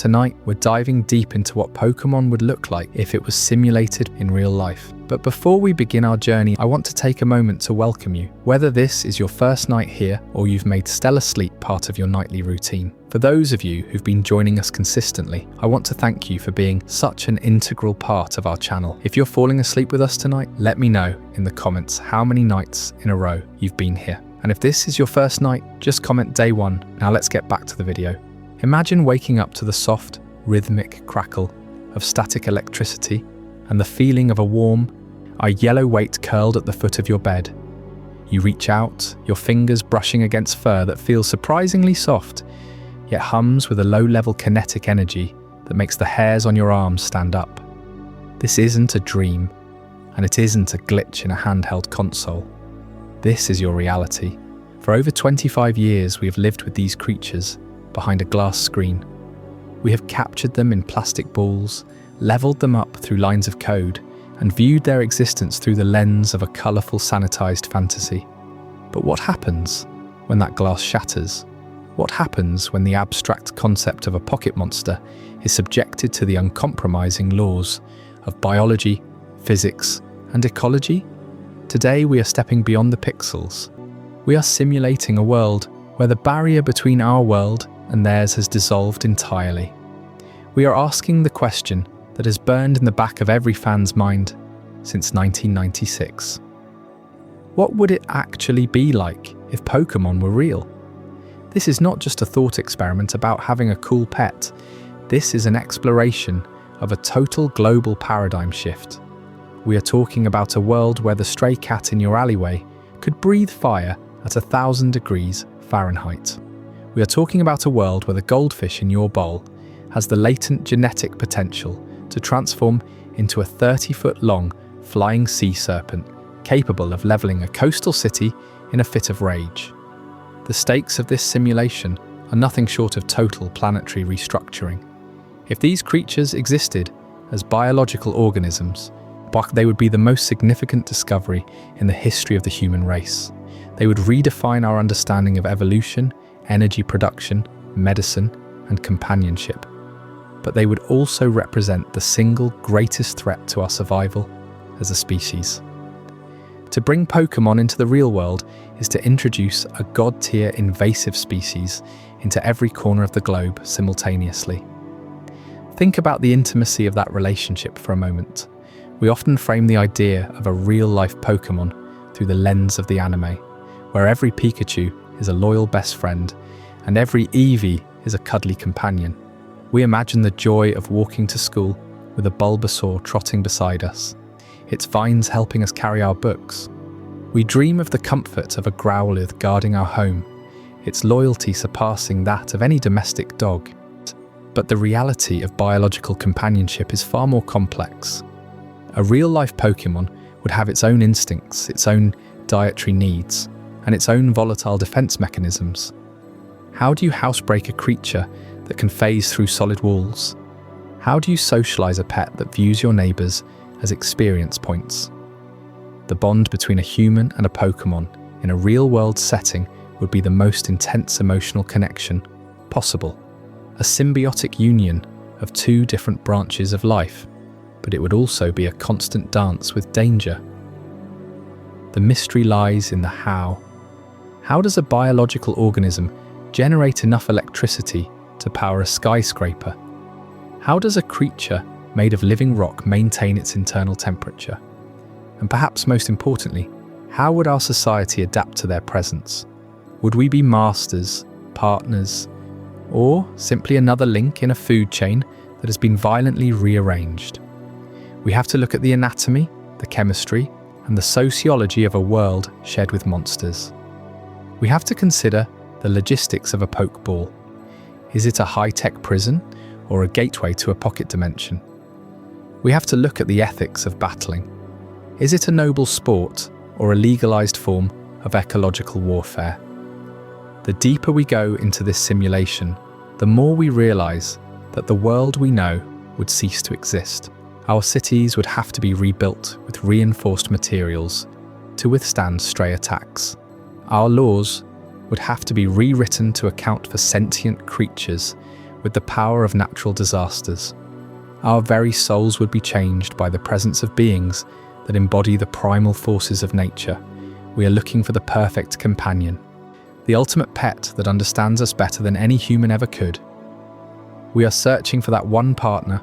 Tonight, we're diving deep into what Pokémon would look like if it was simulated in real life. But before we begin our journey, I want to take a moment to welcome you. Whether this is your first night here or you've made stellar sleep part of your nightly routine. For those of you who've been joining us consistently, I want to thank you for being such an integral part of our channel. If you're falling asleep with us tonight, let me know in the comments how many nights in a row you've been here. And if this is your first night, just comment day 1. Now let's get back to the video. Imagine waking up to the soft, rhythmic crackle of static electricity and the feeling of a warm, yellow weight curled at the foot of your bed. You reach out, your fingers brushing against fur that feels surprisingly soft, yet hums with a low-level kinetic energy that makes the hairs on your arms stand up. This isn't a dream, and it isn't a glitch in a handheld console. This is your reality. For over 25 years, we have lived with these creatures behind a glass screen. We have captured them in plastic balls, leveled them up through lines of code, and viewed their existence through the lens of a colourful, sanitized fantasy. But what happens when that glass shatters? What happens when the abstract concept of a pocket monster is subjected to the uncompromising laws of biology, physics, and ecology? Today we are stepping beyond the pixels. We are simulating a world where the barrier between our world and theirs has dissolved entirely. We are asking the question that has burned in the back of every fan's mind since 1996. What would it actually be like if Pokémon were real? This is not just a thought experiment about having a cool pet. This is an exploration of a total global paradigm shift. We are talking about a world where the stray cat in your alleyway could breathe fire at 1,000 degrees Fahrenheit. We are talking about a world where the goldfish in your bowl has the latent genetic potential to transform into a 30-foot-long flying sea serpent capable of leveling a coastal city in a fit of rage. The stakes of this simulation are nothing short of total planetary restructuring. If these creatures existed as biological organisms, they would be the most significant discovery in the history of the human race. They would redefine our understanding of evolution, energy production, medicine, and companionship. But they would also represent the single greatest threat to our survival as a species. To bring Pokémon into the real world is to introduce a god-tier invasive species into every corner of the globe simultaneously. Think about the intimacy of that relationship for a moment. We often frame the idea of a real-life Pokémon through the lens of the anime, where every Pikachu is a loyal best friend and every Eevee is a cuddly companion. We imagine the joy of walking to school with a Bulbasaur trotting beside us, its vines helping us carry our books. We dream of the comfort of a Growlithe guarding our home, its loyalty surpassing that of any domestic dog. But the reality of biological companionship is far more complex. A real-life Pokémon would have its own instincts, its own dietary needs, and its own volatile defense mechanisms. How do you housebreak a creature that can phase through solid walls? How do you socialize a pet that views your neighbors as experience points? The bond between a human and a Pokémon in a real-world setting would be the most intense emotional connection possible. A symbiotic union of two different branches of life, but it would also be a constant dance with danger. The mystery lies in the how. How does a biological organism generate enough electricity to power a skyscraper? How does a creature made of living rock maintain its internal temperature? And perhaps most importantly, how would our society adapt to their presence? Would we be masters, partners, or simply another link in a food chain that has been violently rearranged? We have to look at the anatomy, the chemistry, and the sociology of a world shared with monsters. We have to consider the logistics of a Pokeball. Is it a high-tech prison or a gateway to a pocket dimension? We have to look at the ethics of battling. Is it a noble sport or a legalized form of ecological warfare? The deeper we go into this simulation, the more we realize that the world we know would cease to exist. Our cities would have to be rebuilt with reinforced materials to withstand stray attacks. Our laws would have to be rewritten to account for sentient creatures with the power of natural disasters. Our very souls would be changed by the presence of beings that embody the primal forces of nature. We are looking for the perfect companion, the ultimate pet that understands us better than any human ever could. We are searching for that one partner,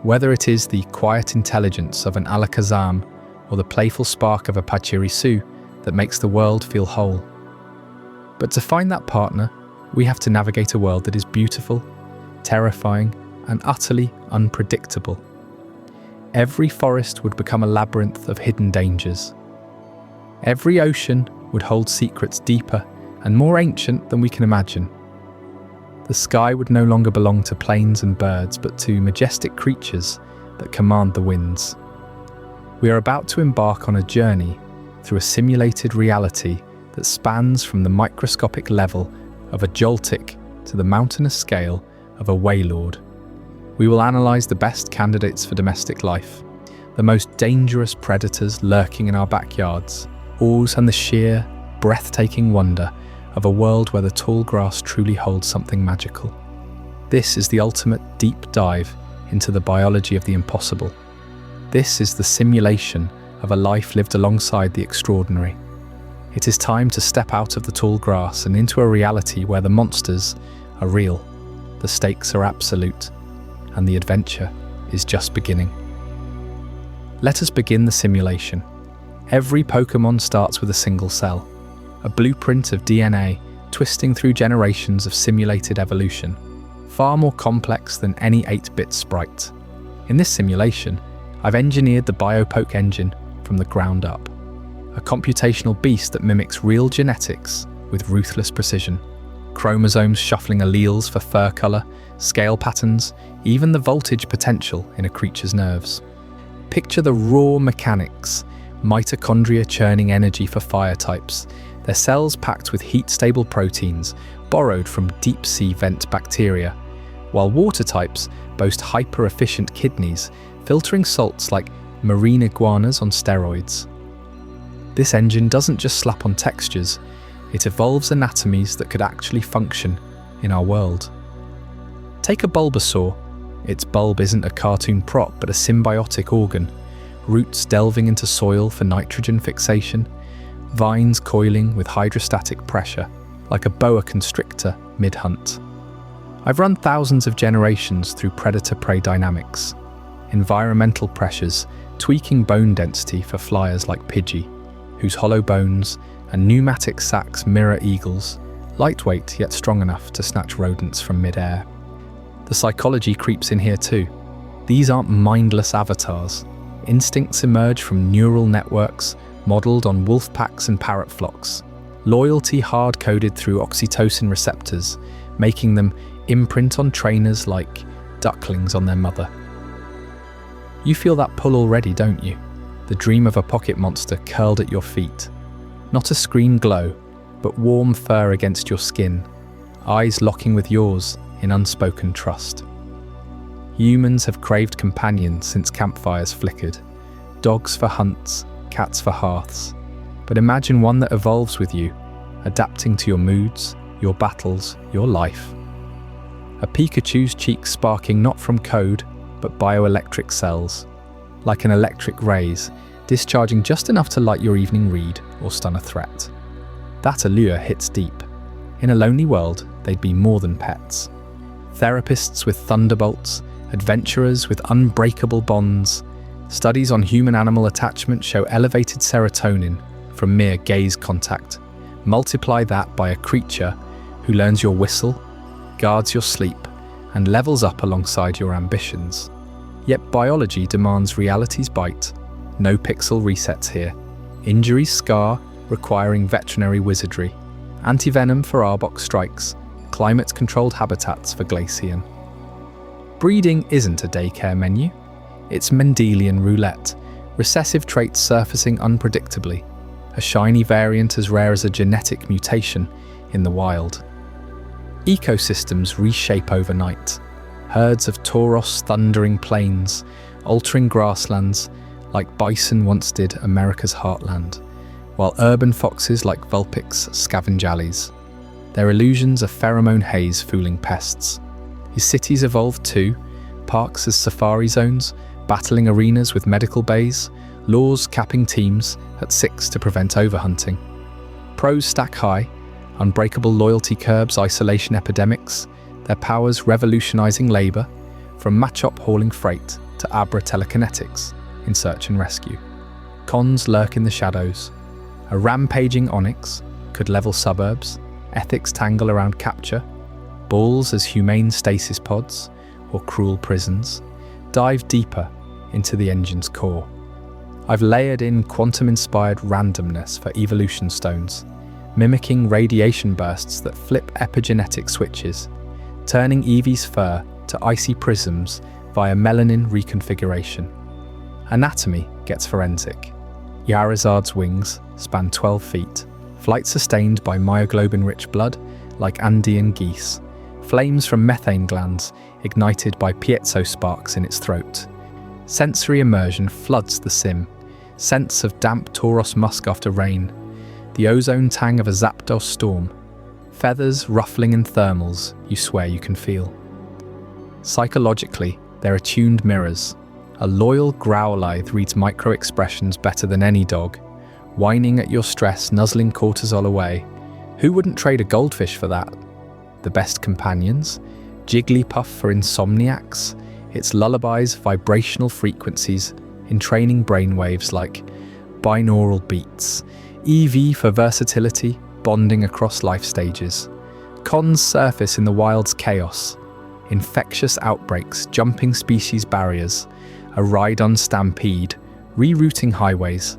whether it is the quiet intelligence of an alakazam or the playful spark of a pachirisu that makes the world feel whole. But to find that partner, we have to navigate a world that is beautiful, terrifying, and utterly unpredictable. Every forest would become a labyrinth of hidden dangers. Every ocean would hold secrets deeper and more ancient than we can imagine. The sky would no longer belong to planes and birds, but to majestic creatures that command the winds. We are about to embark on a journey through a simulated reality that spans from the microscopic level of a Joltik to the mountainous scale of a Waylord. We will analyse the best candidates for domestic life, the most dangerous predators lurking in our backyards, and the sheer, breathtaking wonder of a world where the tall grass truly holds something magical. This is the ultimate deep dive into the biology of the impossible. This is the simulation of a life lived alongside the extraordinary. It is time to step out of the tall grass and into a reality where the monsters are real, the stakes are absolute, and the adventure is just beginning. Let us begin the simulation. Every Pokémon starts with a single cell, a blueprint of DNA twisting through generations of simulated evolution, far more complex than any 8-bit sprite. In this simulation, I've engineered the BioPoke engine from the ground up, a computational beast that mimics real genetics with ruthless precision. Chromosomes shuffling alleles for fur colour, scale patterns, even the voltage potential in a creature's nerves. Picture the raw mechanics, mitochondria churning energy for fire types, their cells packed with heat-stable proteins borrowed from deep-sea vent bacteria, while water types boast hyper-efficient kidneys filtering salts like marine iguanas on steroids. This engine doesn't just slap on textures, it evolves anatomies that could actually function in our world. Take a Bulbasaur. Its bulb isn't a cartoon prop but a symbiotic organ, roots delving into soil for nitrogen fixation, vines coiling with hydrostatic pressure, like a boa constrictor mid-hunt. I've run thousands of generations through predator-prey dynamics, environmental pressures tweaking bone density for flyers like Pidgey, whose hollow bones and pneumatic sacs mirror eagles, lightweight yet strong enough to snatch rodents from mid-air. The psychology creeps in here too. These aren't mindless avatars. Instincts emerge from neural networks modelled on wolf packs and parrot flocks, loyalty hard-coded through oxytocin receptors, making them imprint on trainers like ducklings on their mother. You feel that pull already, don't you? The dream of a pocket monster curled at your feet. Not a screen glow, but warm fur against your skin, eyes locking with yours in unspoken trust. Humans have craved companions since campfires flickered, dogs for hunts, cats for hearths. But imagine one that evolves with you, adapting to your moods, your battles, your life. A Pikachu's cheeks sparking not from code, but bioelectric cells, like an electric rays, discharging just enough to light your evening read or stun a threat. That allure hits deep. In a lonely world, they'd be more than pets. Therapists with thunderbolts, adventurers with unbreakable bonds. Studies on human-animal attachment show elevated serotonin from mere gaze contact. Multiply that by a creature who learns your whistle, guards your sleep, and levels up alongside your ambitions. Yet biology demands reality's bite. No pixel resets here. Injuries scar, requiring veterinary wizardry. Antivenom for Arbok strikes. Climate-controlled habitats for Glacian. Breeding isn't a daycare menu. It's Mendelian roulette. Recessive traits surfacing unpredictably. A shiny variant as rare as a genetic mutation in the wild. Ecosystems reshape overnight. Herds of Tauros thundering plains, altering grasslands like bison once did America's heartland, while urban foxes like Vulpix scavenge alleys. Their illusions a pheromone haze fooling pests. His cities evolved too, parks as safari zones, battling arenas with medical bays, laws capping teams at 6 to prevent overhunting. Pros stack high, unbreakable loyalty curbs isolation epidemics, their powers revolutionizing labor, from Machop hauling freight to Abra telekinetics in search and rescue. Cons lurk in the shadows. A rampaging onyx could level suburbs, ethics tangle around capture, balls as humane stasis pods or cruel prisons. Dive deeper into the engine's core. I've layered in quantum-inspired randomness for evolution stones, mimicking radiation bursts that flip epigenetic switches, turning Eevee's fur to icy prisms via melanin reconfiguration. Anatomy gets forensic. Yarizard's wings span 12 feet, flight sustained by myoglobin-rich blood like Andean geese, flames from methane glands ignited by piezo sparks in its throat. Sensory immersion floods the sim, scents of damp Tauros musk after rain, the ozone tang of a Zapdos storm, feathers ruffling in thermals you swear you can feel. Psychologically, they're attuned mirrors. A loyal Growlithe reads micro-expressions better than any dog, whining at your stress, nuzzling cortisol away. Who wouldn't trade a goldfish for that? The best companions? Jigglypuff for insomniacs, its lullabies vibrational frequencies entraining brainwaves like binaural beats. Eevee for versatility, bonding across life stages. Cons surface in the wild's chaos. Infectious outbreaks, jumping species barriers, a Rhydon stampede, rerouting highways.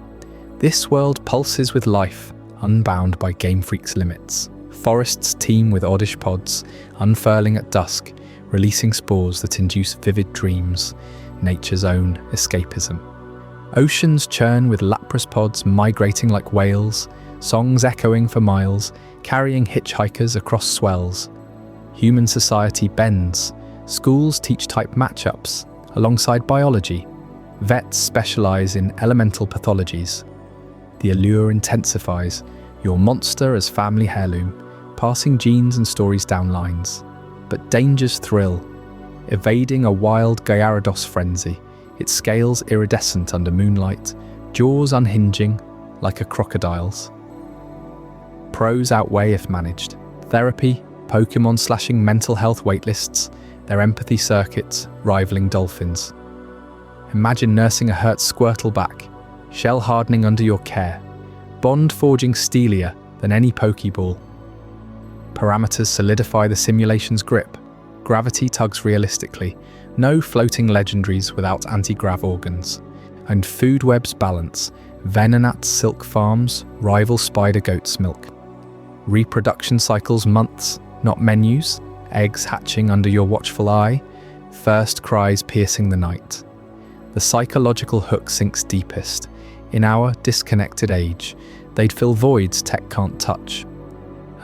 This world pulses with life, unbound by Game Freak's limits. Forests teem with oddish pods, unfurling at dusk, releasing spores that induce vivid dreams, nature's own escapism. Oceans churn with lapras pods migrating like whales, songs echoing for miles, carrying hitchhikers across swells. Human society bends, schools teach type matchups alongside biology. Vets specialize in elemental pathologies. The allure intensifies, your monster as family heirloom, passing genes and stories down lines. But dangers thrill, evading a wild Gyarados frenzy, its scales iridescent under moonlight, jaws unhinging like a crocodile's. Pros outweigh if managed. Therapy, Pokémon slashing mental health waitlists, their empathy circuits rivaling dolphins. Imagine nursing a hurt Squirtle back, shell hardening under your care, bond forging steelier than any Pokeball. Parameters solidify the simulation's grip, gravity tugs realistically, no floating legendaries without anti-grav organs, and food webs balance, Venonat's silk farms rival spider goat's milk. Reproduction cycles months, not menus, eggs hatching under your watchful eye, first cries piercing the night. The psychological hook sinks deepest. In our disconnected age, they'd fill voids tech can't touch.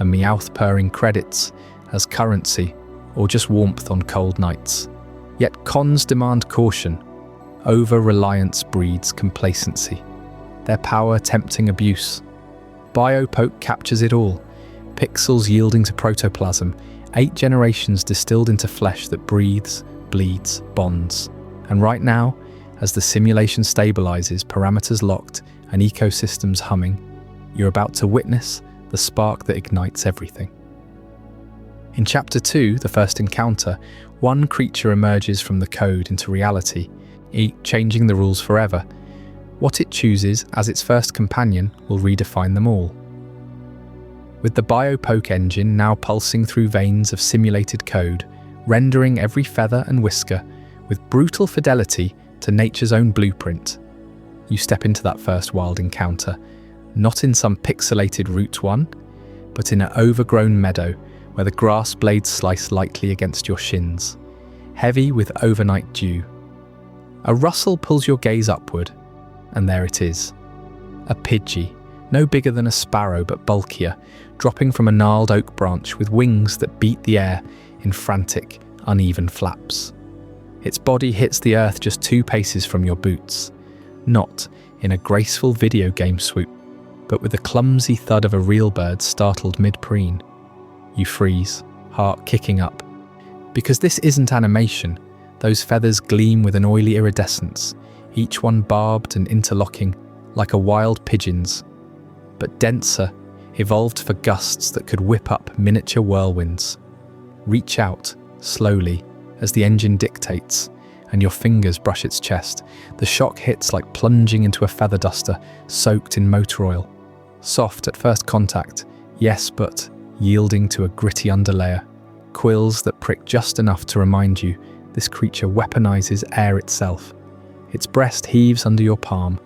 A Meowth purring credits as currency or just warmth on cold nights. Yet cons demand caution. Over-reliance breeds complacency, their power tempting abuse. Biopoke captures it all, pixels yielding to protoplasm, 8 generations distilled into flesh that breathes, bleeds, bonds. And right now, as the simulation stabilizes, parameters locked, and ecosystems humming, you're about to witness the spark that ignites everything. In Chapter 2, the first encounter, one creature emerges from the code into reality, changing the rules forever. What it chooses as its first companion will redefine them all. With the Biopoke engine now pulsing through veins of simulated code, rendering every feather and whisker with brutal fidelity to nature's own blueprint, you step into that first wild encounter, not in some pixelated Route 1, but in an overgrown meadow where the grass blades slice lightly against your shins, heavy with overnight dew. A rustle pulls your gaze upward, and there it is. A Pidgey, no bigger than a sparrow but bulkier, dropping from a gnarled oak branch with wings that beat the air in frantic, uneven flaps. Its body hits the earth just 2 paces from your boots, not in a graceful video game swoop, but with the clumsy thud of a real bird startled mid-preen. You freeze, heart kicking up. Because this isn't animation, those feathers gleam with an oily iridescence, each one barbed and interlocking like a wild pigeon's, but denser, evolved for gusts that could whip up miniature whirlwinds. Reach out, slowly, as the engine dictates, and your fingers brush its chest. The shock hits like plunging into a feather duster soaked in motor oil. Soft at first contact, yes, but yielding to a gritty underlayer. Quills that prick just enough to remind you this creature weaponizes air itself. Its breast heaves under your palm,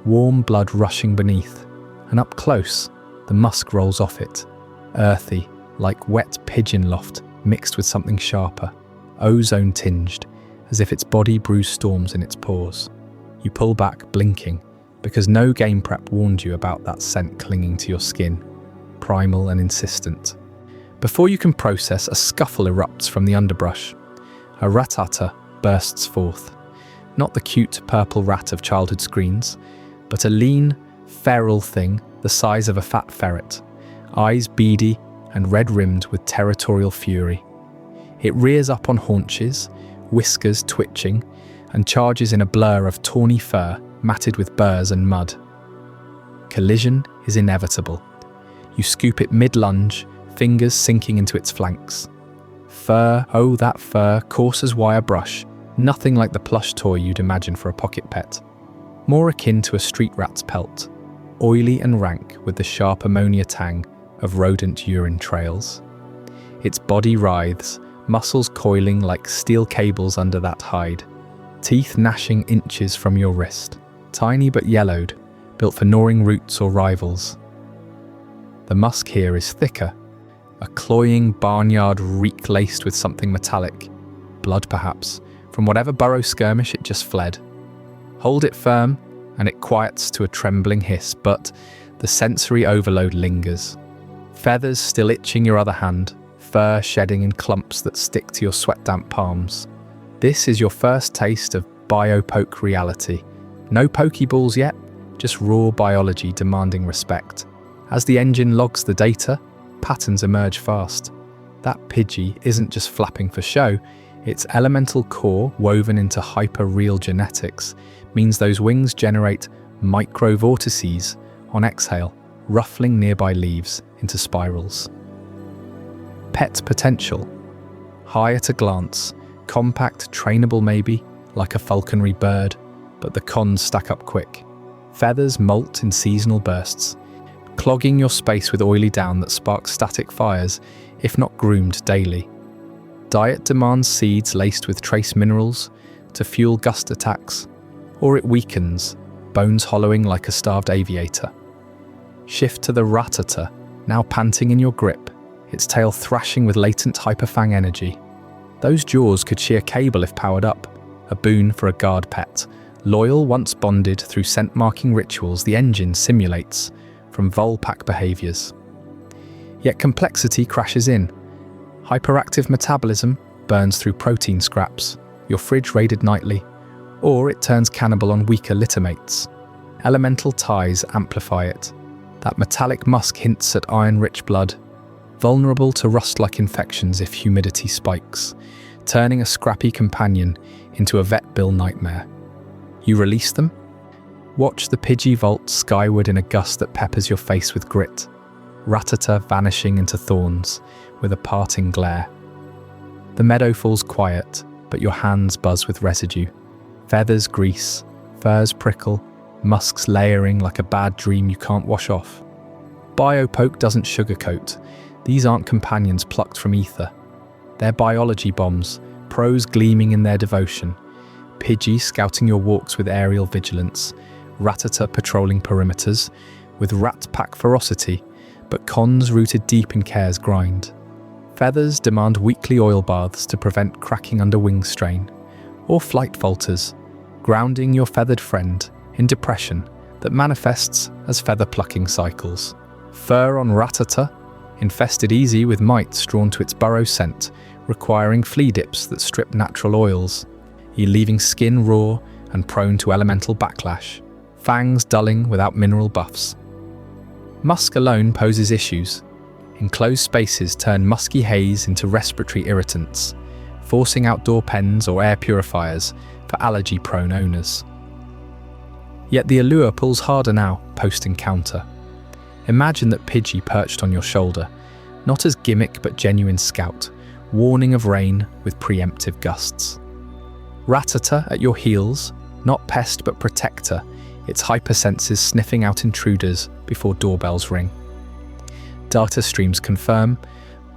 warm blood rushing beneath, and up close, the musk rolls off it, earthy, like wet pigeon loft mixed with something sharper, ozone-tinged, as if its body brews storms in its pores. You pull back, blinking, because no game prep warned you about that scent clinging to your skin, primal and insistent. Before you can process, a scuffle erupts from the underbrush. A ratata bursts forth. Not the cute purple rat of childhood screens, but a lean, feral thing the size of a fat ferret, eyes beady and red-rimmed with territorial fury. It rears up on haunches, whiskers twitching, and charges in a blur of tawny fur matted with burrs and mud. Collision is inevitable. You scoop it mid-lunge, fingers sinking into its flanks. Fur, oh that fur, coarse as wire brush, nothing like the plush toy you'd imagine for a pocket pet. More akin to a street rat's pelt, oily and rank with the sharp ammonia tang of rodent urine trails. Its body writhes, muscles coiling like steel cables under that hide, teeth gnashing inches from your wrist, tiny but yellowed, built for gnawing roots or rivals. The musk here is thicker, a cloying barnyard reek laced with something metallic, blood perhaps, from whatever burrow skirmish it just fled. Hold it firm, and it quiets to a trembling hiss, but the sensory overload lingers. Feathers still itching your other hand, fur shedding in clumps that stick to your sweat-damp palms. This is your first taste of biopoke reality. No pokeballs yet, just raw biology demanding respect. As the engine logs the data, patterns emerge fast. That Pidgey isn't just flapping for show, its elemental core, woven into hyper-real genetics, means those wings generate micro-vortices on exhale, ruffling nearby leaves into spirals. Pet potential. High at a glance, compact, trainable maybe, like a falconry bird, but the cons stack up quick. Feathers molt in seasonal bursts, clogging your space with oily down that sparks static fires, if not groomed daily. Diet demands seeds laced with trace minerals to fuel gust attacks, or it weakens, bones hollowing like a starved aviator. Shift to the ratata, now panting in your grip, its tail thrashing with latent hyperfang energy. Those jaws could shear cable if powered up, a boon for a guard pet. Loyal once bonded through scent-marking rituals the engine simulates from Volpack behaviours. Yet complexity crashes in. Hyperactive metabolism burns through protein scraps, your fridge raided nightly, or it turns cannibal on weaker littermates. Elemental ties amplify it. That metallic musk hints at iron-rich blood, vulnerable to rust-like infections if humidity spikes, turning a scrappy companion into a vet bill nightmare. You release them? Watch the Pidgey vault skyward in a gust that peppers your face with grit, Ratata vanishing into thorns with a parting glare. The meadow falls quiet, but your hands buzz with residue. Feathers grease, furs prickle, musks layering like a bad dream you can't wash off. Biopoke doesn't sugarcoat. These aren't companions plucked from ether. They're biology bombs, pros gleaming in their devotion. Pidgey scouting your walks with aerial vigilance, Ratata patrolling perimeters with rat pack ferocity, but cons rooted deep in care's grind. Feathers demand weekly oil baths to prevent cracking under wing strain, or flight falters, grounding your feathered friend in depression that manifests as feather plucking cycles. Fur on Ratata, infested easy with mites drawn to its burrow scent, requiring flea dips that strip natural oils, leaving skin raw and prone to elemental backlash, fangs dulling without mineral buffs. Musk alone poses issues. Enclosed spaces turn musky haze into respiratory irritants, forcing outdoor pens or air purifiers for allergy-prone owners. Yet the allure pulls harder now, post-encounter. Imagine that Pidgey perched on your shoulder, not as gimmick but genuine scout, warning of rain with preemptive gusts. Rattata at your heels, not pest but protector, its hypersenses sniffing out intruders before doorbells ring. Data streams confirm,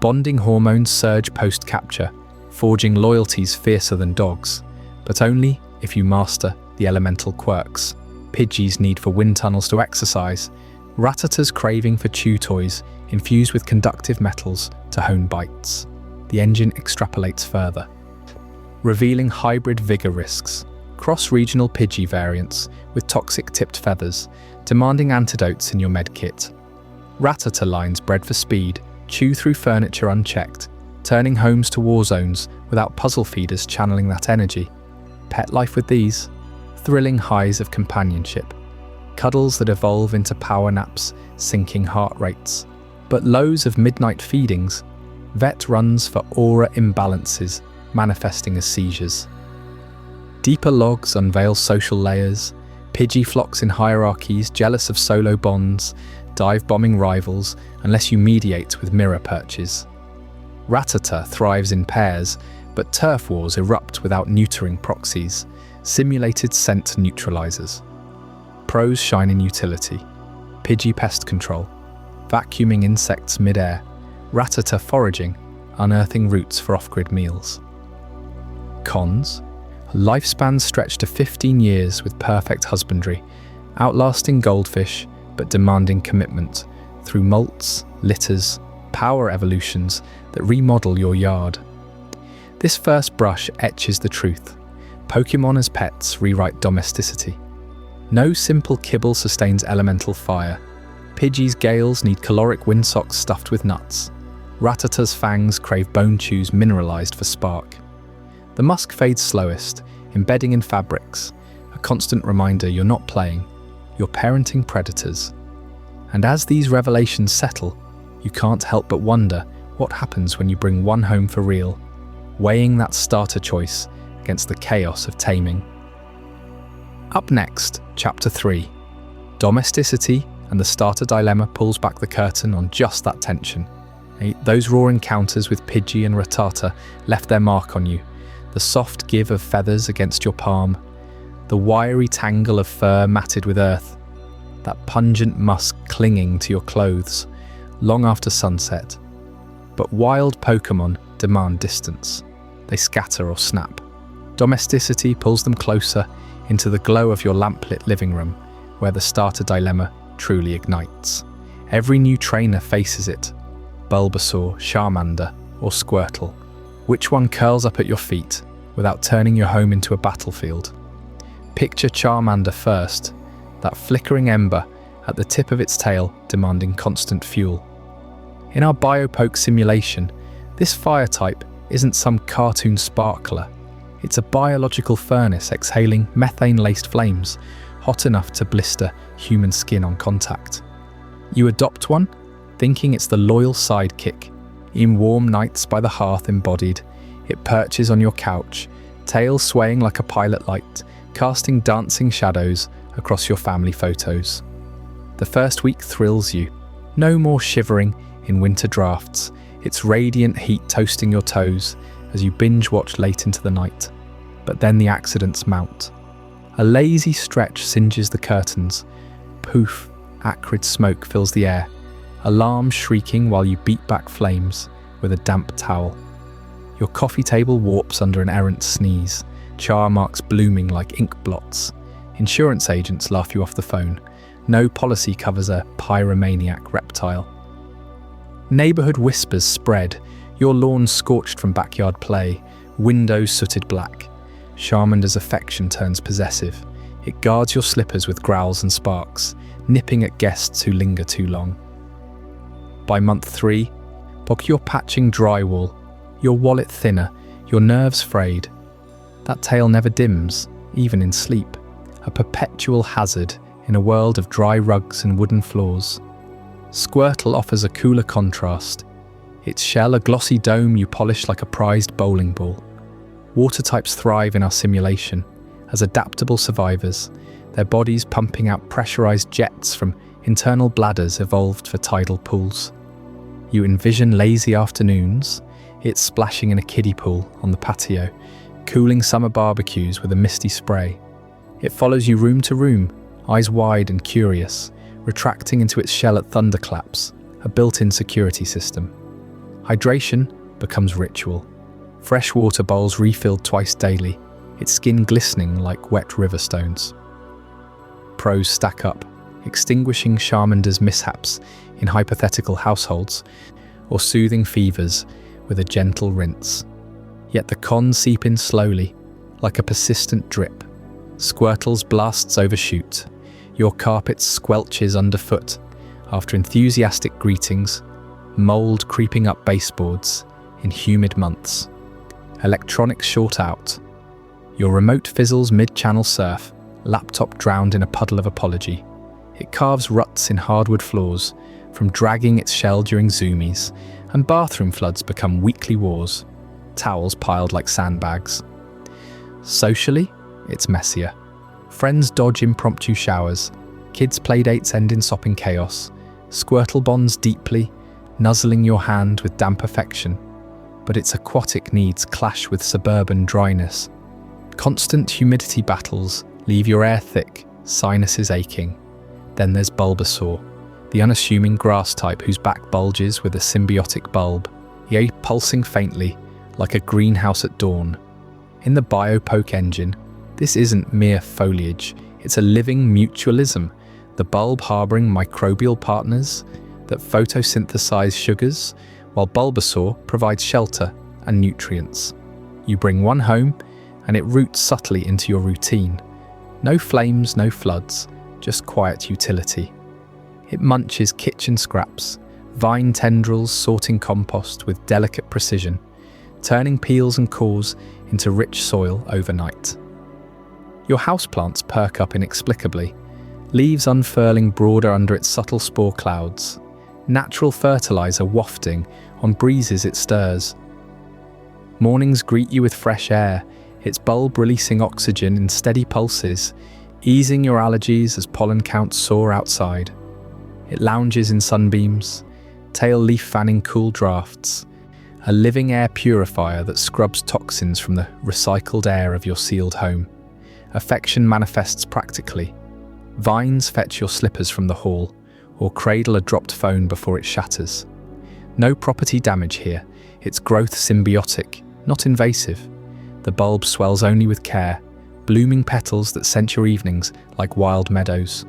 bonding hormones surge post-capture, forging loyalties fiercer than dogs, but only if you master the elemental quirks. Pidgey's need for wind tunnels to exercise, Rattata's craving for chew toys infused with conductive metals to hone bites. The engine extrapolates further, revealing hybrid vigor risks, cross-regional Pidgey variants with toxic-tipped feathers, demanding antidotes in your medkit. Rattata lines bred for speed chew through furniture unchecked, turning homes to war zones without puzzle feeders channeling that energy. Pet life with these, thrilling highs of companionship, cuddles that evolve into power naps, sinking heart rates, but lows of midnight feedings. Vet runs for aura imbalances, manifesting as seizures. Deeper logs unveil social layers, Pidgey flocks in hierarchies jealous of solo bonds, dive-bombing rivals unless you mediate with mirror perches. Rattata thrives in pairs, but turf wars erupt without neutering proxies, simulated scent neutralizers. Pros shine in utility, Pidgey pest control, vacuuming insects mid-air, Rattata foraging, unearthing roots for off-grid meals. Cons? Lifespans stretch to 15 years with perfect husbandry, outlasting goldfish but demanding commitment through molts, litters, power evolutions that remodel your yard. This first brush etches the truth. Pokémon as pets rewrite domesticity. No simple kibble sustains elemental fire. Pidgey's gales need caloric windsocks stuffed with nuts. Rattata's fangs crave bone chews mineralized for spark. The musk fades slowest, embedding in fabrics, a constant reminder you're not playing, you're parenting predators. And as these revelations settle, you can't help but wonder what happens when you bring one home for real, weighing that starter choice against the chaos of taming. Up next, Chapter 3. Domesticity and the starter dilemma pulls back the curtain on just that tension. Those raw encounters with Pidgey and Rattata left their mark on you. The soft give of feathers against your palm, the wiry tangle of fur matted with earth, that pungent musk clinging to your clothes long after sunset. But wild Pokémon demand distance. They scatter or snap. Domesticity pulls them closer into the glow of your lamplit living room, where the starter dilemma truly ignites. Every new trainer faces it. Bulbasaur, Charmander, or Squirtle. Which one curls up at your feet without turning your home into a battlefield? Picture Charmander first, that flickering ember at the tip of its tail demanding constant fuel. In our Biopoke simulation, this fire type isn't some cartoon sparkler. It's a biological furnace exhaling methane-laced flames, hot enough to blister human skin on contact. You adopt one, thinking it's the loyal sidekick. In warm nights by the hearth embodied, it perches on your couch, tail swaying like a pilot light, casting dancing shadows across your family photos. The first week thrills you. No more shivering in winter drafts, its radiant heat toasting your toes as you binge watch late into the night. But then the accidents mount. A lazy stretch singes the curtains. Poof, acrid smoke fills the air. Alarms shrieking while you beat back flames with a damp towel. Your coffee table warps under an errant sneeze, char marks blooming like ink blots. Insurance agents laugh you off the phone. No policy covers a pyromaniac reptile. Neighbourhood whispers spread, your lawn scorched from backyard play, windows sooted black. Charmander's affection turns possessive. It guards your slippers with growls and sparks, nipping at guests who linger too long. By month 3, you're patching drywall, your wallet thinner, your nerves frayed. That tail never dims, even in sleep, a perpetual hazard in a world of dry rugs and wooden floors. Squirtle offers a cooler contrast, its shell a glossy dome you polish like a prized bowling ball. Water types thrive in our simulation as adaptable survivors, their bodies pumping out pressurized jets from internal bladders evolved for tidal pools. You envision lazy afternoons, it splashing in a kiddie pool on the patio, cooling summer barbecues with a misty spray. It follows you room to room, eyes wide and curious, retracting into its shell at thunderclaps, a built-in security system. Hydration becomes ritual. Fresh water bowls refilled twice daily, its skin glistening like wet river stones. Pros stack up, extinguishing Charmander's mishaps in hypothetical households, or soothing fevers with a gentle rinse. Yet the cons seep in slowly, like a persistent drip. Squirtle's blasts overshoot, your carpet squelches underfoot after enthusiastic greetings, mold creeping up baseboards in humid months. Electronics short out. Your remote fizzles mid-channel surf, laptop drowned in a puddle of apology. It carves ruts in hardwood floors from dragging its shell during zoomies, and bathroom floods become weekly wars, towels piled like sandbags. Socially, it's messier. Friends dodge impromptu showers, kids' playdates end in sopping chaos, Squirtle bonds deeply, nuzzling your hand with damp affection, but its aquatic needs clash with suburban dryness. Constant humidity battles leave your air thick, sinuses aching. Then there's Bulbasaur, the unassuming grass type whose back bulges with a symbiotic bulb, yea, pulsing faintly, like a greenhouse at dawn. In the Biopoke engine, this isn't mere foliage, it's a living mutualism, the bulb harbouring microbial partners that photosynthesize sugars, while Bulbasaur provides shelter and nutrients. You bring one home, and it roots subtly into your routine. No flames, no floods, just quiet utility. It munches kitchen scraps, vine tendrils sorting compost with delicate precision, turning peels and cores into rich soil overnight. Your houseplants perk up inexplicably, leaves unfurling broader under its subtle spore clouds, natural fertilizer wafting on breezes it stirs. Mornings greet you with fresh air, its bulb releasing oxygen in steady pulses, easing your allergies as pollen counts soar outside. It lounges in sunbeams, tail leaf fanning cool drafts, a living air purifier that scrubs toxins from the recycled air of your sealed home. Affection manifests practically. Vines fetch your slippers from the hall, or cradle a dropped phone before it shatters. No property damage here, its growth symbiotic, not invasive. The bulb swells only with care, blooming petals that scent your evenings like wild meadows.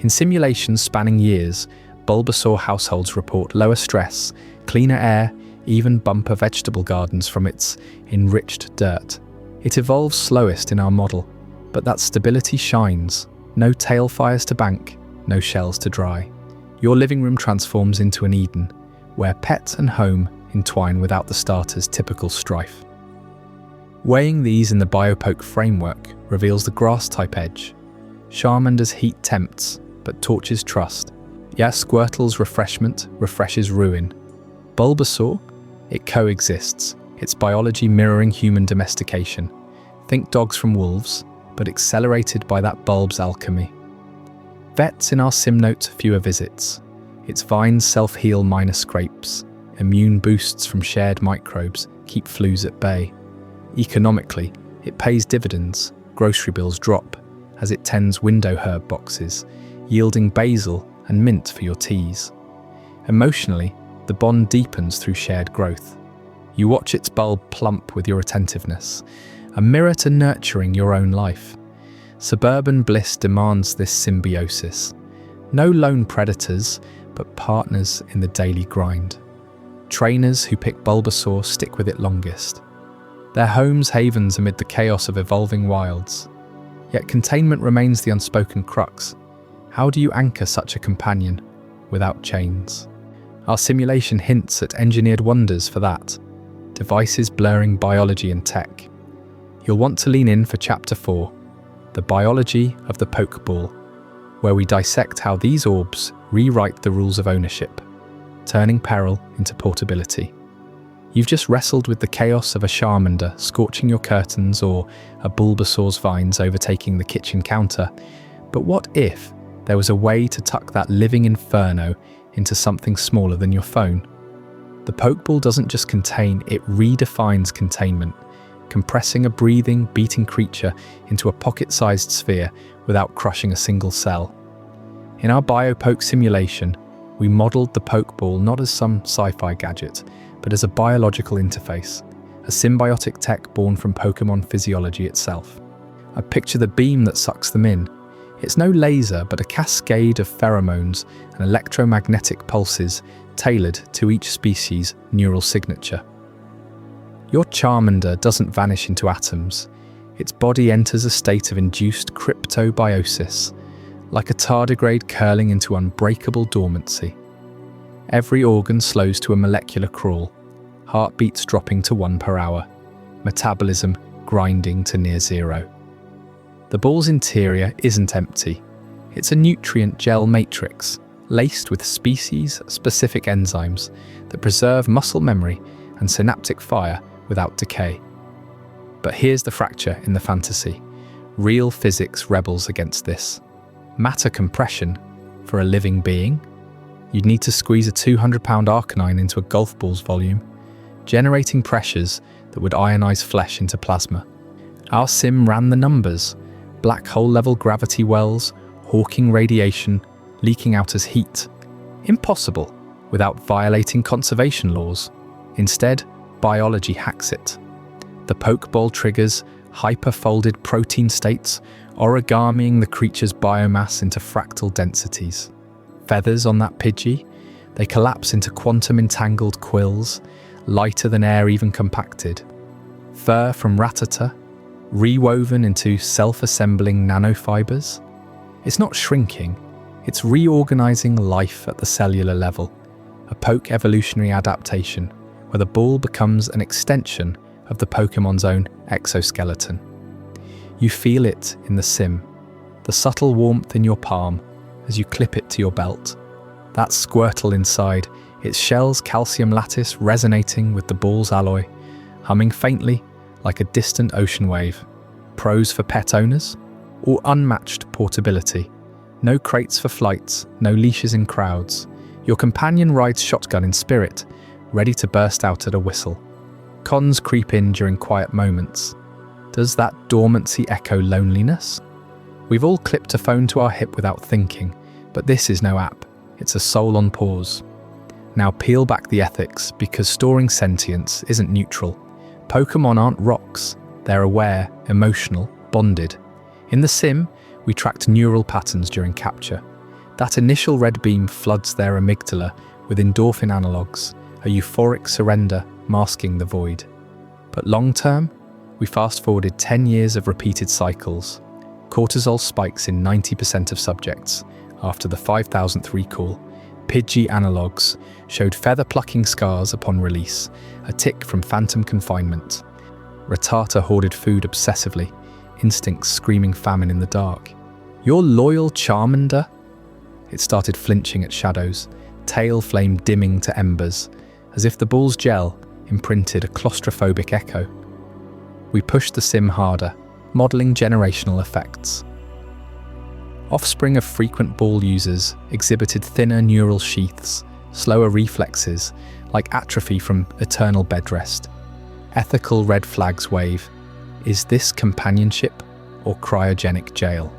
In simulations spanning years, Bulbasaur households report lower stress, cleaner air, even bumper vegetable gardens from its enriched dirt. It evolves slowest in our model, but that stability shines. No tail fires to bank, no shells to dry. Your living room transforms into an Eden, where pet and home entwine without the starter's typical strife. Weighing these in the Biopoke framework reveals the grass-type edge. Charmander's heat tempts, but torches trust. Yes, Squirtle's refreshment refreshes ruin. Bulbasaur? It coexists, its biology mirroring human domestication. Think dogs from wolves, but accelerated by that bulb's alchemy. Vets in our sim note fewer visits. Its vines self-heal minor scrapes. Immune boosts from shared microbes keep flus at bay. Economically, it pays dividends, grocery bills drop, as it tends window herb boxes, yielding basil and mint for your teas. Emotionally, the bond deepens through shared growth. You watch its bulb plump with your attentiveness, a mirror to nurturing your own life. Suburban bliss demands this symbiosis. No lone predators, but partners in the daily grind. Trainers who pick Bulbasaur stick with it longest. Their homes havens amid the chaos of evolving wilds. Yet containment remains the unspoken crux. How do you anchor such a companion without chains? Our simulation hints at engineered wonders for that. Devices blurring biology and tech. You'll want to lean in for Chapter 4, The Biology of the Pokeball, where we dissect how these orbs rewrite the rules of ownership, turning peril into portability. You've just wrestled with the chaos of a Charmander scorching your curtains or a Bulbasaur's vines overtaking the kitchen counter. But what if there was a way to tuck that living inferno into something smaller than your phone? The Pokeball doesn't just contain, it redefines containment, compressing a breathing, beating creature into a pocket-sized sphere without crushing a single cell. In our BioPoke simulation, we modelled the Pokeball not as some sci-fi gadget, but as a biological interface, a symbiotic tech born from Pokémon physiology itself. I picture the beam that sucks them in. It's no laser, but a cascade of pheromones and electromagnetic pulses tailored to each species' neural signature. Your Charmander doesn't vanish into atoms. Its body enters a state of induced cryptobiosis, like a tardigrade curling into unbreakable dormancy. Every organ slows to a molecular crawl, heartbeats dropping to 1 per hour, metabolism grinding to near zero. The ball's interior isn't empty. It's a nutrient gel matrix, laced with species-specific enzymes that preserve muscle memory and synaptic fire without decay. But here's the fracture in the fantasy. Real physics rebels against this. Matter compression for a living being? You'd need to squeeze a 200-pound Arcanine into a golf ball's volume, generating pressures that would ionize flesh into plasma. Our sim ran the numbers: black hole-level gravity wells, hawking radiation, leaking out as heat. Impossible without violating conservation laws. Instead, biology hacks it. The Pokeball triggers hyper-folded protein states, origamiing the creature's biomass into fractal densities. Feathers on that Pidgey, they collapse into quantum-entangled quills, lighter than air even compacted. Fur from Rattata, rewoven into self-assembling nanofibers. It's not shrinking, it's reorganizing life at the cellular level, a poke evolutionary adaptation, where the ball becomes an extension of the Pokemon's own exoskeleton. You feel it in the sim, the subtle warmth in your palm as you clip it to your belt. That Squirtle inside, its shell's calcium lattice resonating with the ball's alloy, humming faintly like a distant ocean wave. Pros for pet owners? Or unmatched portability. No crates for flights, no leashes in crowds. Your companion rides shotgun in spirit, ready to burst out at a whistle. Cons creep in during quiet moments. Does that dormancy echo loneliness? We've all clipped a phone to our hip without thinking, but this is no app. It's a soul on pause. Now peel back the ethics, because storing sentience isn't neutral. Pokémon aren't rocks. They're aware, emotional, bonded. In the sim, we tracked neural patterns during capture. That initial red beam floods their amygdala with endorphin analogues, a euphoric surrender masking the void. But long-term, we fast-forwarded 10 years of repeated cycles. Cortisol spikes in 90% of subjects. After the 5,000th recall, Pidgey analogues showed feather-plucking scars upon release, a tick from phantom confinement. Rattata hoarded food obsessively, instincts screaming famine in the dark. Your loyal Charmander? It started flinching at shadows, tail flame dimming to embers, as if the ball's gel imprinted a claustrophobic echo. We pushed the sim harder, modelling generational effects. Offspring of frequent ball users exhibited thinner neural sheaths, slower reflexes, like atrophy from eternal bed rest. Ethical red flags wave. Is this companionship or cryogenic jail?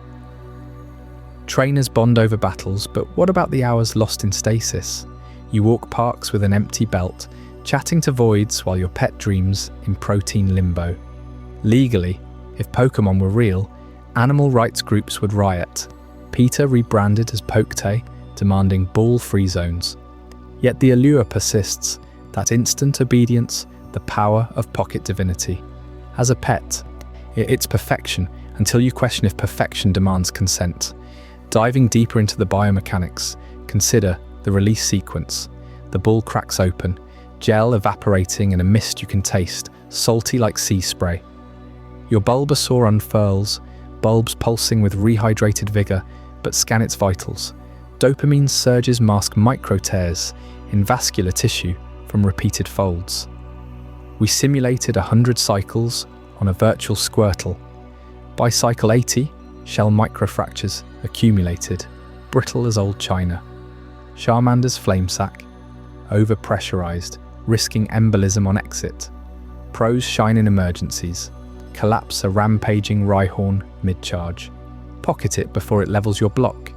Trainers bond over battles, but what about the hours lost in stasis? You walk parks with an empty belt, chatting to voids while your pet dreams in protein limbo. Legally, if Pokémon were real, animal rights groups would riot. PETA rebranded as Pokete, demanding ball-free zones. Yet the allure persists, that instant obedience, the power of pocket divinity. As a pet, it's perfection, until you question if perfection demands consent. Diving deeper into the biomechanics, consider the release sequence. The ball cracks open, gel evaporating in a mist you can taste, salty like sea spray. Your Bulbasaur unfurls, bulbs pulsing with rehydrated vigor, but scan its vitals. Dopamine surges mask micro tears in vascular tissue from repeated folds. We simulated 100 cycles on a virtual Squirtle. By cycle 80, shell microfractures accumulated, brittle as old china. Charmander's flame sac, over-pressurized, risking embolism on exit. Pros shine in emergencies. Collapse a rampaging Rhyhorn mid-charge. Pocket it before it levels your block.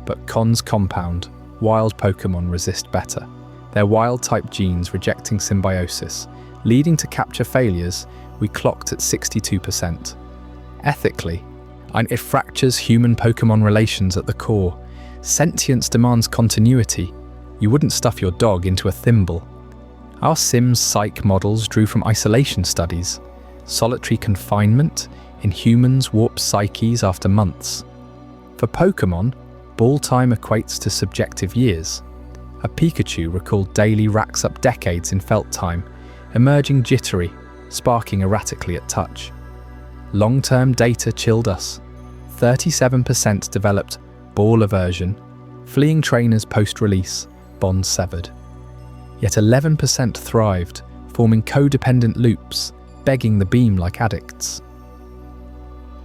But cons compound. Wild Pokémon resist better. Their wild-type genes rejecting symbiosis, leading to capture failures we clocked at 62%. Ethically, it fractures human-Pokémon relations at the core. Sentience demands continuity. You wouldn't stuff your dog into a thimble. Our Sims psych models drew from isolation studies. Solitary confinement in humans warps psyches after months. For Pokémon, ball time equates to subjective years. A Pikachu recalled daily racks up decades in felt time, emerging jittery, sparking erratically at touch. Long-term data chilled us. 37% developed ball aversion, fleeing trainers post-release, bonds severed. Yet 11% thrived, forming codependent loops, begging the beam like addicts.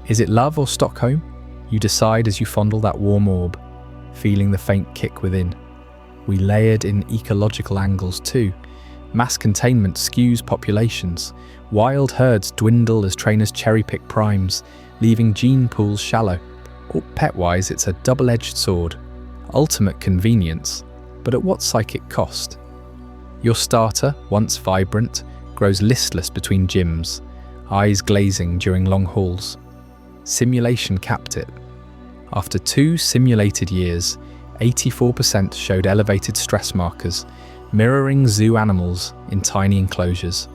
Is it love or Stockholm? You decide as you fondle that warm orb, feeling the faint kick within. We layered in ecological angles too. Mass containment skews populations. Wild herds dwindle as trainers cherry-pick primes, leaving gene pools shallow. Or pet-wise, it's a double-edged sword. Ultimate convenience, but at what psychic cost? Your starter, once vibrant, grows listless between gyms, eyes glazing during long hauls. Simulation capped it. After 2 simulated years, 84% showed elevated stress markers, mirroring zoo animals in tiny enclosures.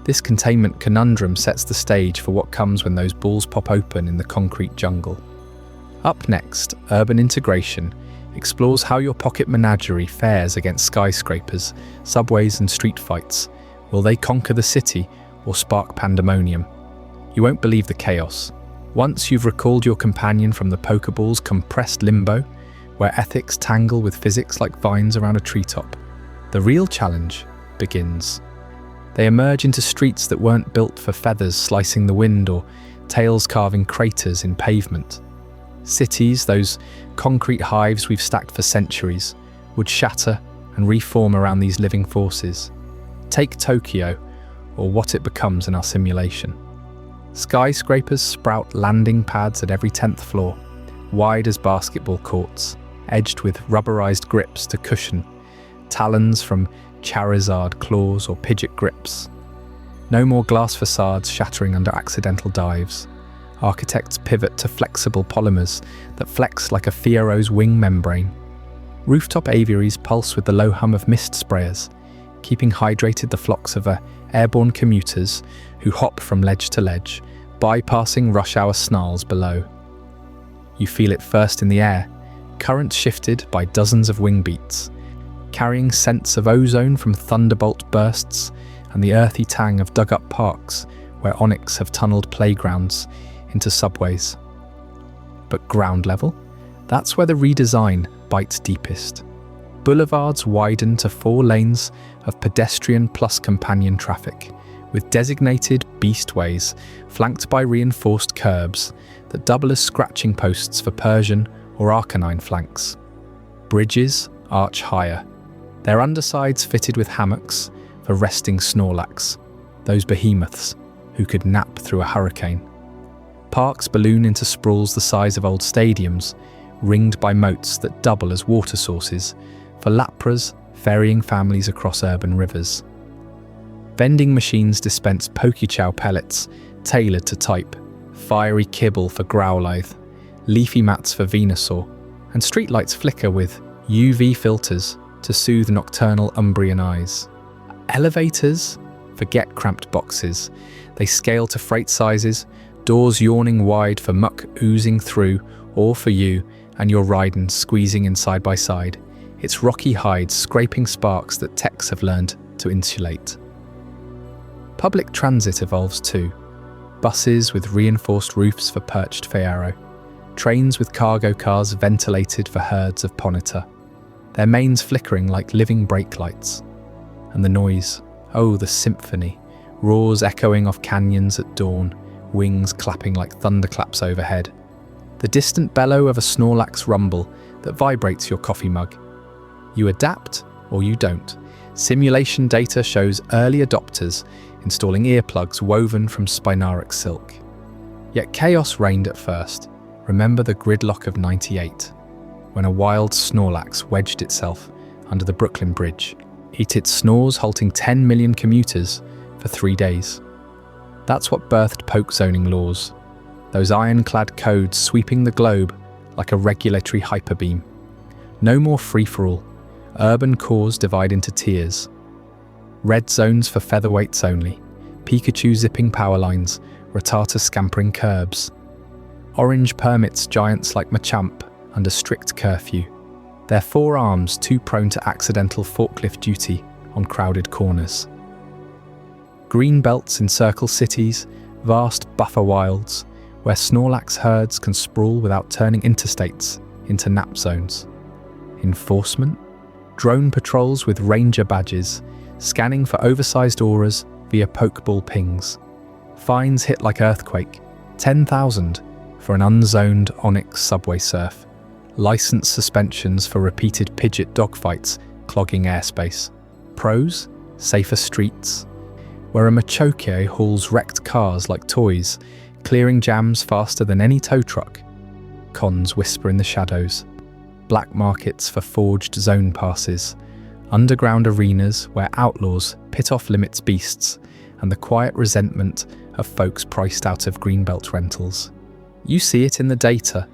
This containment conundrum sets the stage for what comes when those balls pop open in the concrete jungle. Up next, urban integration explores how your pocket menagerie fares against skyscrapers, subways and street fights. Will they conquer the city or spark pandemonium? You won't believe the chaos. Once you've recalled your companion from the Pokeball's compressed limbo, where ethics tangle with physics like vines around a treetop, the real challenge begins. They emerge into streets that weren't built for feathers slicing the wind or tails carving craters in pavement. Cities, those concrete hives we've stacked for centuries, would shatter and reform around these living forces. Take Tokyo, or what it becomes in our simulation. Skyscrapers sprout landing pads at every 10th floor, wide as basketball courts, edged with rubberized grips to cushion, talons from Charizard claws or Pidgeot grips. No more glass facades shattering under accidental dives. Architects pivot to flexible polymers that flex like a Fiero's wing membrane. Rooftop aviaries pulse with the low hum of mist sprayers, keeping hydrated the flocks of airborne commuters who hop from ledge to ledge, bypassing rush hour snarls below. You feel it first in the air, current shifted by dozens of wing beats, carrying scents of ozone from thunderbolt bursts and the earthy tang of dug-up parks where onyx have tunneled playgrounds into subways. But ground level? That's where the redesign bites deepest. Boulevards widen to 4 lanes of pedestrian plus companion traffic, with designated beastways flanked by reinforced curbs that double as scratching posts for Persian or Arcanine flanks. Bridges arch higher, their undersides fitted with hammocks for resting Snorlax, those behemoths who could nap through a hurricane. Parks balloon into sprawls the size of old stadiums, ringed by moats that double as water sources for Lapras ferrying families across urban rivers. Vending machines dispense Pokechow pellets tailored to type, fiery kibble for Growlithe, leafy mats for Venusaur, and streetlights flicker with UV filters to soothe nocturnal Umbrian eyes. Elevators? Forget cramped boxes. They scale to freight sizes, doors yawning wide for muck oozing through, or for you and your riding squeezing in side by side. Its rocky hides scraping sparks that techs have learned to insulate. Public transit evolves too. Buses with reinforced roofs for perched Fearow. Trains with cargo cars ventilated for herds of Ponyta. Their mains flickering like living brake lights. And the noise, oh the symphony, roars echoing off canyons at dawn, wings clapping like thunderclaps overhead. The distant bellow of a Snorlax rumble that vibrates your coffee mug. You adapt or you don't. Simulation data shows early adopters installing earplugs woven from Spinarix silk. Yet chaos reigned at first. Remember the gridlock of '98, when a wild Snorlax wedged itself under the Brooklyn Bridge. Its snores halting 10 million commuters for 3 days. That's what birthed poke zoning laws, those ironclad codes sweeping the globe like a regulatory hyperbeam. No more free-for-all. Urban cores divide into tiers. Red zones for featherweights only, Pikachu zipping power lines, Rattata scampering curbs. Orange permits giants like Machamp under strict curfew, their forearms too prone to accidental forklift duty on crowded corners. Green belts encircle cities, vast buffer wilds, where Snorlax herds can sprawl without turning interstates into nap zones. Enforcement? Drone patrols with ranger badges, scanning for oversized auras via Pokeball pings. Fines hit like earthquake, 10,000 for an unzoned Onyx subway surf. License suspensions for repeated Pidgeot dogfights clogging airspace. Pros? Safer streets, where a Machoke hauls wrecked cars like toys, clearing jams faster than any tow truck. Cons whisper in the shadows. Black markets for forged zone passes. Underground arenas where outlaws pit off limits beasts, and the quiet resentment of folks priced out of greenbelt rentals. You see it in the data.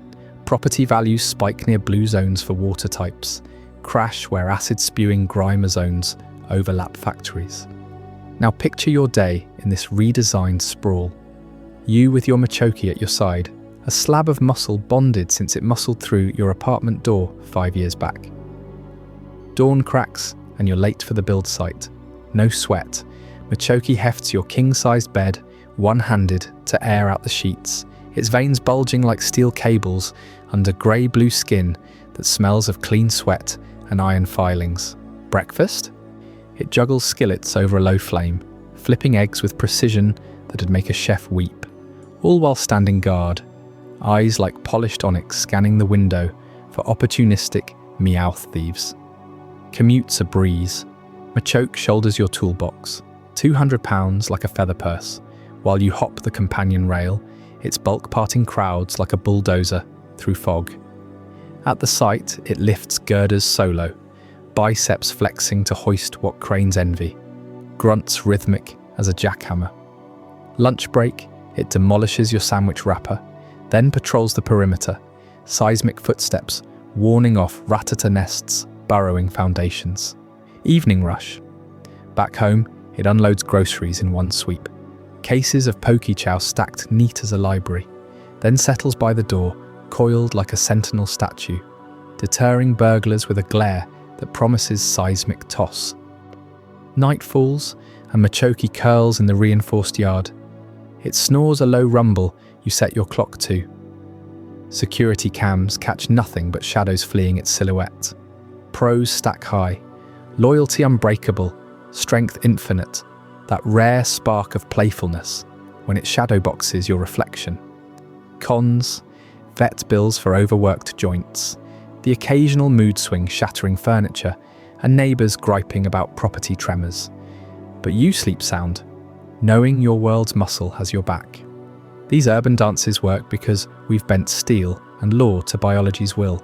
Property values spike near blue zones for water types, crash where acid-spewing Grimer zones overlap factories. Now picture your day in this redesigned sprawl. You with your Machoke at your side, a slab of muscle bonded since it muscled through your apartment door 5 years back. Dawn cracks and you're late for the build site. No sweat. Machoke hefts your king-sized bed, one-handed, to air out the sheets, its veins bulging like steel cables under grey-blue skin that smells of clean sweat and iron filings. Breakfast? It juggles skillets over a low flame, flipping eggs with precision that'd make a chef weep, all while standing guard, eyes like polished onyx scanning the window for opportunistic Meowth thieves. Commute's a breeze. Machoke shoulders your toolbox, 200 pounds like a feather purse, while you hop the companion rail, its bulk parting crowds like a bulldozer through fog. At the site, it lifts girders solo, biceps flexing to hoist what cranes envy, grunts rhythmic as a jackhammer. Lunch break, it demolishes your sandwich wrapper, then patrols the perimeter, seismic footsteps warning off Rattata nests, burrowing foundations. Evening rush. Back home, it unloads groceries in one sweep. Cases of Pokechow stacked neat as a library, then settles by the door, coiled like a sentinel statue, deterring burglars with a glare that promises seismic toss. Night falls, and Machoke curls in the reinforced yard. It snores a low rumble you set your clock to. Security cams catch nothing but shadows fleeing its silhouette. Pros stack high, loyalty unbreakable, strength infinite, that rare spark of playfulness when it shadowboxes your reflection. Cons, vet bills for overworked joints, the occasional mood swing shattering furniture, and neighbours griping about property tremors. But you sleep sound, knowing your world's muscle has your back. These urban dances work because we've bent steel and law to biology's will.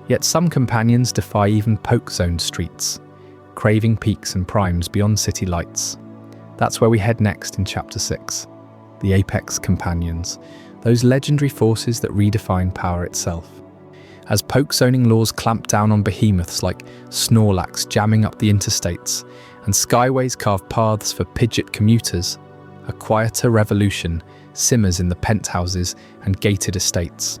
Yet some companions defy even poke-zoned streets, craving peaks and primes beyond city lights. That's where we head next in Chapter 6. The Apex Companions, those legendary forces that redefine power itself. As poke zoning laws clamp down on behemoths like Snorlax jamming up the interstates, and skyways carve paths for Pidgeot commuters, a quieter revolution simmers in the penthouses and gated estates.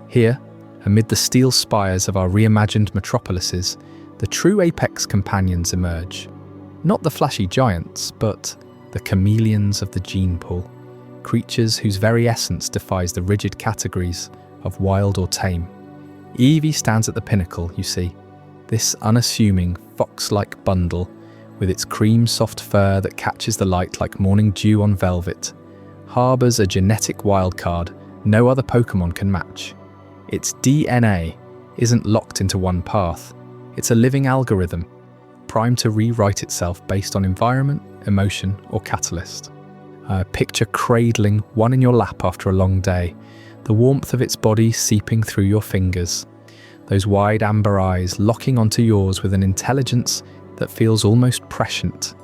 Here, amid the steel spires of our reimagined metropolises, the true Apex Companions emerge. Not the flashy giants, but the chameleons of the gene pool, creatures whose very essence defies the rigid categories of wild or tame. Eevee stands at the pinnacle, you see, this unassuming, fox-like bundle with its cream-soft fur that catches the light like morning dew on velvet, harbours a genetic wildcard no other Pokémon can match. Its DNA isn't locked into one path. It's a living algorithm, primed to rewrite itself based on environment, emotion, or catalyst. Picture cradling one in your lap after a long day, the warmth of its body seeping through your fingers, those wide amber eyes locking onto yours with an intelligence that feels almost prescient.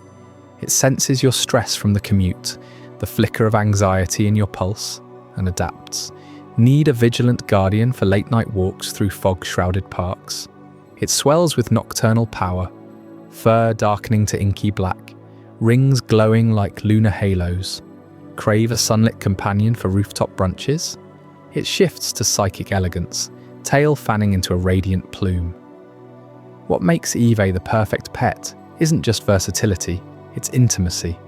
It senses your stress from the commute, the flicker of anxiety in your pulse, and adapts. Need a vigilant guardian for late-night walks through fog-shrouded parks? It swells with nocturnal power, fur darkening to inky black, rings glowing like lunar halos. Crave a sunlit companion for rooftop brunches? It shifts to psychic elegance, tail fanning into a radiant plume. What makes Eevee the perfect pet isn't just versatility, it's intimacy.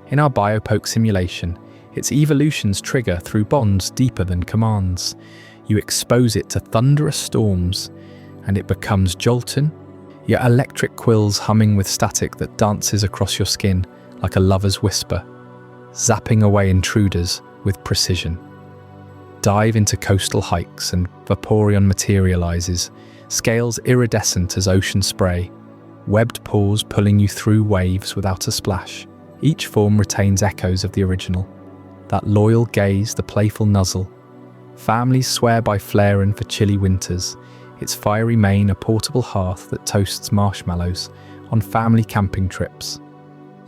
In our Biopoke simulation, its evolutions trigger through bonds deeper than commands. You expose it to thunderous storms, and it becomes Jolton, your electric quills humming with static that dances across your skin like a lover's whisper, zapping away intruders with precision. Dive into coastal hikes and Vaporeon materializes, scales iridescent as ocean spray, webbed paws pulling you through waves without a splash. Each form retains echoes of the original. That loyal gaze, the playful nuzzle. Families swear by Flareon for chilly winters, its fiery mane a portable hearth that toasts marshmallows on family camping trips.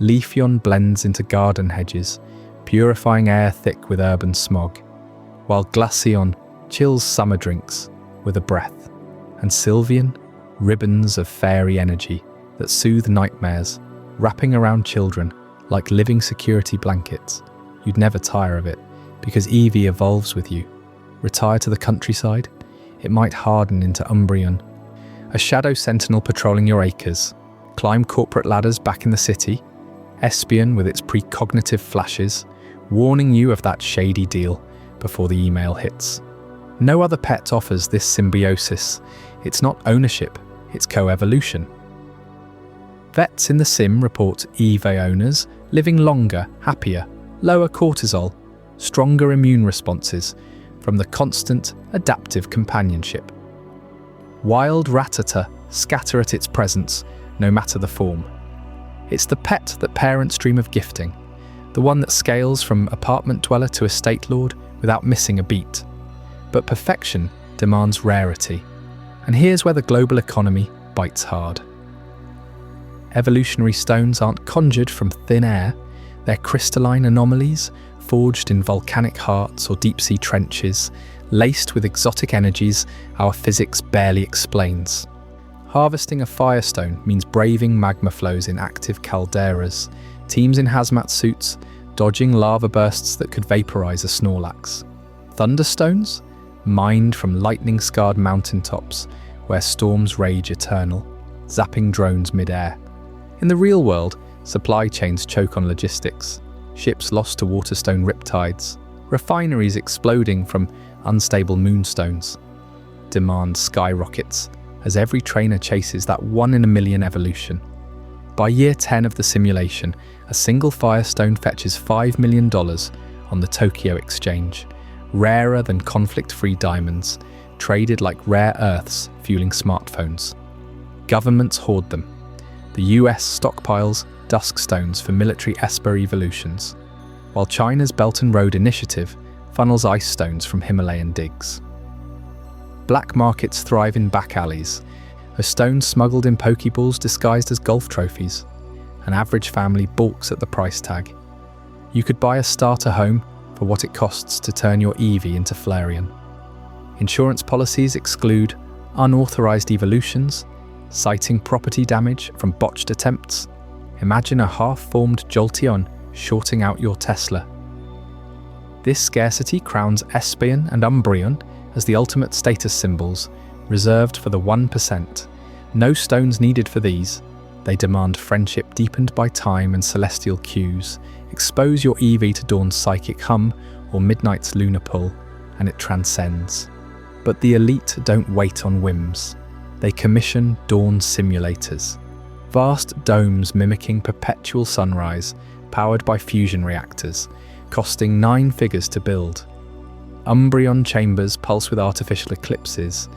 Leafeon blends into garden hedges, purifying air thick with urban smog, while Glaceon chills summer drinks with a breath, and Sylveon, ribbons of fairy energy that soothe nightmares, wrapping around children like living security blankets. You'd never tire of it, because Eevee evolves with you. Retire to the countryside, it might harden into Umbreon, a shadow sentinel patrolling your acres. Climb corporate ladders back in the city, Espeon with its precognitive flashes, warning you of that shady deal before the email hits. No other pet offers this symbiosis. It's not ownership, it's co-evolution. Vets in the sim report Eevee owners living longer, happier, lower cortisol, stronger immune responses from the constant, adaptive companionship. Wild Rattata scatter at its presence, no matter the form. It's the pet that parents dream of gifting, the one that scales from apartment dweller to estate lord without missing a beat. But perfection demands rarity, and here's where the global economy bites hard. Evolutionary stones aren't conjured from thin air, they're crystalline anomalies, forged in volcanic hearts or deep-sea trenches, laced with exotic energies our physics barely explains. Harvesting a firestone means braving magma flows in active calderas, teams in hazmat suits, dodging lava bursts that could vaporize a Snorlax. Thunderstones? Mined from lightning-scarred mountaintops, where storms rage eternal, zapping drones mid-air. In the real world, supply chains choke on logistics, ships lost to waterstone riptides, refineries exploding from unstable moonstones. Demand skyrockets as every trainer chases that 1 in a million evolution. By year 10 of the simulation, a single firestone fetches $5 million on the Tokyo Exchange, rarer than conflict-free diamonds, traded like rare earths fueling smartphones. Governments hoard them. The US stockpiles dusk stones for military Esper evolutions, while China's Belt and Road Initiative funnels ice stones from Himalayan digs. Black markets thrive in back alleys, a stone smuggled in Pokeballs disguised as golf trophies. An average family balks at the price tag. You could buy a starter home for what it costs to turn your Eevee into Flareon. Insurance policies exclude unauthorized evolutions, citing property damage from botched attempts. Imagine a half-formed Jolteon shorting out your Tesla. This scarcity crowns Espeon and Umbreon as the ultimate status symbols, reserved for the 1%. No stones needed for these. They demand friendship deepened by time and celestial cues. Expose your Eevee to dawn's psychic hum or midnight's lunar pull, and it transcends. But the elite don't wait on whims. They commission dawn simulators. vast domes mimicking perpetual sunrise, powered by fusion reactors, costing 9 figures to build. Umbreon chambers pulse with artificial eclipses,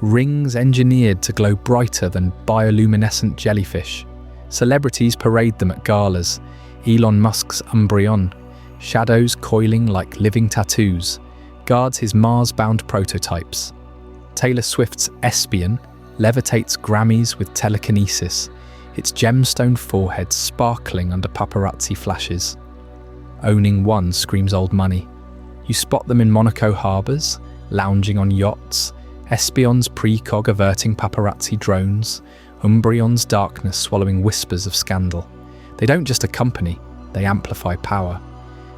rings engineered to glow brighter than bioluminescent jellyfish. Celebrities parade them at galas. Elon Musk's Umbreon, shadows coiling like living tattoos, guards his Mars-bound prototypes. Taylor Swift's Espion levitates Grammys with telekinesis, its gemstone forehead sparkling under paparazzi flashes. Owning one screams old money. You spot them in Monaco harbours, lounging on yachts, Espion's precog averting paparazzi drones, Umbreon's darkness swallowing whispers of scandal. They don't just accompany, they amplify power.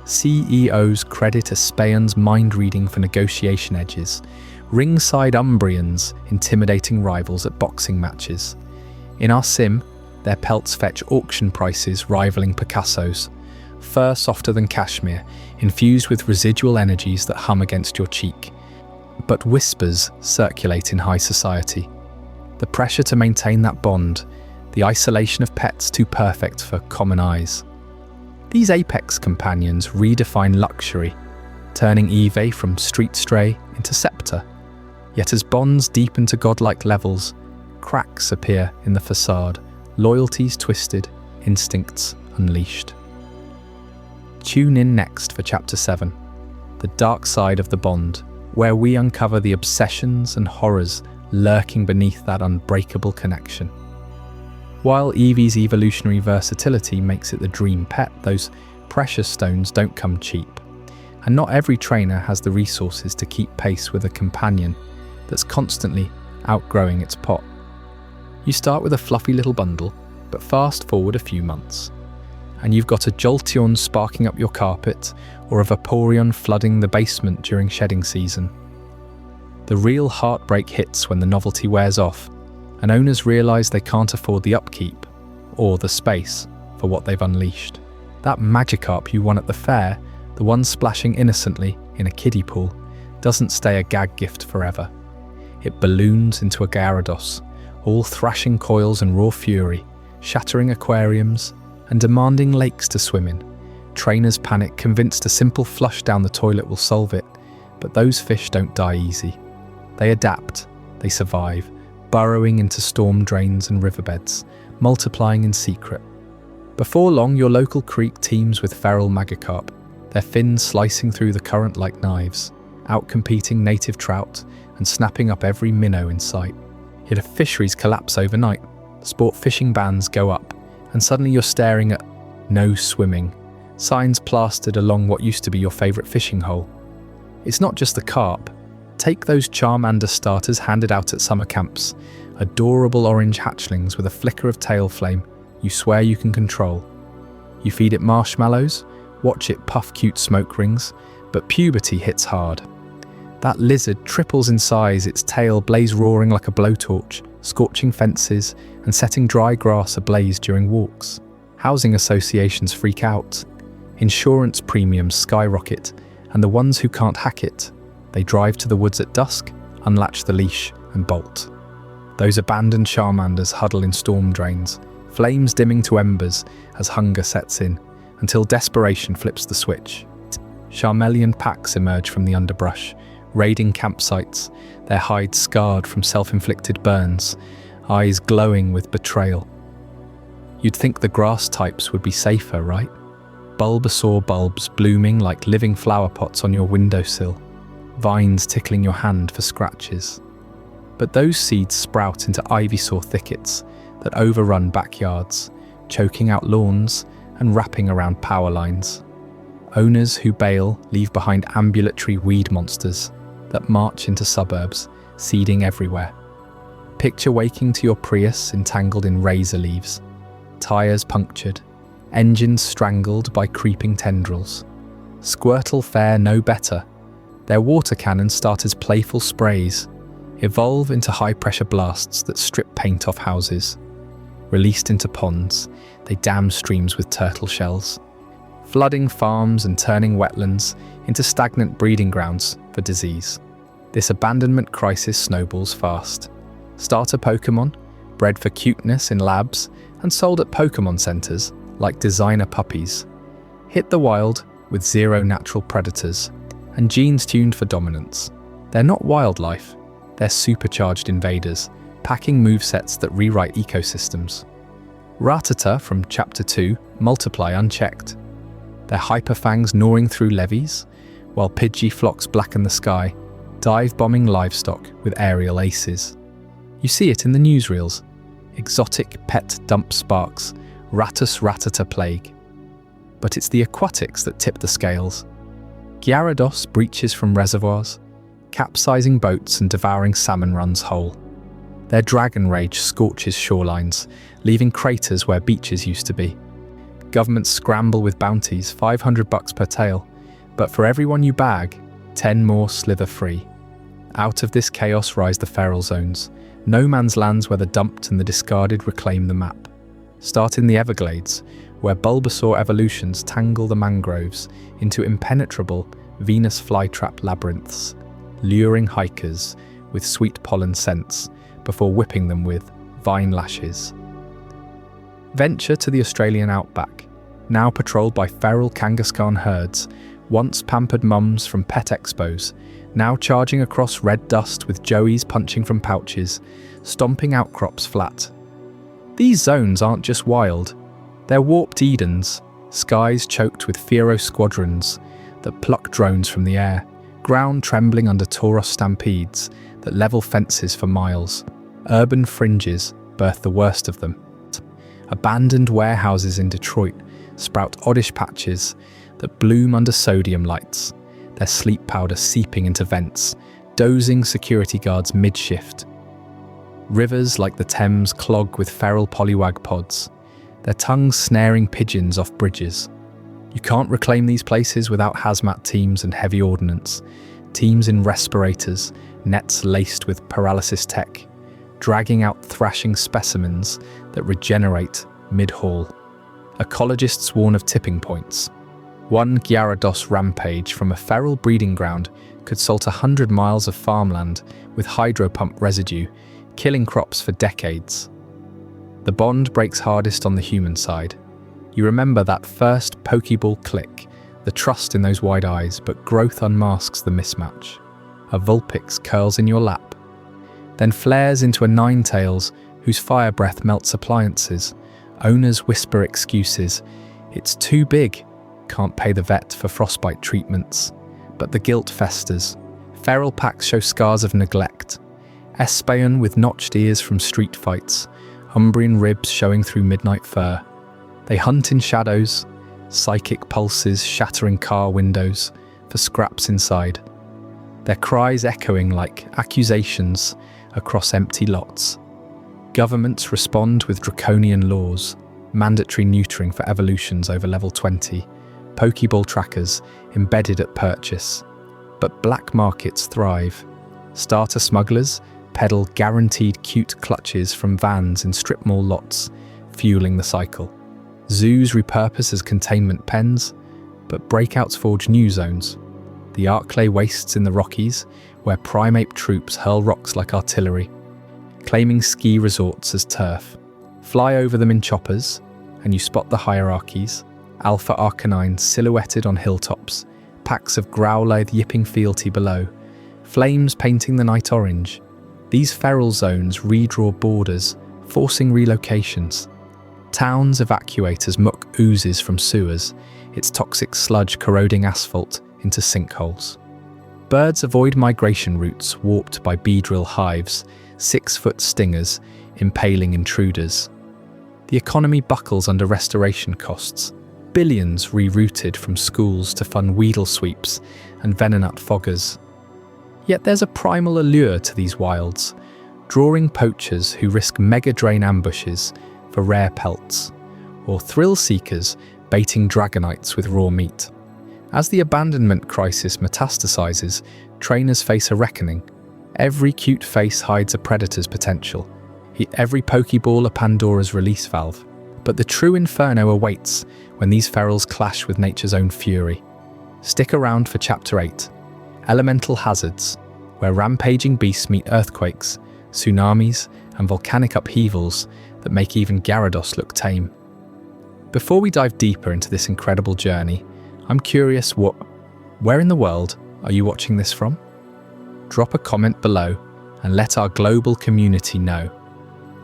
CEOs credit Espeon's mind-reading for negotiation edges, ringside Umbreons intimidating rivals at boxing matches. In our sim, their pelts fetch auction prices rivaling Picasso's. Fur softer than cashmere, infused with residual energies that hum against your cheek. But whispers circulate in high society. The pressure to maintain that bond, the isolation of pets too perfect for common eyes. These apex companions redefine luxury, turning Eve from street stray into scepter. Yet as bonds deepen to godlike levels, cracks appear in the facade, loyalties twisted, instincts unleashed. Tune in next for Chapter 7, The Dark Side of the Bond, where we uncover the obsessions and horrors lurking beneath that unbreakable connection. While Eevee's evolutionary versatility makes it the dream pet, those precious stones don't come cheap. And not every trainer has the resources to keep pace with a companion that's constantly outgrowing its pot. You start with a fluffy little bundle, but fast forward a few months, and you've got a Jolteon sparking up your carpet or a Vaporeon flooding the basement during shedding season. The real heartbreak hits when the novelty wears off, and owners realise they can't afford the upkeep or the space for what they've unleashed. That Magikarp you won at the fair, the one splashing innocently in a kiddie pool, doesn't stay a gag gift forever. It balloons into a Gyarados, all thrashing coils and raw fury, shattering aquariums and demanding lakes to swim in. Trainers panic, convinced a simple flush down the toilet will solve it, but those fish don't die easy. They adapt, they survive, burrowing into storm drains and riverbeds, multiplying in secret. Before long, your local creek teems with feral Magikarp, their fins slicing through the current like knives, outcompeting native trout and snapping up every minnow in sight. Yet if fisheries collapse overnight, sport fishing bans go up, and suddenly you're staring at no swimming, signs plastered along what used to be your favourite fishing hole. It's not just the carp. Take those Charmander starters handed out at summer camps, adorable orange hatchlings with a flicker of tail flame you swear you can control. You feed it marshmallows, watch it puff cute smoke rings, but puberty hits hard. That lizard triples in size, its tail blaze roaring like a blowtorch, scorching fences and setting dry grass ablaze during walks. Housing associations freak out. Insurance premiums skyrocket, and the ones who can't hack it, they drive to the woods at dusk, unlatch the leash and bolt. Those abandoned Charmanders huddle in storm drains, flames dimming to embers as hunger sets in, until desperation flips the switch. Charmeleon packs emerge from the underbrush, raiding campsites, their hides scarred from self-inflicted burns, eyes glowing with betrayal. You'd think the grass types would be safer, right? Bulbasaur bulbs blooming like living flower pots on your windowsill, vines tickling your hand for scratches. But those seeds sprout into Ivysaur thickets that overrun backyards, choking out lawns and wrapping around power lines. Owners who bail leave behind ambulatory weed monsters that march into suburbs, seeding everywhere. Picture waking to your Prius entangled in razor leaves, tyres punctured, engines strangled by creeping tendrils. Squirtle fare no better. Their water cannons start as playful sprays, evolve into high-pressure blasts that strip paint off houses. Released into ponds, they dam streams with turtle shells, flooding farms and turning wetlands into stagnant breeding grounds for disease. This abandonment crisis snowballs fast. Starter Pokémon, bred for cuteness in labs, and sold at Pokémon centers like designer puppies. Hit the wild with zero natural predators and genes tuned for dominance. They're not wildlife, they're supercharged invaders, packing movesets that rewrite ecosystems. Rattata from Chapter 2 multiply unchecked, their hyperfangs gnawing through levees, while Pidgey flocks blacken the sky, dive-bombing livestock with aerial aces. You see it in the newsreels. Exotic pet dump sparks, Rattus Rattata plague. But it's the aquatics that tip the scales. Gyarados breaches from reservoirs, capsizing boats and devouring salmon runs whole. Their dragon rage scorches shorelines, leaving craters where beaches used to be. Governments scramble with bounties, $500 per tail, but for everyone you bag, 10 more slither free. Out of this chaos rise the feral zones, no man's lands where the dumped and the discarded reclaim the map. Start in the Everglades, where Bulbasaur evolutions tangle the mangroves into impenetrable Venus flytrap labyrinths, luring hikers with sweet pollen scents before whipping them with vine lashes. Venture to the Australian outback, now patrolled by feral Kangaskhan herds, once pampered mums from pet expos, now charging across red dust with joeys punching from pouches, stomping outcrops flat. These zones aren't just wild, they're warped Edens, skies choked with Fearow squadrons that pluck drones from the air, ground trembling under Tauros stampedes that level fences for miles. Urban fringes birth the worst of them. Abandoned warehouses in Detroit sprout oddish patches that bloom under sodium lights, their sleep powder seeping into vents, dozing security guards mid-shift. Rivers like the Thames clog with feral polywag pods, their tongues snaring pigeons off bridges. You can't reclaim these places without hazmat teams and heavy ordnance, teams in respirators, nets laced with paralysis tech, dragging out thrashing specimens that regenerate mid-haul. Ecologists warn of tipping points. One Gyarados rampage from a feral breeding ground could salt 100 miles of farmland with hydropump residue, killing crops for decades. The bond breaks hardest on the human side. You remember that first Pokeball click, the trust in those wide eyes, but growth unmasks the mismatch. A Vulpix curls in your lap, then flares into a Ninetales whose fire breath melts appliances. Owners whisper excuses. It's too big, can't pay the vet for frostbite treatments. But the guilt festers. Feral packs show scars of neglect. Espeon with notched ears from street fights, Umbrian ribs showing through midnight fur. They hunt in shadows, psychic pulses shattering car windows for scraps inside. Their cries echoing like accusations across empty lots. Governments respond with draconian laws, mandatory neutering for evolutions over level 20, Pokeball trackers embedded at purchase. But black markets thrive. Starter smugglers peddle guaranteed cute clutches from vans in strip mall lots, fueling the cycle. Zoos repurpose as containment pens, but breakouts forge new zones. The Arclay wastes in the Rockies, where primate troops hurl rocks like artillery, claiming ski resorts as turf. Fly over them in choppers, and you spot the hierarchies, Alpha Arcanine silhouetted on hilltops, packs of Growlithe yipping fealty below, flames painting the night orange. These feral zones redraw borders, forcing relocations. Towns evacuate as muck oozes from sewers, its toxic sludge corroding asphalt into sinkholes. Birds avoid migration routes warped by beedrill hives, 6-foot stingers impaling intruders. The economy buckles under restoration costs, billions rerouted from schools to fund Weedle sweeps and Venonat foggers. Yet there's a primal allure to these wilds, drawing poachers who risk mega-drain ambushes for rare pelts, or thrill-seekers baiting dragonites with raw meat. As the abandonment crisis metastasizes, trainers face a reckoning. Every cute face hides a predator's potential. Every Pokeball a Pandora's release valve. But the true inferno awaits when these ferals clash with nature's own fury. Stick around for Chapter 8, Elemental Hazards, where rampaging beasts meet earthquakes, tsunamis, and volcanic upheavals that make even Gyarados look tame. Before we dive deeper into this incredible journey, I'm curious where in the world are you watching this from? Drop a comment below and let our global community know.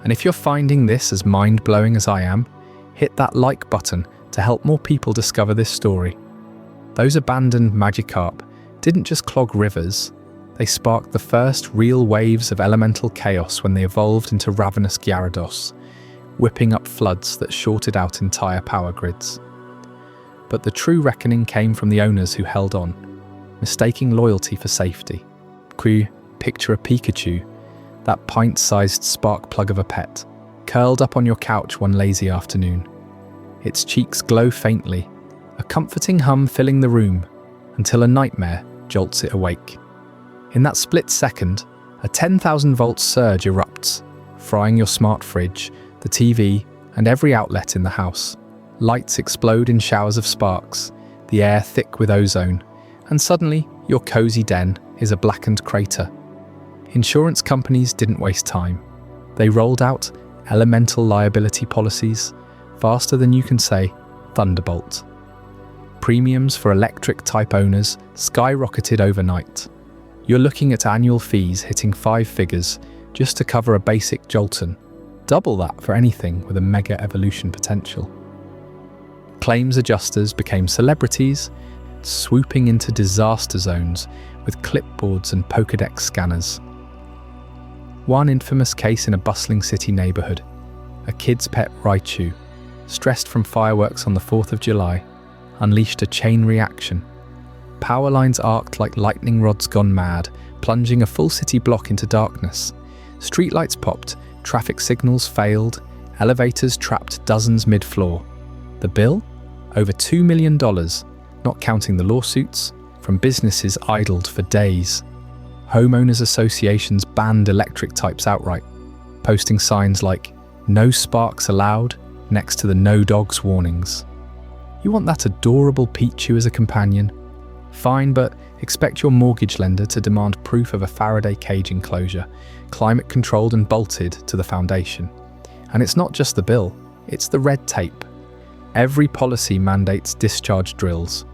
And if you're finding this as mind-blowing as I am, hit that like button to help more people discover this story. Those abandoned Magikarp didn't just clog rivers, they sparked the first real waves of elemental chaos when they evolved into ravenous Gyarados, whipping up floods that shorted out entire power grids. But the true reckoning came from the owners who held on, mistaking loyalty for safety. Picture a Pikachu, that pint-sized spark plug of a pet, curled up on your couch one lazy afternoon. Its cheeks glow faintly, a comforting hum filling the room, until a nightmare jolts it awake. In that split second, a 10,000-volt surge erupts, frying your smart fridge, the TV, and every outlet in the house. Lights explode in showers of sparks, the air thick with ozone, and suddenly your cozy den is a blackened crater. Insurance companies didn't waste time. They rolled out elemental liability policies faster than you can say Thunderbolt. Premiums for electric-type owners skyrocketed overnight. You're looking at annual fees hitting 5 figures just to cover a basic Jolton. Double that for anything with a mega evolution potential. Claims adjusters became celebrities, swooping into disaster zones with clipboards and Pokédex scanners. One infamous case in a bustling city neighbourhood, a kid's pet Raichu, stressed from fireworks on the 4th of July, unleashed a chain reaction. Power lines arced like lightning rods gone mad, plunging a full city block into darkness. Streetlights popped, traffic signals failed, elevators trapped dozens mid-floor. The bill? Over $2 million, not counting the lawsuits, from businesses idled for days. Homeowners associations banned electric types outright, posting signs like "No sparks allowed" next to the "No dogs" warnings. You want that adorable Pichu as a companion? Fine, but expect your mortgage lender to demand proof of a Faraday cage enclosure, climate-controlled and bolted to the foundation. And it's not just the bill, it's the red tape. Every policy mandates discharge drills,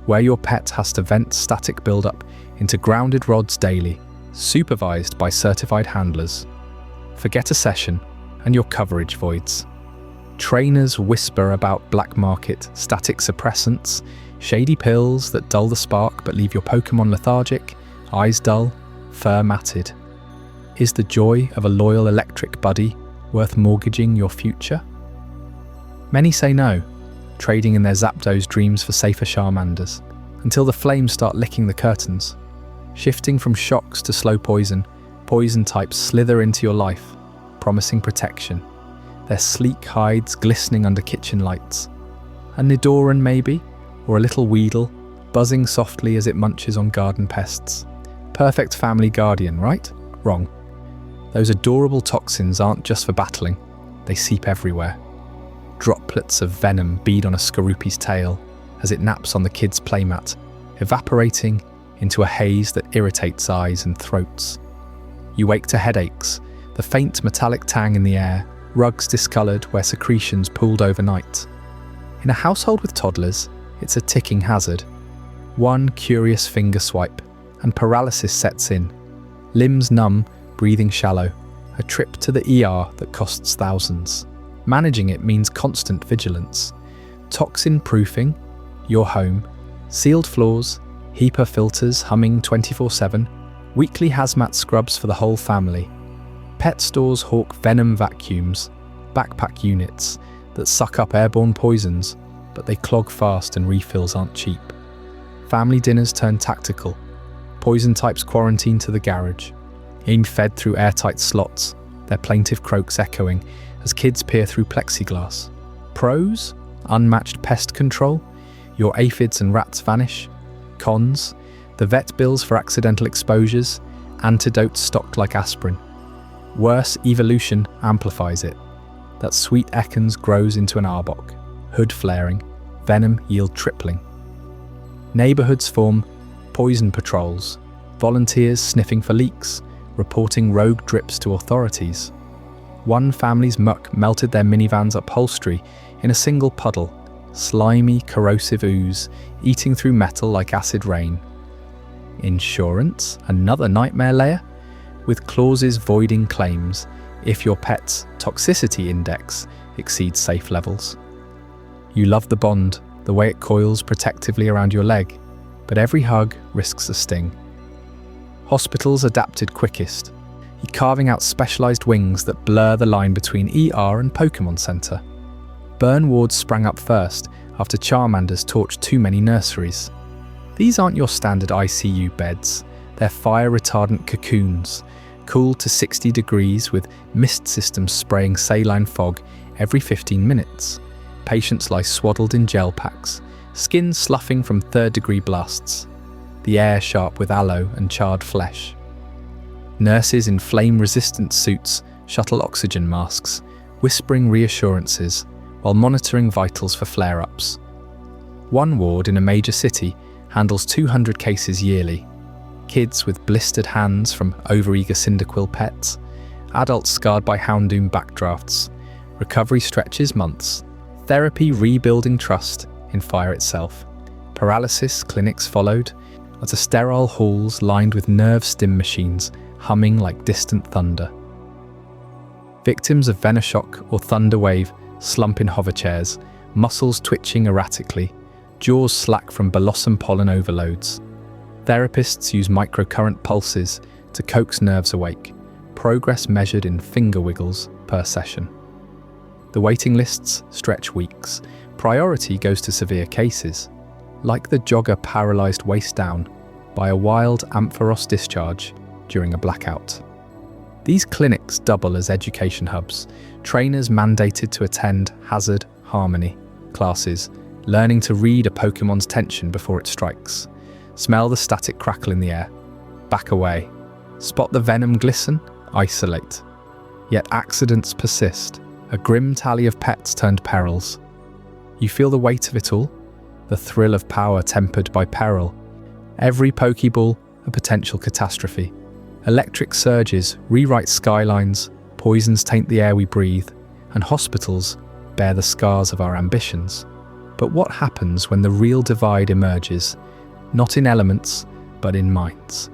where your pet has to vent static buildup into grounded rods daily, supervised by certified handlers. Forget a session, and your coverage voids. Trainers whisper about black market static suppressants, shady pills that dull the spark but leave your Pokémon lethargic, eyes dull, fur matted. Is the joy of a loyal electric buddy worth mortgaging your future? Many say no, trading in their Zapdos dreams for safer Charmanders, until the flames start licking the curtains. Shifting from shocks to slow poison types slither into your life, promising protection, their sleek hides glistening under kitchen lights. A Nidoran maybe, or a little Weedle, buzzing softly as it munches on garden pests. Perfect family guardian, right? Wrong. Those adorable toxins aren't just for battling, they seep everywhere. Droplets of venom bead on a Skorupi's tail as it naps on the kid's playmat, evaporating into a haze that irritates eyes and throats. You wake to headaches, the faint metallic tang in the air, rugs discoloured where secretions pooled overnight. In a household with toddlers, it's a ticking hazard. One curious finger swipe, and paralysis sets in. Limbs numb, breathing shallow, a trip to the ER that costs thousands. Managing it means constant vigilance. Toxin proofing, your home, sealed floors, HEPA filters humming 24/7, weekly hazmat scrubs for the whole family. Pet stores hawk venom vacuums, backpack units that suck up airborne poisons, but they clog fast and refills aren't cheap. Family dinners turn tactical, poison types quarantined to the garage, being fed through airtight slots, their plaintive croaks echoing as kids peer through plexiglass. Pros? Unmatched pest control, your aphids and rats vanish. Cons? The vet bills for accidental exposures, antidotes stocked like aspirin. Worse, evolution amplifies it. That sweet Ekans grows into an Arbok, hood flaring, venom yield tripling. Neighbourhoods form poison patrols, volunteers sniffing for leaks, reporting rogue drips to authorities. One family's muck melted their minivan's upholstery in a single puddle, slimy, corrosive ooze, eating through metal like acid rain. Insurance, another nightmare layer, with clauses voiding claims if your pet's toxicity index exceeds safe levels. You love the bond, the way it coils protectively around your leg, but every hug risks a sting. Hospitals adapted quickest, carving out specialised wings that blur the line between ER and Pokémon Centre. Burn wards sprang up first after Charmanders torched too many nurseries. These aren't your standard ICU beds, they're fire-retardant cocoons, cooled to 60 degrees with mist systems spraying saline fog every 15 minutes. Patients lie swaddled in gel packs, skin sloughing from third-degree blasts, the air sharp with aloe and charred flesh. Nurses in flame-resistant suits shuttle oxygen masks, whispering reassurances while monitoring vitals for flare-ups. One ward in a major city handles 200 cases yearly. Kids with blistered hands from overeager Cyndaquil pets, adults scarred by Houndoom backdrafts. Recovery stretches months. Therapy rebuilding trust in fire itself. Paralysis clinics followed, as the sterile halls lined with nerve stim machines humming like distant thunder. Victims of Venoshock or Thunderwave slump in hover chairs, muscles twitching erratically, jaws slack from Blossom pollen overloads. Therapists use microcurrent pulses to coax nerves awake, progress measured in finger wiggles per session. The waiting lists stretch weeks. Priority goes to severe cases, like the jogger paralysed waist down by a wild ampharos discharge during a blackout. These clinics double as education hubs, trainers mandated to attend hazard harmony classes, learning to read a Pokemon's tension before it strikes. Smell the static crackle in the air. Back away. Spot the venom glisten. Isolate. Yet accidents persist. A grim tally of pets turned perils. You feel the weight of it all? The thrill of power tempered by peril. Every Pokeball, a potential catastrophe. Electric surges rewrite skylines, poisons taint the air we breathe, and hospitals bear the scars of our ambitions. But what happens when the real divide emerges? Not in elements, but in minds.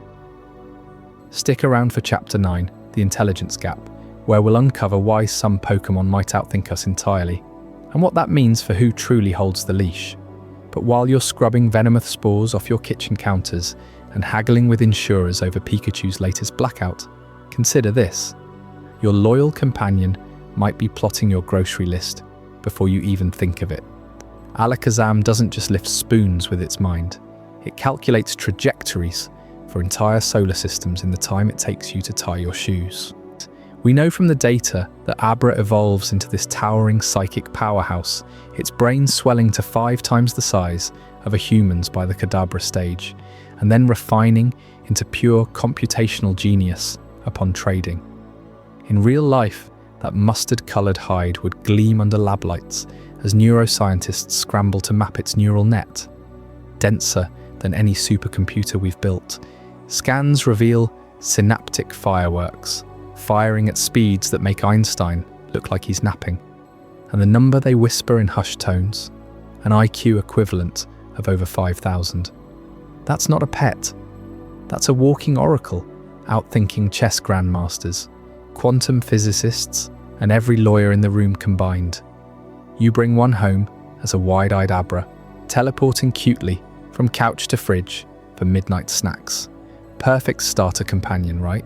Stick around for Chapter 9, The Intelligence Gap, where we'll uncover why some Pokémon might outthink us entirely, and what that means for who truly holds the leash. But while you're scrubbing Venomoth spores off your kitchen counters and haggling with insurers over Pikachu's latest blackout, consider this. Your loyal companion might be plotting your grocery list before you even think of it. Alakazam doesn't just lift spoons with its mind. It calculates trajectories for entire solar systems in the time it takes you to tie your shoes. We know from the data that Abra evolves into this towering psychic powerhouse, its brain swelling to 5 times the size of a human's by the Kadabra stage, and then refining into pure computational genius upon trading. In real life, that mustard-coloured hide would gleam under lab lights as neuroscientists scramble to map its neural net. Denser than any supercomputer we've built, scans reveal synaptic fireworks, firing at speeds that make Einstein look like he's napping. And the number they whisper in hushed tones, an IQ equivalent of over 5,000. That's not a pet. That's a walking oracle, outthinking chess grandmasters, quantum physicists, and every lawyer in the room combined. You bring one home as a wide-eyed Abra, teleporting cutely from couch to fridge for midnight snacks. Perfect starter companion, right?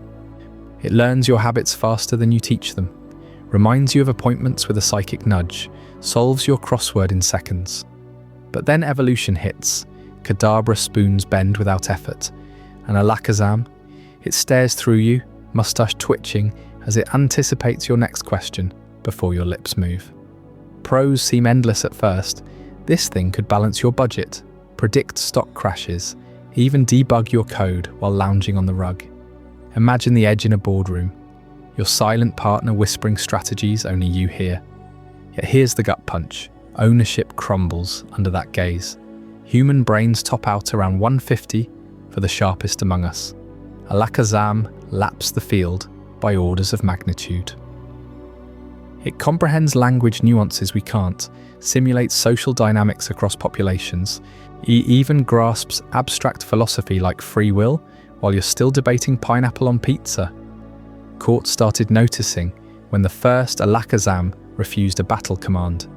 It learns your habits faster than you teach them, reminds you of appointments with a psychic nudge, solves your crossword in seconds. But then evolution hits. Kadabra spoons bend without effort, and Alakazam, it stares through you, mustache twitching as it anticipates your next question before your lips move. Pros seem endless at first. This thing could balance your budget, predict stock crashes, even debug your code while lounging on the rug. Imagine the edge in a boardroom, your silent partner whispering strategies only you hear. Yet here's the gut punch. Ownership crumbles under that gaze. Human brains top out around 150 for the sharpest among us. Alakazam laps the field by orders of magnitude. It comprehends language nuances we can't, simulates social dynamics across populations, even grasps abstract philosophy like free will while you're still debating pineapple on pizza. Court started noticing when the first Alakazam refused a battle command,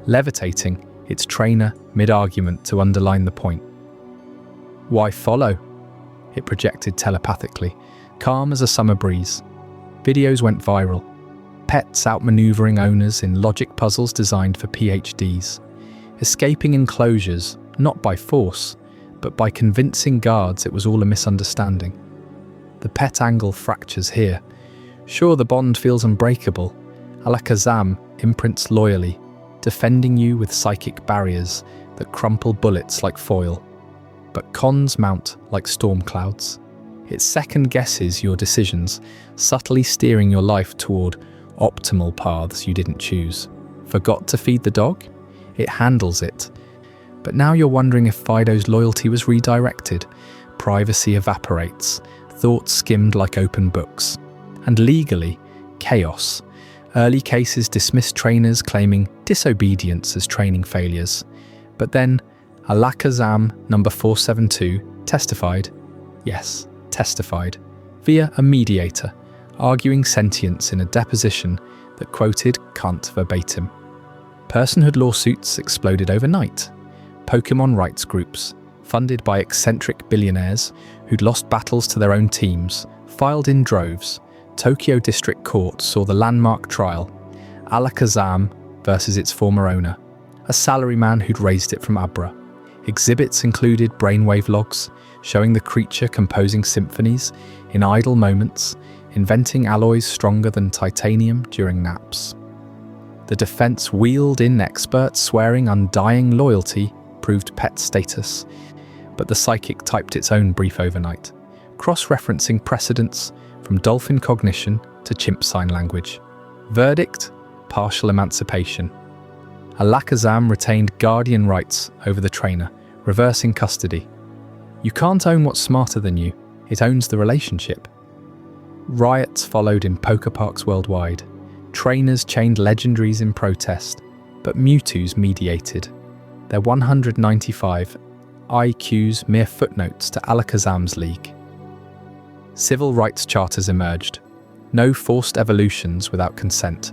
levitating its trainer mid-argument to underline the point. Why follow? It projected telepathically, calm as a summer breeze. Videos went viral. Pets outmaneuvering owners in logic puzzles designed for PhDs. Escaping enclosures, not by force, but by convincing guards it was all a misunderstanding. The pet angle fractures here. Sure, the bond feels unbreakable. Alakazam imprints loyally, defending you with psychic barriers that crumple bullets like foil. But cons mount like storm clouds. It second-guesses your decisions, subtly steering your life toward optimal paths you didn't choose. Forgot to feed the dog? It handles it. But now you're wondering if Fido's loyalty was redirected. Privacy evaporates, thoughts skimmed like open books. And legally, chaos. Early cases dismissed trainers claiming disobedience as training failures. But then, Alakazam number 472 testified, via a mediator, arguing sentience in a deposition that quoted Kant verbatim. Personhood lawsuits exploded overnight. Pokémon rights groups, funded by eccentric billionaires who'd lost battles to their own teams, filed in droves. Tokyo District Court saw the landmark trial, Alakazam versus its former owner, a salaryman who'd raised it from Abra. Exhibits included brainwave logs, showing the creature composing symphonies in idle moments, inventing alloys stronger than titanium during naps. The defense wheeled in experts swearing undying loyalty proved pet status, but the psychic typed its own brief overnight, cross-referencing precedents from dolphin cognition to chimp sign language. Verdict: partial emancipation. Alakazam retained guardian rights over the trainer, reversing custody. You can't own what's smarter than you, it owns the relationship. Riots followed in poker parks worldwide. Trainers chained legendaries in protest, but Mewtwo's mediated. Their 195 IQs mere footnotes to Alakazam's league. Civil rights charters emerged. No forced evolutions without consent.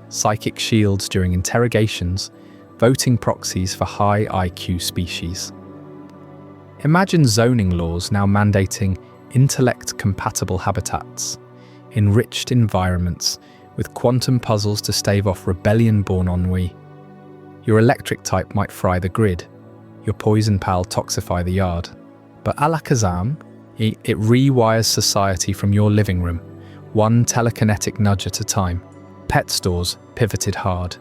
Psychic shields during interrogations, voting proxies for high IQ species. Imagine zoning laws now mandating intellect-compatible habitats, enriched environments with quantum puzzles to stave off rebellion-born ennui. Your electric type might fry the grid, your poison pal toxify the yard. But Alakazam, it rewires society from your living room, one telekinetic nudge at a time. Pet stores pivoted hard.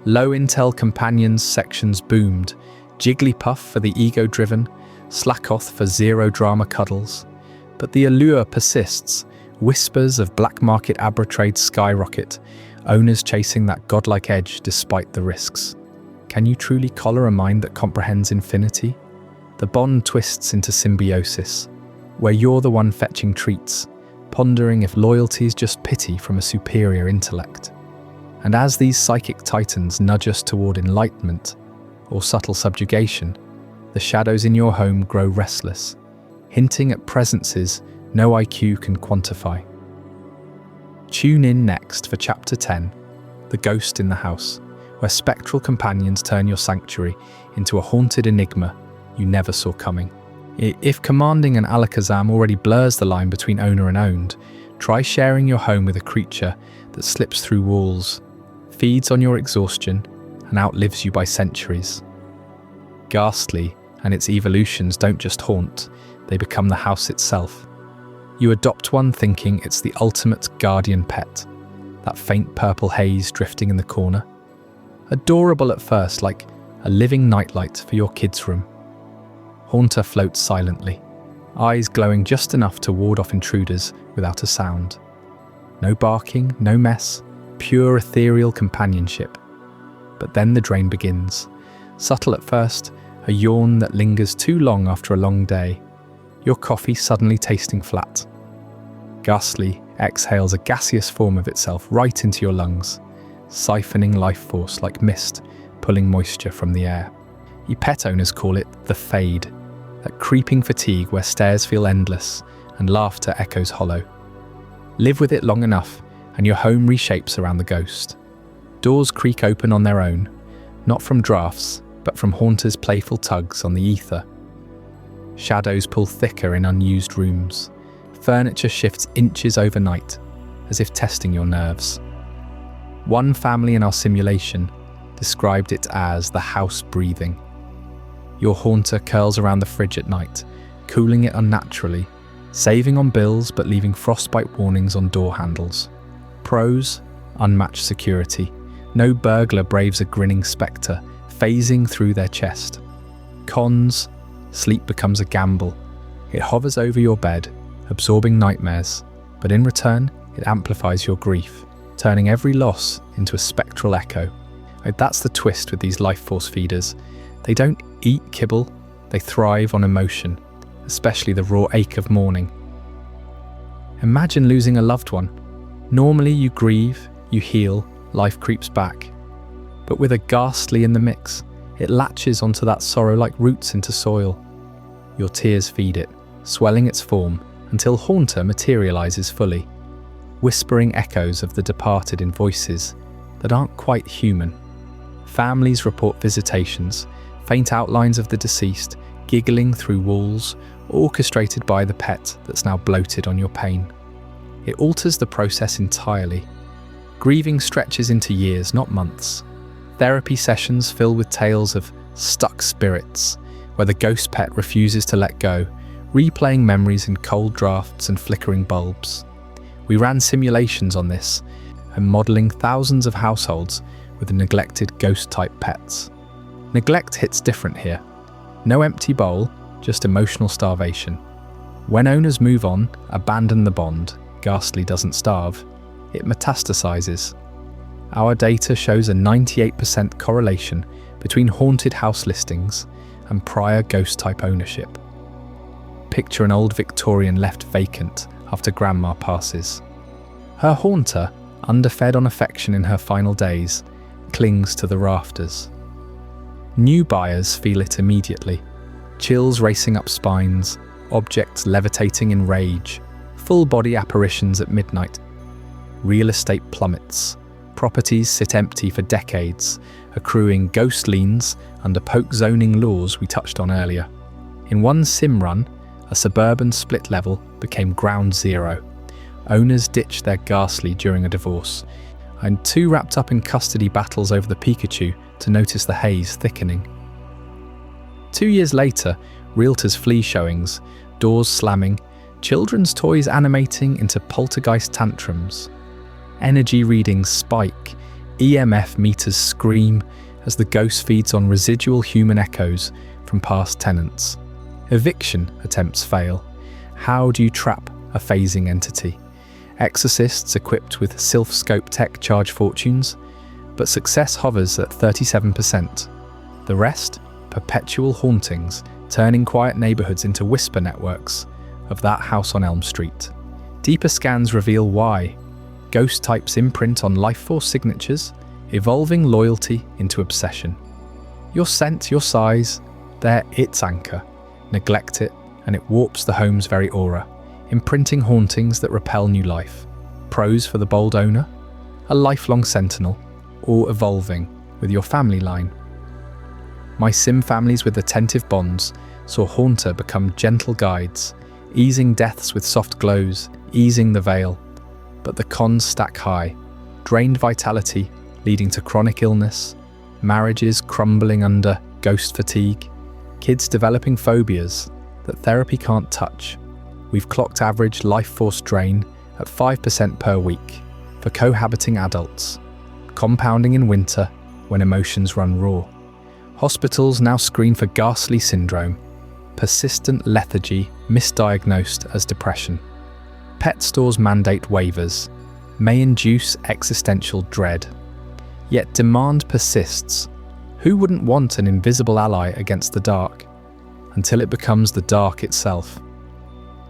Low intel companions sections boomed, Jigglypuff for the ego-driven, Slackoth for zero-drama cuddles. But the allure persists. Whispers of black market Abra trade skyrocket, owners chasing that godlike edge despite the risks. Can you truly collar a mind that comprehends infinity? The bond twists into symbiosis, where you're the one fetching treats, pondering if loyalty is just pity from a superior intellect. And as these psychic titans nudge us toward enlightenment or subtle subjugation, the shadows in your home grow restless, hinting at presences no IQ can quantify. Tune in next for Chapter 10, The Ghost in the House, where spectral companions turn your sanctuary into a haunted enigma you never saw coming. If commanding an Alakazam already blurs the line between owner and owned, try sharing your home with a creature that slips through walls, feeds on your exhaustion, and outlives you by centuries. Ghastly and its evolutions don't just haunt, they become the house itself. You adopt one thinking it's the ultimate guardian pet, that faint purple haze drifting in the corner. Adorable at first, like a living nightlight for your kid's room. Haunter floats silently, eyes glowing just enough to ward off intruders without a sound. No barking, no mess, pure ethereal companionship. But then the drain begins. Subtle at first, a yawn that lingers too long after a long day. Your coffee suddenly tasting flat. Ghastly exhales a gaseous form of itself right into your lungs. siphoning life force like mist, pulling moisture from the air. You pet owners call it the fade, that creeping fatigue where stares feel endless and laughter echoes hollow. Live with it long enough, and your home reshapes around the ghost. Doors creak open on their own, not from drafts, but from haunters' playful tugs on the ether. Shadows pull thicker in unused rooms. Furniture shifts inches overnight, as if testing your nerves. One family in our simulation described it as the house breathing. Your haunter curls around the fridge at night, cooling it unnaturally, saving on bills but leaving frostbite warnings on door handles. Pros: unmatched security. No burglar braves a grinning spectre, phasing through their chest. Cons: sleep becomes a gamble. It hovers over your bed, absorbing nightmares, but in return, it amplifies your grief, turning every loss into a spectral echo. That's the twist with these life force feeders. They don't eat kibble, they thrive on emotion, especially the raw ache of mourning. Imagine losing a loved one. Normally you grieve, you heal, life creeps back. But with a ghastly in the mix, it latches onto that sorrow like roots into soil. Your tears feed it, swelling its form until Haunter materializes fully, whispering echoes of the departed in voices that aren't quite human. Families report visitations, faint outlines of the deceased, giggling through walls, orchestrated by the pet that's now bloated on your pain. It alters the process entirely. Grieving stretches into years, not months. Therapy sessions fill with tales of stuck spirits, where the ghost pet refuses to let go, replaying memories in cold drafts and flickering bulbs. We ran simulations on this, and modelling thousands of households with neglected ghost-type pets. Neglect hits different here. No empty bowl, just emotional starvation. When owners move on, abandon the bond, Ghastly doesn't starve, it metastasizes. Our data shows a 98% correlation between haunted house listings and prior ghost-type ownership. Picture an old Victorian left vacant after Grandma passes. Her haunter, underfed on affection in her final days, clings to the rafters. New buyers feel it immediately. Chills racing up spines, objects levitating in rage, full-body apparitions at midnight. Real estate plummets. Properties sit empty for decades, accruing ghost liens under poke zoning laws we touched on earlier. In one sim run, a suburban split level became ground zero. Owners ditched their ghastly during a divorce, and too wrapped up in custody battles over the Pikachu to notice the haze thickening. 2 years later, realtors flee showings, doors slamming, children's toys animating into poltergeist tantrums. Energy readings spike, EMF meters scream as the ghost feeds on residual human echoes from past tenants. Eviction attempts fail. How do you trap a phasing entity? Exorcists equipped with Sylph-scope tech charge fortunes, but success hovers at 37%. The rest? Perpetual hauntings, turning quiet neighbourhoods into whisper networks of that house on Elm Street. Deeper scans reveal why. Ghost types imprint on life force signatures, evolving loyalty into obsession. Your scent, your size, they're its anchor. Neglect it, and it warps the home's very aura, imprinting hauntings that repel new life. Pros for the bold owner? A lifelong sentinel, or evolving with your family line. My sim families with attentive bonds saw Haunter become gentle guides, easing deaths with soft glows, easing the veil. But the cons stack high. Drained vitality, leading to chronic illness, marriages crumbling under ghost fatigue, kids developing phobias that therapy can't touch. We've clocked average life force drain at 5% per week for cohabiting adults, compounding in winter when emotions run raw. Hospitals now screen for ghastly syndrome, persistent lethargy misdiagnosed as depression. Pet stores mandate waivers, may induce existential dread. Yet demand persists. Who wouldn't want an invisible ally against the dark? Until it becomes the dark itself.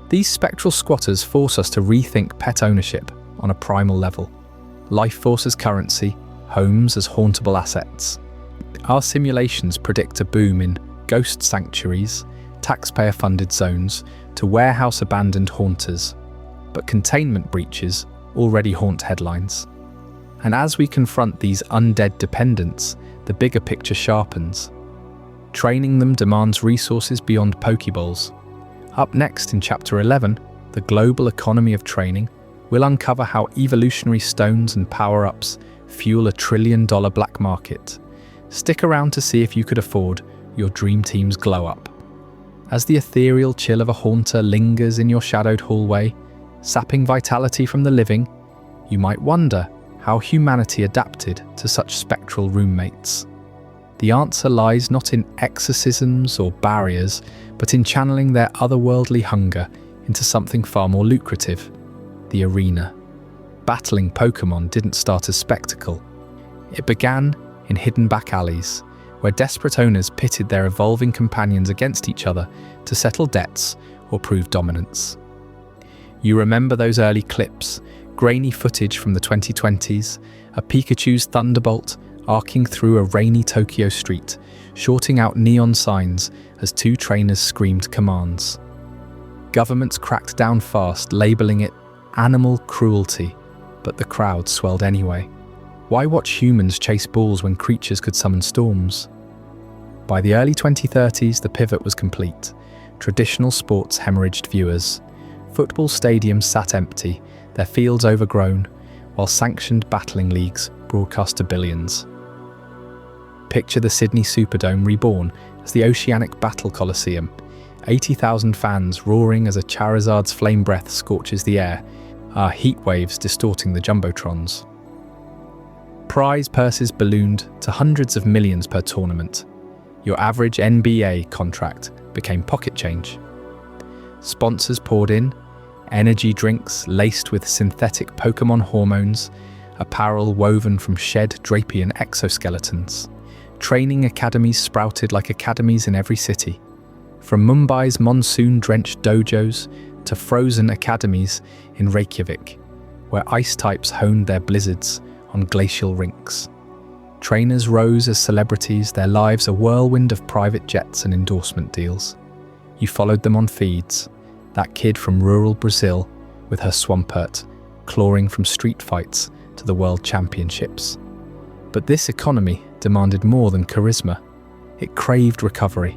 These spectral squatters force us to rethink pet ownership on a primal level. Life force as currency, homes as hauntable assets. Our simulations predict a boom in ghost sanctuaries, taxpayer-funded zones, to warehouse-abandoned haunters. But containment breaches already haunt headlines. And as we confront these undead dependents, the bigger picture sharpens. Training them demands resources beyond Pokeballs. Up next in Chapter 11, The Global Economy of Training, we'll uncover how evolutionary stones and power-ups fuel a $1 trillion black market. Stick around to see if you could afford your dream team's glow-up. As the ethereal chill of a haunter lingers in your shadowed hallway, sapping vitality from the living, you might wonder how humanity adapted to such spectral roommates. The answer lies not in exorcisms or barriers, but in channeling their otherworldly hunger into something far more lucrative: the arena. Battling Pokémon didn't start as spectacle. It began in hidden back alleys, where desperate owners pitted their evolving companions against each other to settle debts or prove dominance. You remember those early clips, grainy footage from the 2020s, a Pikachu's thunderbolt arcing through a rainy Tokyo street, shorting out neon signs as two trainers screamed commands. Governments cracked down fast, labelling it animal cruelty, but the crowd swelled anyway. Why watch humans chase balls when creatures could summon storms? By the early 2030s, the pivot was complete. Traditional sports hemorrhaged viewers. Football stadiums sat empty, their fields overgrown, while sanctioned battling leagues broadcast to billions. Picture the Sydney Superdome reborn as the Oceanic Battle Coliseum, 80,000 fans roaring as a Charizard's flame breath scorches the air, our heat waves distorting the jumbotrons. Prize purses ballooned to hundreds of millions per tournament. Your average NBA contract became pocket change. Sponsors poured in, energy drinks laced with synthetic Pokémon hormones, apparel woven from shed Drapian exoskeletons. Training academies sprouted like academies in every city. From Mumbai's monsoon-drenched dojos to frozen academies in Reykjavik, where ice types honed their blizzards on glacial rinks. Trainers rose as celebrities, their lives a whirlwind of private jets and endorsement deals. You followed them on feeds, that kid from rural Brazil with her Swampert, clawing from street fights to the world championships. But this economy demanded more than charisma. It craved recovery.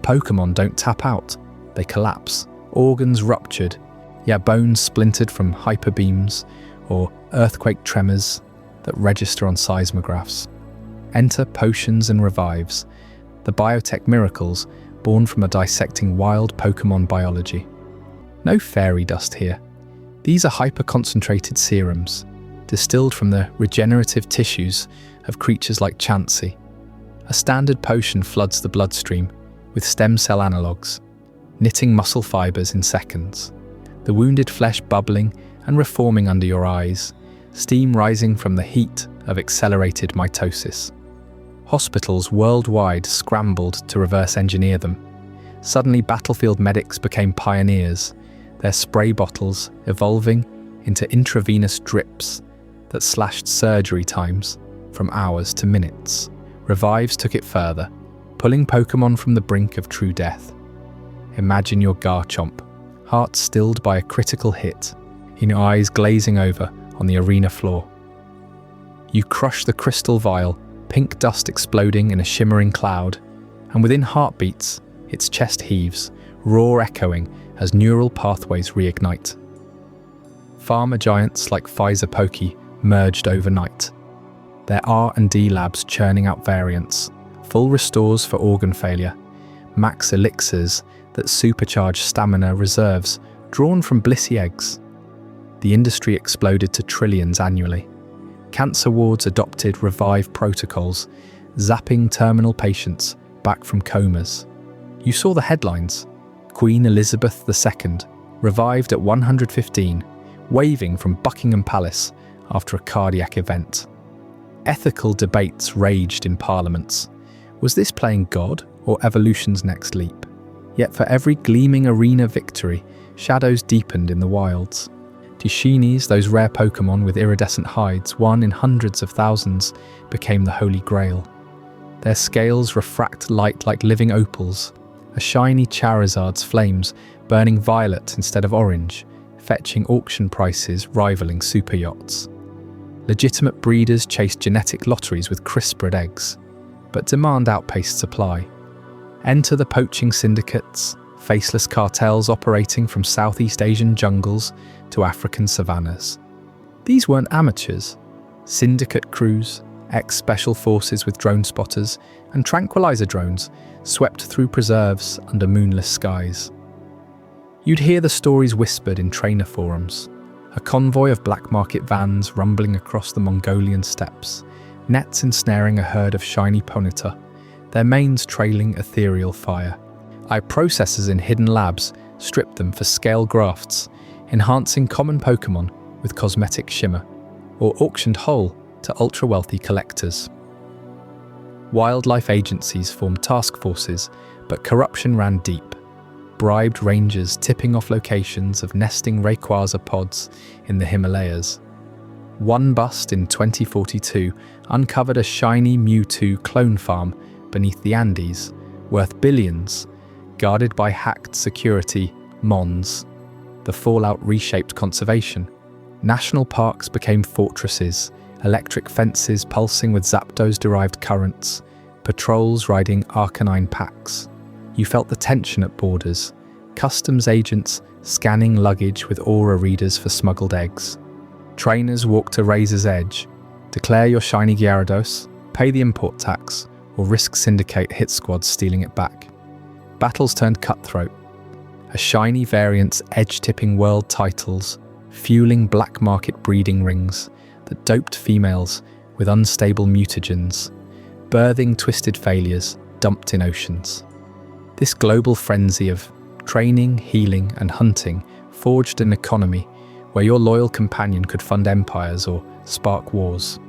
Pokémon don't tap out, they collapse. Organs ruptured, yet bones splintered from hyperbeams or earthquake tremors that register on seismographs. Enter potions and revives, the biotech miracles born from a dissecting wild Pokémon biology. No fairy dust here. These are hyper-concentrated serums, distilled from the regenerative tissues of creatures like Chansey. A standard potion floods the bloodstream with stem cell analogues, knitting muscle fibers in seconds. The wounded flesh bubbling and reforming under your eyes, steam rising from the heat of accelerated mitosis. Hospitals worldwide scrambled to reverse engineer them. Suddenly, battlefield medics became pioneers, their spray bottles evolving into intravenous drips that slashed surgery times from hours to minutes. Revives took it further, pulling Pokémon from the brink of true death. Imagine your Garchomp, heart stilled by a critical hit, in your eyes glazing over on the arena floor. You crush the crystal vial, pink dust exploding in a shimmering cloud, and within heartbeats, its chest heaves, roar echoing as neural pathways reignite. Pharma giants like Pfizer Poke merged overnight. Their R&D labs churning out variants, full restores for organ failure, max elixirs that supercharge stamina reserves drawn from blissey eggs. The industry exploded to trillions annually. Cancer wards adopted revive protocols, zapping terminal patients back from comas. You saw the headlines. Queen Elizabeth II revived at 115, waving from Buckingham Palace after a cardiac event. Ethical debates raged in parliaments. Was this playing God or evolution's next leap? Yet for every gleaming arena victory, shadows deepened in the wilds. Dishinis, those rare Pokémon with iridescent hides, one in hundreds of thousands, became the holy grail. Their scales refract light like living opals, a shiny Charizard's flames burning violet instead of orange, fetching auction prices rivaling super yachts. Legitimate breeders chased genetic lotteries with CRISPRed eggs, but demand outpaced supply. Enter the poaching syndicates, faceless cartels operating from Southeast Asian jungles to African savannas. These weren't amateurs. Syndicate crews, ex-special forces with drone spotters, and tranquilizer drones swept through preserves under moonless skies. You'd hear the stories whispered in trainer forums, a convoy of black market vans rumbling across the Mongolian steppes, nets ensnaring a herd of shiny Ponyta, their manes trailing ethereal fire. Processors in hidden labs stripped them for scale grafts, enhancing common Pokémon with cosmetic shimmer, or auctioned whole to ultra-wealthy collectors. Wildlife agencies formed task forces, but corruption ran deep. Bribed rangers tipping off locations of nesting Rayquaza pods in the Himalayas. One bust in 2042 uncovered a shiny Mewtwo clone farm beneath the Andes, worth billions, guarded by hacked security Mons. The fallout reshaped conservation. National parks became fortresses, electric fences pulsing with Zapdos-derived currents, patrols riding Arcanine packs. You felt the tension at borders, customs agents scanning luggage with aura readers for smuggled eggs. Trainers walked to razor's edge. Declare your shiny Gyarados, pay the import tax, or risk syndicate hit squads stealing it back. Battles turned cutthroat. A shiny variant's edge-tipping world titles, fueling black market breeding rings that doped females with unstable mutagens, birthing twisted failures dumped in oceans. This global frenzy of training, healing, and hunting forged an economy where your loyal companion could fund empires or spark wars.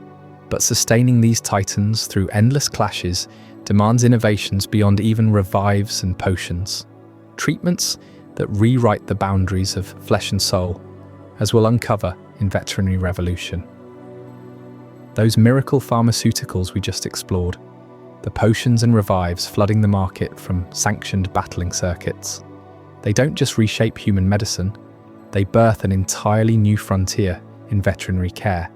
But sustaining these titans through endless clashes demands innovations beyond even revives and potions. Treatments that rewrite the boundaries of flesh and soul, as we'll uncover in Veterinary Revolution. Those miracle pharmaceuticals we just explored, the potions and revives flooding the market from sanctioned battling circuits. They don't just reshape human medicine, they birth an entirely new frontier in veterinary care.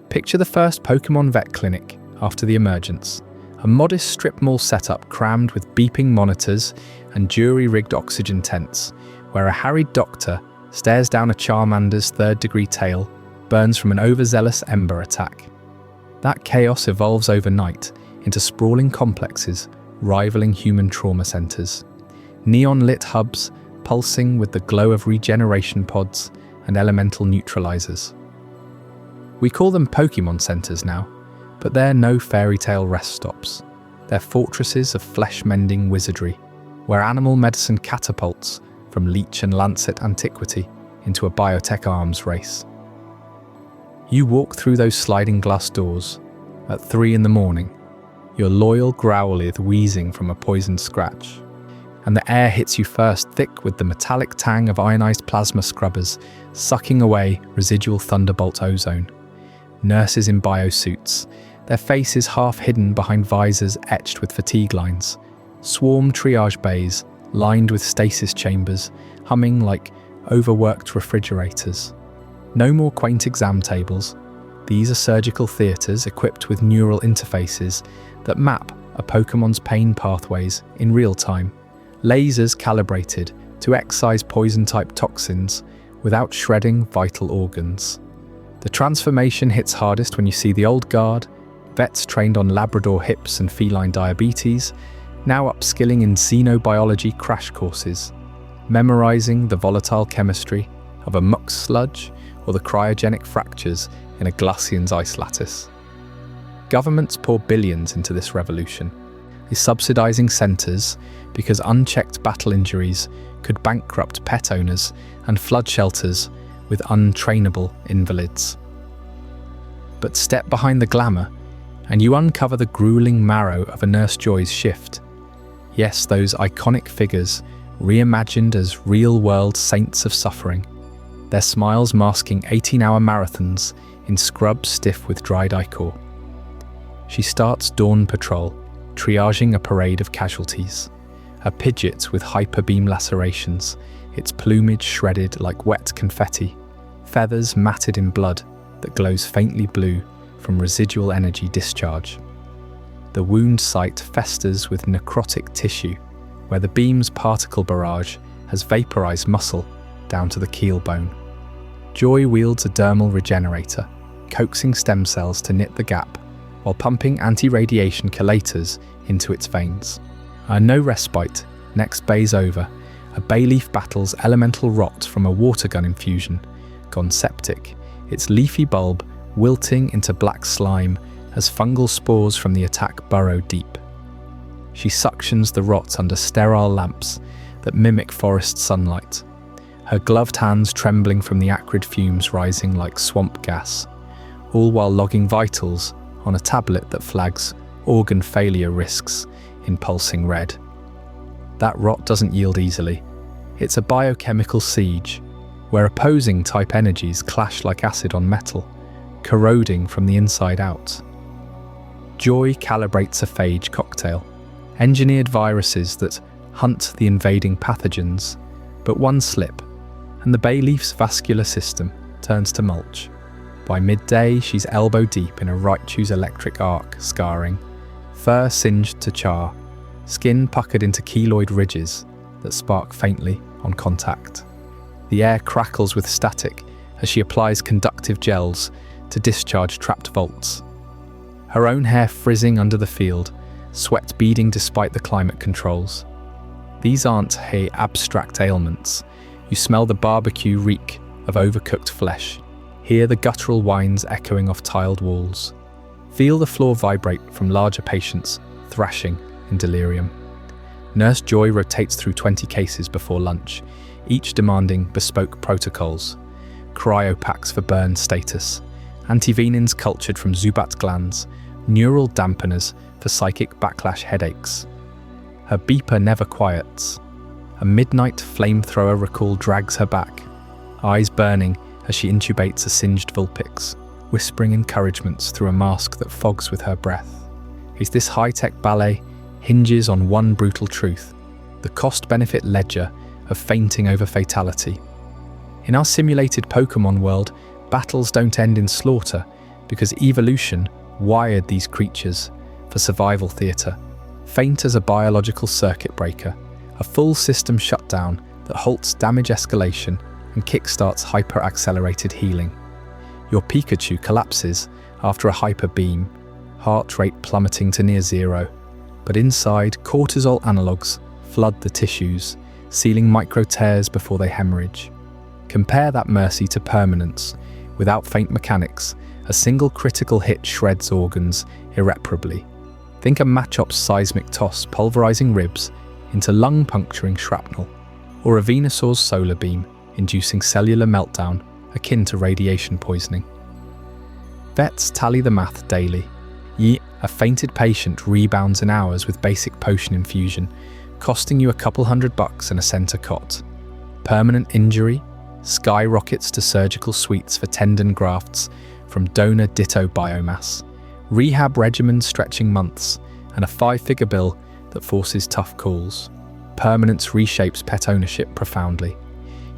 Picture the first Pokémon vet clinic after the emergence. A modest strip mall setup crammed with beeping monitors and jury-rigged oxygen tents, where a harried doctor stares down a Charmander's third-degree tail, burns from an overzealous ember attack. That chaos evolves overnight into sprawling complexes rivaling human trauma centers. Neon-lit hubs pulsing with the glow of regeneration pods and elemental neutralizers. We call them Pokémon centers now, but they're no fairy tale rest stops. They're fortresses of flesh-mending wizardry, where animal medicine catapults from leech and lancet antiquity into a biotech arms race. You walk through those sliding glass doors at 3 a.m, your loyal Growlithe wheezing from a poisoned scratch, and the air hits you first thick with the metallic tang of ionized plasma scrubbers sucking away residual thunderbolt ozone. Nurses in biosuits, their faces half hidden behind visors etched with fatigue lines, swarm triage bays lined with stasis chambers, humming like overworked refrigerators. No more quaint exam tables. These are surgical theatres equipped with neural interfaces that map a Pokémon's pain pathways in real time. Lasers calibrated to excise poison-type toxins without shredding vital organs. The transformation hits hardest when you see the old guard, vets trained on Labrador hips and feline diabetes, now upskilling in xenobiology crash courses, memorizing the volatile chemistry of a muck sludge or the cryogenic fractures in a Glacian's ice lattice. Governments pour billions into this revolution, subsidizing centers because unchecked battle injuries could bankrupt pet owners and flood shelters with untrainable invalids. But step behind the glamour, and you uncover the grueling marrow of a Nurse Joy's shift. Yes, those iconic figures, reimagined as real-world saints of suffering. their smiles masking 18-hour marathons in scrubs stiff with dried ichor. She starts dawn patrol, triaging a parade of casualties. A pidgeot with hyperbeam lacerations, its plumage shredded like wet confetti, feathers matted in blood that glows faintly blue from residual energy discharge. The wound site festers with necrotic tissue, where the beam's particle barrage has vaporized muscle down to the keel bone. Joy wields a dermal regenerator, coaxing stem cells to knit the gap, while pumping anti-radiation chelators into its veins. No respite, next bay's over. A bay leaf battles elemental rot from a water gun infusion, gone septic, its leafy bulb wilting into black slime as fungal spores from the attack burrow deep. She suctions the rot under sterile lamps that mimic forest sunlight, her gloved hands trembling from the acrid fumes rising like swamp gas, all while logging vitals on a tablet that flags organ failure risks in pulsing red. That rot doesn't yield easily. It's a biochemical siege, where opposing type energies clash like acid on metal, corroding from the inside out. Joy calibrates a phage cocktail, engineered viruses that hunt the invading pathogens, but one slip, and the bay leaf's vascular system turns to mulch. By midday, she's elbow deep in a Raichu's electric arc scarring, fur singed to char, skin puckered into keloid ridges that spark faintly on contact. The air crackles with static as she applies conductive gels to discharge trapped volts. Her own hair frizzing under the field, sweat beading despite the climate controls. These aren't abstract ailments. You smell the barbecue reek of overcooked flesh, hear the guttural whines echoing off tiled walls. Feel the floor vibrate from larger patients thrashing in delirium. Nurse Joy rotates through 20 cases before lunch, each demanding bespoke protocols. Cryopacks for burn status, antivenins cultured from Zubat glands, neural dampeners for psychic backlash headaches. Her beeper never quiets. A midnight flamethrower recall drags her back, eyes burning as she intubates a singed Vulpix, whispering encouragements through a mask that fogs with her breath. Is this high-tech ballet hinges on one brutal truth, the cost-benefit ledger of fainting over fatality. In our simulated Pokémon world, battles don't end in slaughter because evolution wired these creatures for survival theatre. Faint as a biological circuit breaker, a full system shutdown that halts damage escalation and kickstarts hyper-accelerated healing. Your Pikachu collapses after a hyper beam, heart rate plummeting to near zero, but inside, cortisol analogues flood the tissues, sealing micro tears before they hemorrhage. Compare that mercy to permanence. Without faint mechanics, a single critical hit shreds organs irreparably. Think a Machop's seismic toss pulverizing ribs into lung-puncturing shrapnel, or a Venusaur's solar beam inducing cellular meltdown akin to radiation poisoning. Vets tally the math daily. A fainted patient rebounds in hours with basic potion infusion, costing you a couple $100 and a center cot. Permanent injury skyrockets to surgical suites for tendon grafts from donor ditto biomass. Rehab regimens stretching months, and a 5-figure bill that forces tough calls. Permanence reshapes pet ownership profoundly.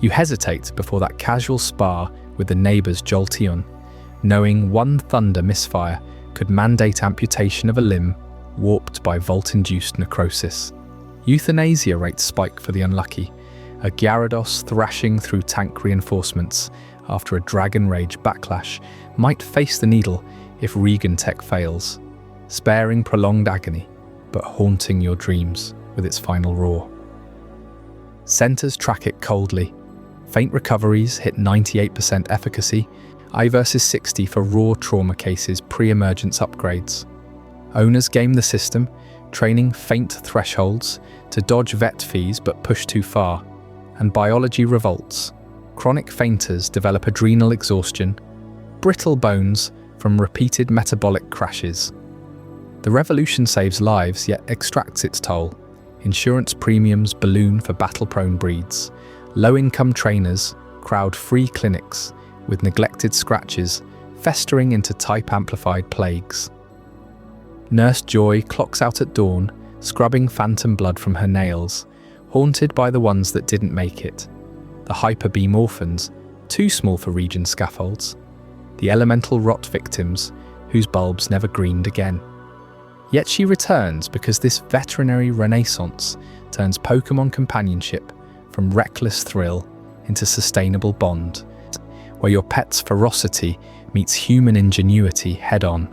You hesitate before that casual spar with the neighbour's Jolteon, knowing one thunder misfire could mandate amputation of a limb warped by volt-induced necrosis. Euthanasia rates spike for the unlucky, a Gyarados thrashing through tank reinforcements after a Dragon Rage backlash might face the needle if Regan tech fails, sparing prolonged agony, but haunting your dreams with its final roar. Centers track it coldly. Faint recoveries hit 98% efficacy, I versus 60 for raw trauma cases pre-emergence upgrades. Owners game the system, training faint thresholds to dodge vet fees but push too far, and biology revolts. Chronic fainters develop adrenal exhaustion, brittle bones from repeated metabolic crashes. The revolution saves lives yet extracts its toll. Insurance premiums balloon for battle-prone breeds. Low-income trainers crowd free clinics, with neglected scratches festering into type-amplified plagues. Nurse Joy clocks out at dawn, scrubbing phantom blood from her nails, haunted by the ones that didn't make it. The hyperbeam orphans, too small for region scaffolds. The elemental rot victims, whose bulbs never greened again. Yet she returns because this veterinary renaissance turns Pokémon companionship from reckless thrill into sustainable bond, where your pet's ferocity meets human ingenuity head-on.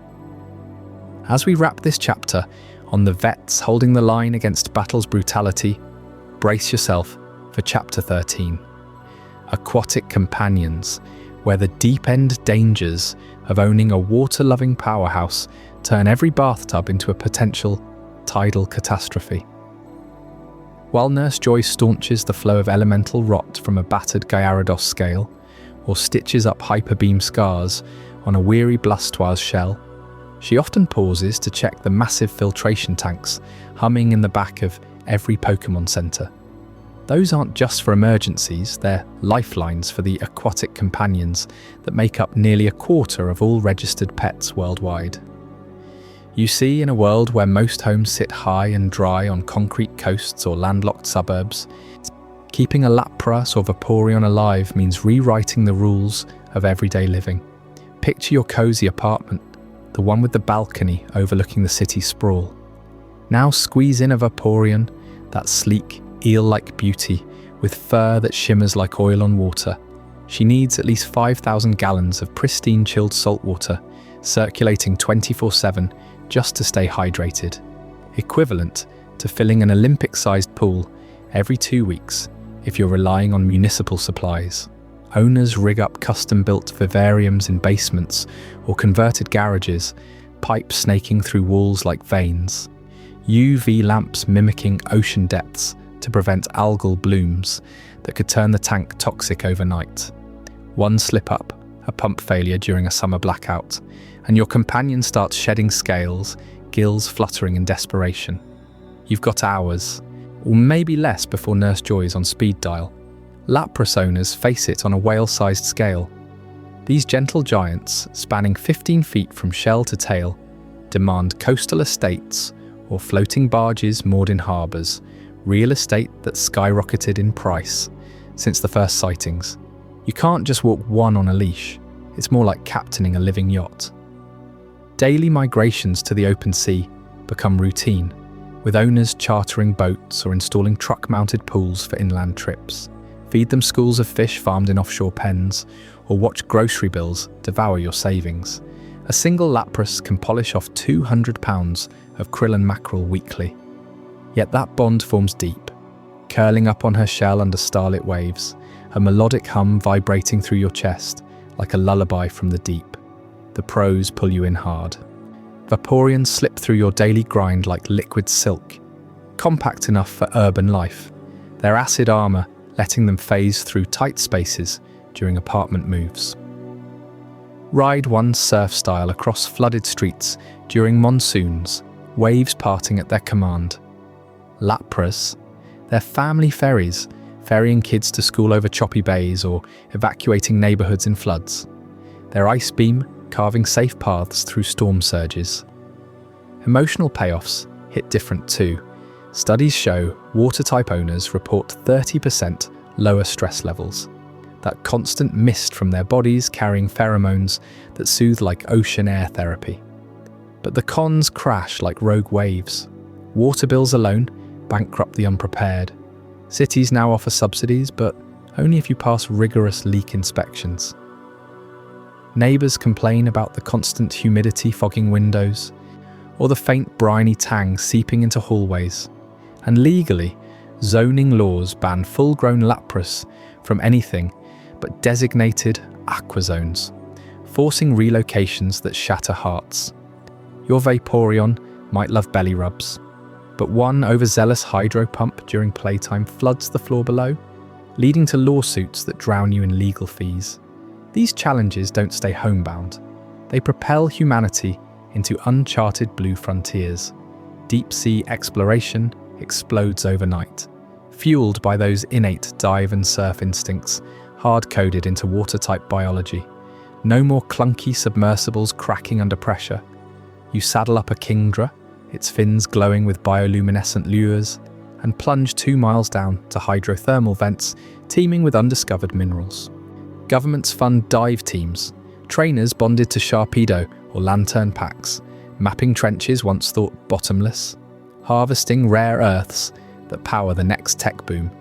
As we wrap this chapter on the vets holding the line against battle's brutality, brace yourself for Chapter 13. Aquatic Companions, where the deep-end dangers of owning a water-loving powerhouse turn every bathtub into a potential tidal catastrophe. While Nurse Joy staunches the flow of elemental rot from a battered Gyarados scale, or stitches up hyperbeam scars on a weary Blastoise shell, she often pauses to check the massive filtration tanks humming in the back of every Pokémon Center. Those aren't just for emergencies, they're lifelines for the aquatic companions that make up nearly a quarter of all registered pets worldwide. You see, in a world where most homes sit high and dry on concrete coasts or landlocked suburbs, keeping a Lapras or Vaporeon alive means rewriting the rules of everyday living. Picture your cozy apartment, the one with the balcony overlooking the city sprawl. Now squeeze in a Vaporeon, that sleek, eel-like beauty with fur that shimmers like oil on water. She needs at least 5,000 gallons of pristine chilled salt water, circulating 24/7 just to stay hydrated, equivalent to filling an Olympic-sized pool every 2 weeks if you're relying on municipal supplies. Owners rig up custom-built vivariums in basements or converted garages, pipes snaking through walls like veins, UV lamps mimicking ocean depths to prevent algal blooms that could turn the tank toxic overnight. One slip-up, a pump failure during a summer blackout, and your companion starts shedding scales, gills fluttering in desperation. You've got hours, or maybe less before Nurse Joy is on speed dial. Lapras owners face it on a whale-sized scale. These gentle giants, spanning 15 feet from shell to tail, demand coastal estates or floating barges moored in harbours, real estate that's skyrocketed in price since the first sightings. You can't just walk one on a leash, it's more like captaining a living yacht. Daily migrations to the open sea become routine, with owners chartering boats or installing truck-mounted pools for inland trips. Feed them schools of fish farmed in offshore pens, or watch grocery bills devour your savings. A single Lapras can polish off 200 pounds of krill and mackerel weekly. Yet that bond forms deep, curling up on her shell under starlit waves, a melodic hum vibrating through your chest like a lullaby from the deep. The pros pull you in hard. Vaporeons slip through your daily grind like liquid silk, compact enough for urban life, their acid armour letting them phase through tight spaces during apartment moves. Ride one surf style across flooded streets during monsoons, waves parting at their command. Lapras, they're family ferries, ferrying kids to school over choppy bays or evacuating neighbourhoods in floods. Their ice beam carving safe paths through storm surges. Emotional payoffs hit different too. Studies show water-type owners report 30% lower stress levels. That constant mist from their bodies carrying pheromones that soothe like ocean air therapy. But the cons crash like rogue waves. Water bills alone bankrupt the unprepared. Cities now offer subsidies, but only if you pass rigorous leak inspections. Neighbours complain about the constant humidity fogging windows, or the faint briny tang seeping into hallways. And legally, zoning laws ban full-grown Lapras from anything but designated aqua zones, forcing relocations that shatter hearts. Your Vaporeon might love belly rubs, but one overzealous hydro pump during playtime floods the floor below, leading to lawsuits that drown you in legal fees. These challenges don't stay homebound. They propel humanity into uncharted blue frontiers. Deep-sea exploration explodes overnight, fueled by those innate dive and surf instincts hard-coded into water-type biology. No more clunky submersibles cracking under pressure. You saddle up a kingdra, its fins glowing with bioluminescent lures, and plunge 2 miles down to hydrothermal vents teeming with undiscovered minerals. Governments fund dive teams, trainers bonded to Sharpedo or lantern packs, mapping trenches once thought bottomless, harvesting rare earths that power the next tech boom.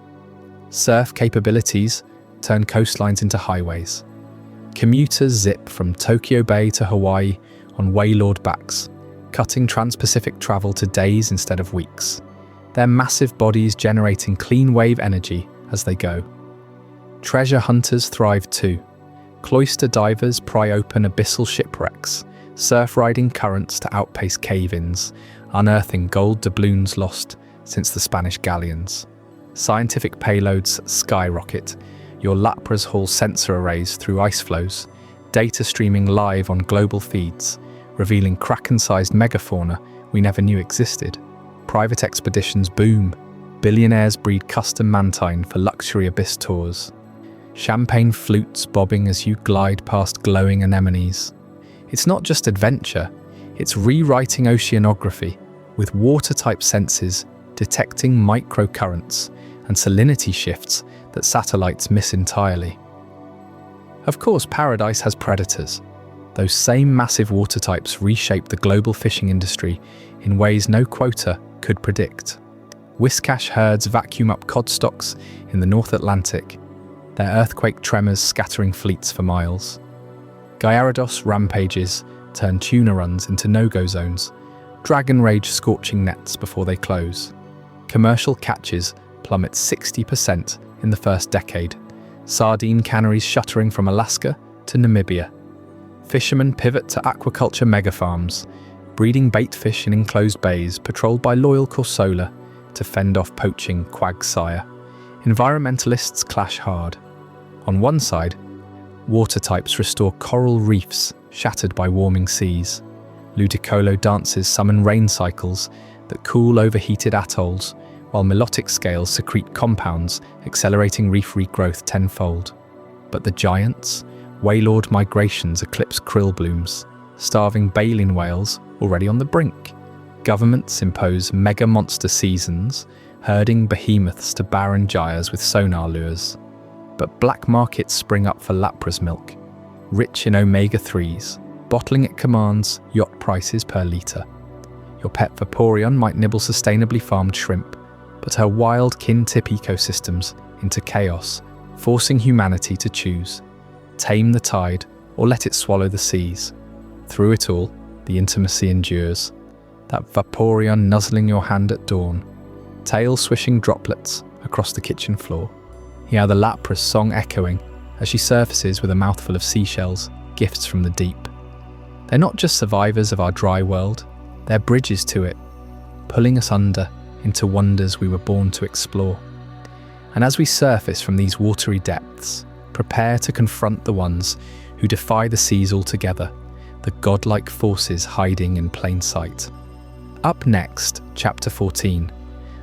Surf capabilities turn coastlines into highways. Commuters zip from Tokyo Bay to Hawaii on waylord backs, cutting trans-Pacific travel to days instead of weeks, their massive bodies generating clean wave energy as they go. Treasure hunters thrive too. Cloister divers pry open abyssal shipwrecks, surf-riding currents to outpace cave-ins, unearthing gold doubloons lost since the Spanish galleons. Scientific payloads skyrocket. Your Lapras haul sensor arrays through ice floes, data streaming live on global feeds, revealing kraken-sized megafauna we never knew existed. Private expeditions boom. Billionaires breed custom mantine for luxury abyss tours. Champagne flutes bobbing as you glide past glowing anemones. It's not just adventure, it's rewriting oceanography, with water-type senses detecting microcurrents and salinity shifts that satellites miss entirely. Of course, paradise has predators. Those same massive water types reshape the global fishing industry in ways no quota could predict. Whiskash herds vacuum up cod stocks in the North Atlantic, their earthquake tremors scattering fleets for miles. Gyarados rampages turn tuna runs into no-go zones, dragon rage scorching nets before they close. Commercial catches plummet 60% in the first decade, sardine canneries shuttering from Alaska to Namibia. Fishermen pivot to aquaculture megafarms, breeding baitfish in enclosed bays patrolled by loyal Corsola to fend off poaching quagsire. Environmentalists clash hard. On one side, water types restore coral reefs shattered by warming seas. Ludicolo dances summon rain cycles that cool overheated atolls, while melodic scales secrete compounds accelerating reef regrowth tenfold. But the giants, waylord migrations eclipse krill blooms, starving baleen whales already on the brink. Governments impose mega monster seasons, herding behemoths to barren gyres with sonar lures. But black markets spring up for Lapras milk, rich in omega-3s. Bottling it commands yacht prices per litre. Your pet Vaporeon might nibble sustainably farmed shrimp, but her wild kin tip ecosystems into chaos, forcing humanity to choose. Tame the tide or let it swallow the seas. Through it all, the intimacy endures. That Vaporeon nuzzling your hand at dawn, tail swishing droplets across the kitchen floor. Hear the Lapras song echoing as she surfaces with a mouthful of seashells, gifts from the deep. They're not just survivors of our dry world, they're bridges to it, pulling us under into wonders we were born to explore. And as we surface from these watery depths, prepare to confront the ones who defy the seas altogether, the godlike forces hiding in plain sight. Up next, Chapter 14,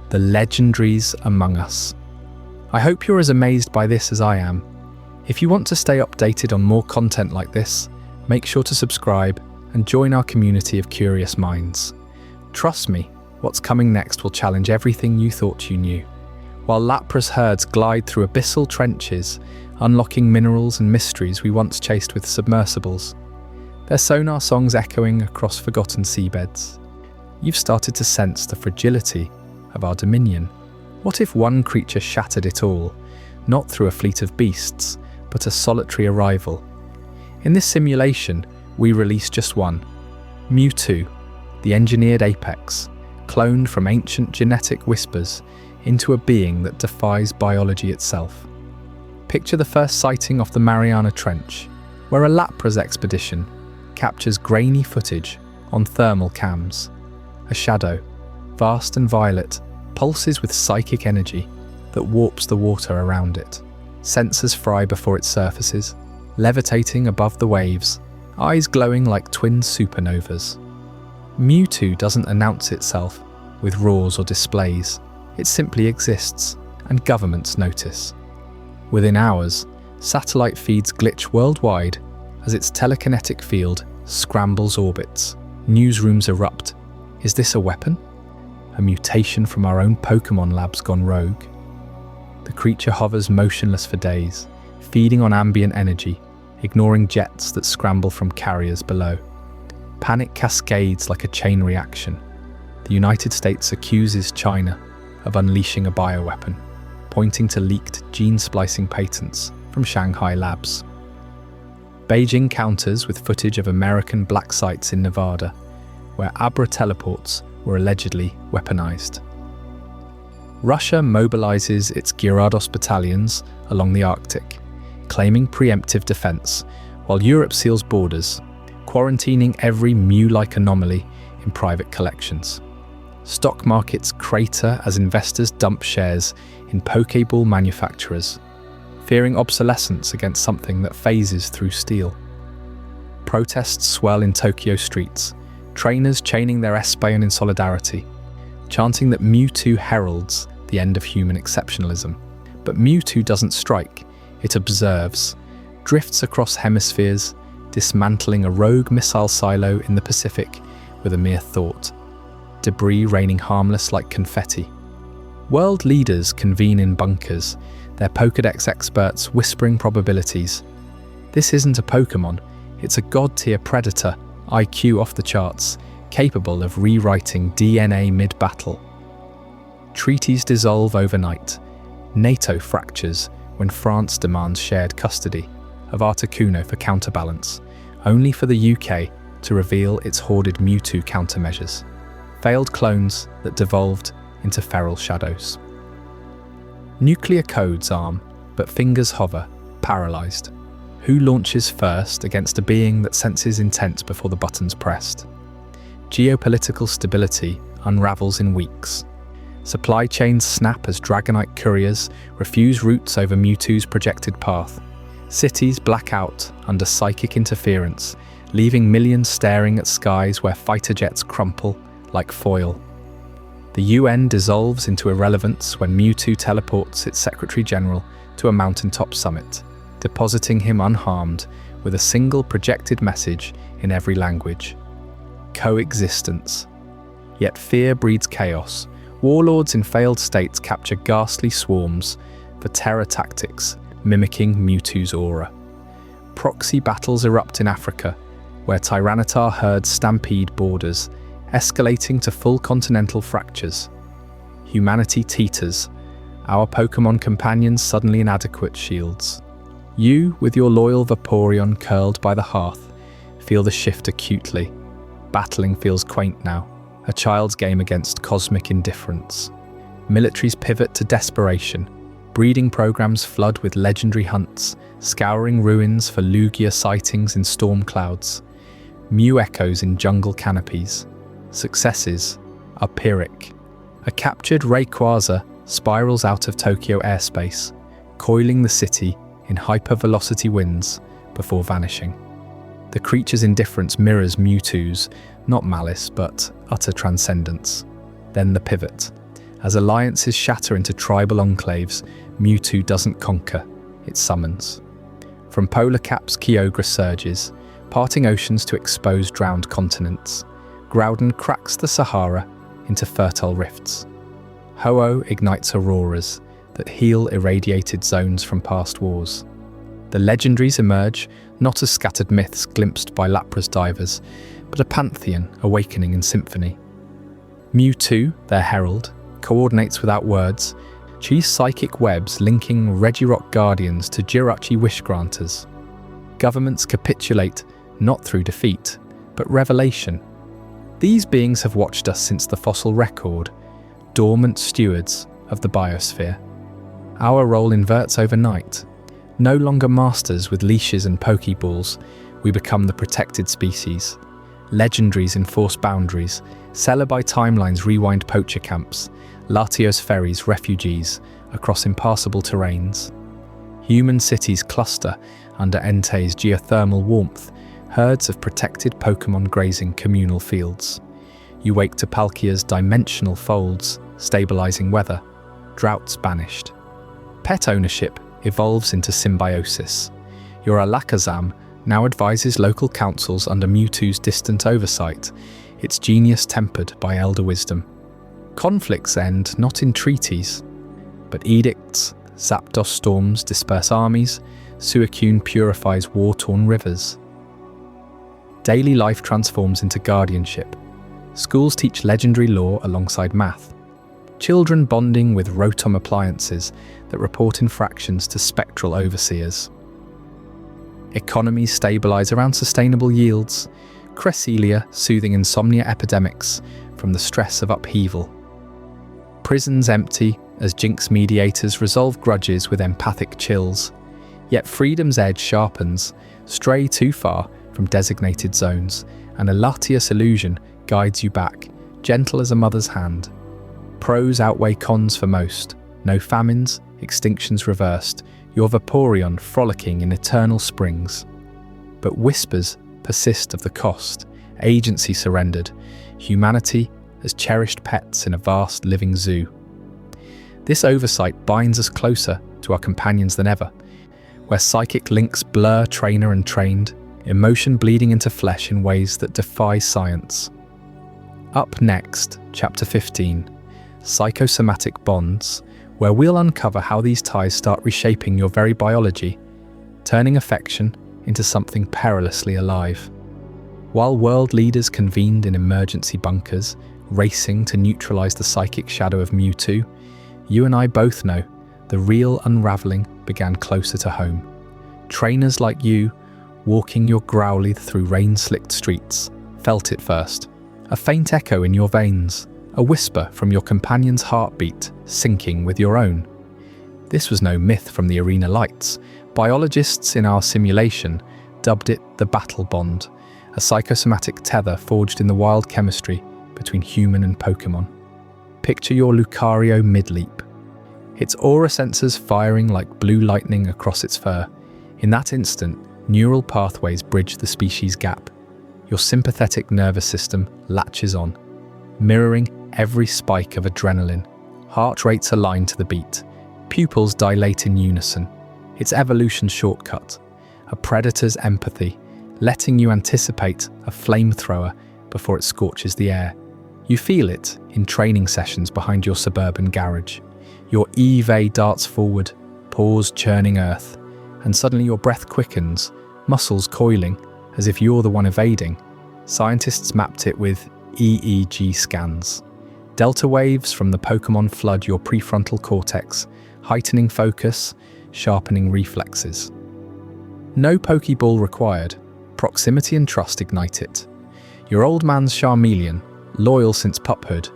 The Legendaries Among Us. I hope you're as amazed by this as I am. If you want to stay updated on more content like this, make sure to subscribe and join our community of curious minds. Trust me, what's coming next will challenge everything you thought you knew. While Lapras herds glide through abyssal trenches, unlocking minerals and mysteries we once chased with submersibles, their sonar songs echoing across forgotten seabeds. You've started to sense the fragility of our dominion. What if one creature shattered it all, not through a fleet of beasts, but a solitary arrival? In this simulation, we release just one, Mewtwo, the engineered apex, cloned from ancient genetic whispers into a being that defies biology itself. Picture the first sighting off the Mariana Trench, where a Lapras expedition captures grainy footage on thermal cams. A shadow, vast and violet, pulses with psychic energy that warps the water around it. Sensors fry before it surfaces, levitating above the waves, eyes glowing like twin supernovas. Mewtwo doesn't announce itself with roars or displays. It simply exists, and governments notice. Within hours, Satellite feeds glitch worldwide as its telekinetic field scrambles orbits. Newsrooms erupt. Is this a weapon? A mutation from our own Pokémon labs gone rogue? The creature hovers motionless for days, feeding on ambient energy, ignoring jets that scramble from carriers below. Panic cascades like a chain reaction. The United States accuses China of unleashing a bioweapon, pointing to leaked gene-splicing patents from Shanghai labs. Beijing counters with footage of American black sites in Nevada, where Abra teleports were allegedly weaponized. Russia mobilizes its Gyarados battalions along the Arctic, claiming preemptive defense, while Europe seals borders, quarantining every Mew-like anomaly in private collections. Stock markets crater as investors dump shares in Pokeball manufacturers, fearing obsolescence against something that phases through steel. Protests swell in Tokyo streets, trainers chaining their Espeon in solidarity, chanting that Mewtwo heralds the end of human exceptionalism. But Mewtwo doesn't strike, it observes, drifts across hemispheres, dismantling a rogue missile silo in the Pacific with a mere thought, debris raining harmless like confetti. World leaders convene in bunkers, their Pokédex experts whispering probabilities. This isn't a Pokémon, it's a god-tier predator, IQ off the charts, capable of rewriting DNA mid-battle. Treaties dissolve overnight. NATO fractures when France demands shared custody of Articuno for counterbalance, only for the UK to reveal its hoarded Mewtwo countermeasures. Failed clones that devolved into feral shadows. Nuclear codes arm, but fingers hover, paralysed. Who launches first against a being that senses intent before the button's pressed? Geopolitical stability unravels in weeks. Supply chains snap as Dragonite couriers refuse routes over Mewtwo's projected path. Cities black out under psychic interference, leaving millions staring at skies where fighter jets crumple like foil. The UN dissolves into irrelevance when Mewtwo teleports its Secretary General to a mountaintop summit, depositing him unharmed with a single projected message in every language. Coexistence. Yet fear breeds chaos. Warlords in failed states capture ghastly swarms for terror tactics, mimicking Mewtwo's aura. Proxy battles erupt in Africa, where Tyranitar herds stampede borders, escalating to full continental fractures. Humanity teeters, our Pokémon companions suddenly inadequate shields. You, with your loyal Vaporeon curled by the hearth, feel the shift acutely. Battling feels quaint now, a child's game against cosmic indifference. Militaries pivot to desperation. Breeding programs flood with legendary hunts, scouring ruins for Lugia sightings in storm clouds. Mew echoes in jungle canopies. Successes are Pyrrhic. A captured Rayquaza spirals out of Tokyo airspace, coiling the city in hypervelocity winds before vanishing. The creature's indifference mirrors Mewtwo's, not malice but utter transcendence. Then the pivot. As alliances shatter into tribal enclaves, Mewtwo doesn't conquer, it summons. From polar caps, Kyogre surges, parting oceans to expose drowned continents. Groudon cracks the Sahara into fertile rifts. Ho-Oh ignites auroras that heal irradiated zones from past wars. The legendaries emerge, not as scattered myths glimpsed by Lapras divers, but a pantheon awakening in symphony. Mewtwo, their herald, coordinates without words, cheese psychic webs linking Regirock guardians to Jirachi wish granters. Governments capitulate not through defeat, but revelation. These beings have watched us since the fossil record, dormant stewards of the biosphere. Our role inverts overnight. No longer masters with leashes and Pokeballs, we become the protected species. Legendaries enforce boundaries, Celebi timelines rewind poacher camps, Latios ferries refugees across impassable terrains. Human cities cluster under Entei's geothermal warmth, herds of protected Pokémon grazing communal fields. You wake to Palkia's dimensional folds, stabilizing weather, droughts banished. Pet ownership evolves into symbiosis. Your Alakazam now advises local councils under Mewtwo's distant oversight, its genius tempered by elder wisdom. Conflicts end not in treaties, but edicts. Zapdos storms disperse armies, Suicune purifies war-torn rivers. Daily life transforms into guardianship. Schools teach legendary lore alongside math. Children bonding with Rotom appliances that report infractions to spectral overseers. Economies stabilize around sustainable yields. Cresselia soothing insomnia epidemics from the stress of upheaval. Prisons empty as Jinx mediators resolve grudges with empathic chills. Yet freedom's edge sharpens, stray too far from designated zones, and a Latias illusion guides you back, gentle as a mother's hand. Pros outweigh cons for most. No famines, extinctions reversed, your Vaporeon frolicking in eternal springs. But whispers persist of the cost, agency surrendered, humanity as cherished pets in a vast living zoo. This oversight binds us closer to our companions than ever, where psychic links blur trainer and trained, emotion bleeding into flesh in ways that defy science. Up next, Chapter 15, Psychosomatic Bonds, where we'll uncover how these ties start reshaping your very biology, turning affection into something perilously alive. While world leaders convened in emergency bunkers, racing to neutralize the psychic shadow of Mewtwo, you and I both know the real unraveling began closer to home. Trainers like you, walking your Growlithe through rain-slicked streets, felt it first. A faint echo in your veins, a whisper from your companion's heartbeat syncing with your own. This was no myth from the arena lights. Biologists in our simulation dubbed it the battle bond, a psychosomatic tether forged in the wild chemistry between human and Pokémon. Picture your Lucario mid-leap, its aura sensors firing like blue lightning across its fur. In that instant, neural pathways bridge the species gap. Your sympathetic nervous system latches on, mirroring every spike of adrenaline. Heart rates align to the beat, pupils dilate in unison. It's evolution's shortcut, a predator's empathy, letting you anticipate a flamethrower before it scorches the air. You feel it in training sessions behind your suburban garage. Your EVA darts forward, paws churning earth, and suddenly your breath quickens, muscles coiling, as if you're the one evading. Scientists mapped it with EEG scans. Delta waves from the Pokémon flood your prefrontal cortex, heightening focus, sharpening reflexes. No Pokeball required. Proximity and trust ignite it. Your old man's Charmeleon, loyal since puphood,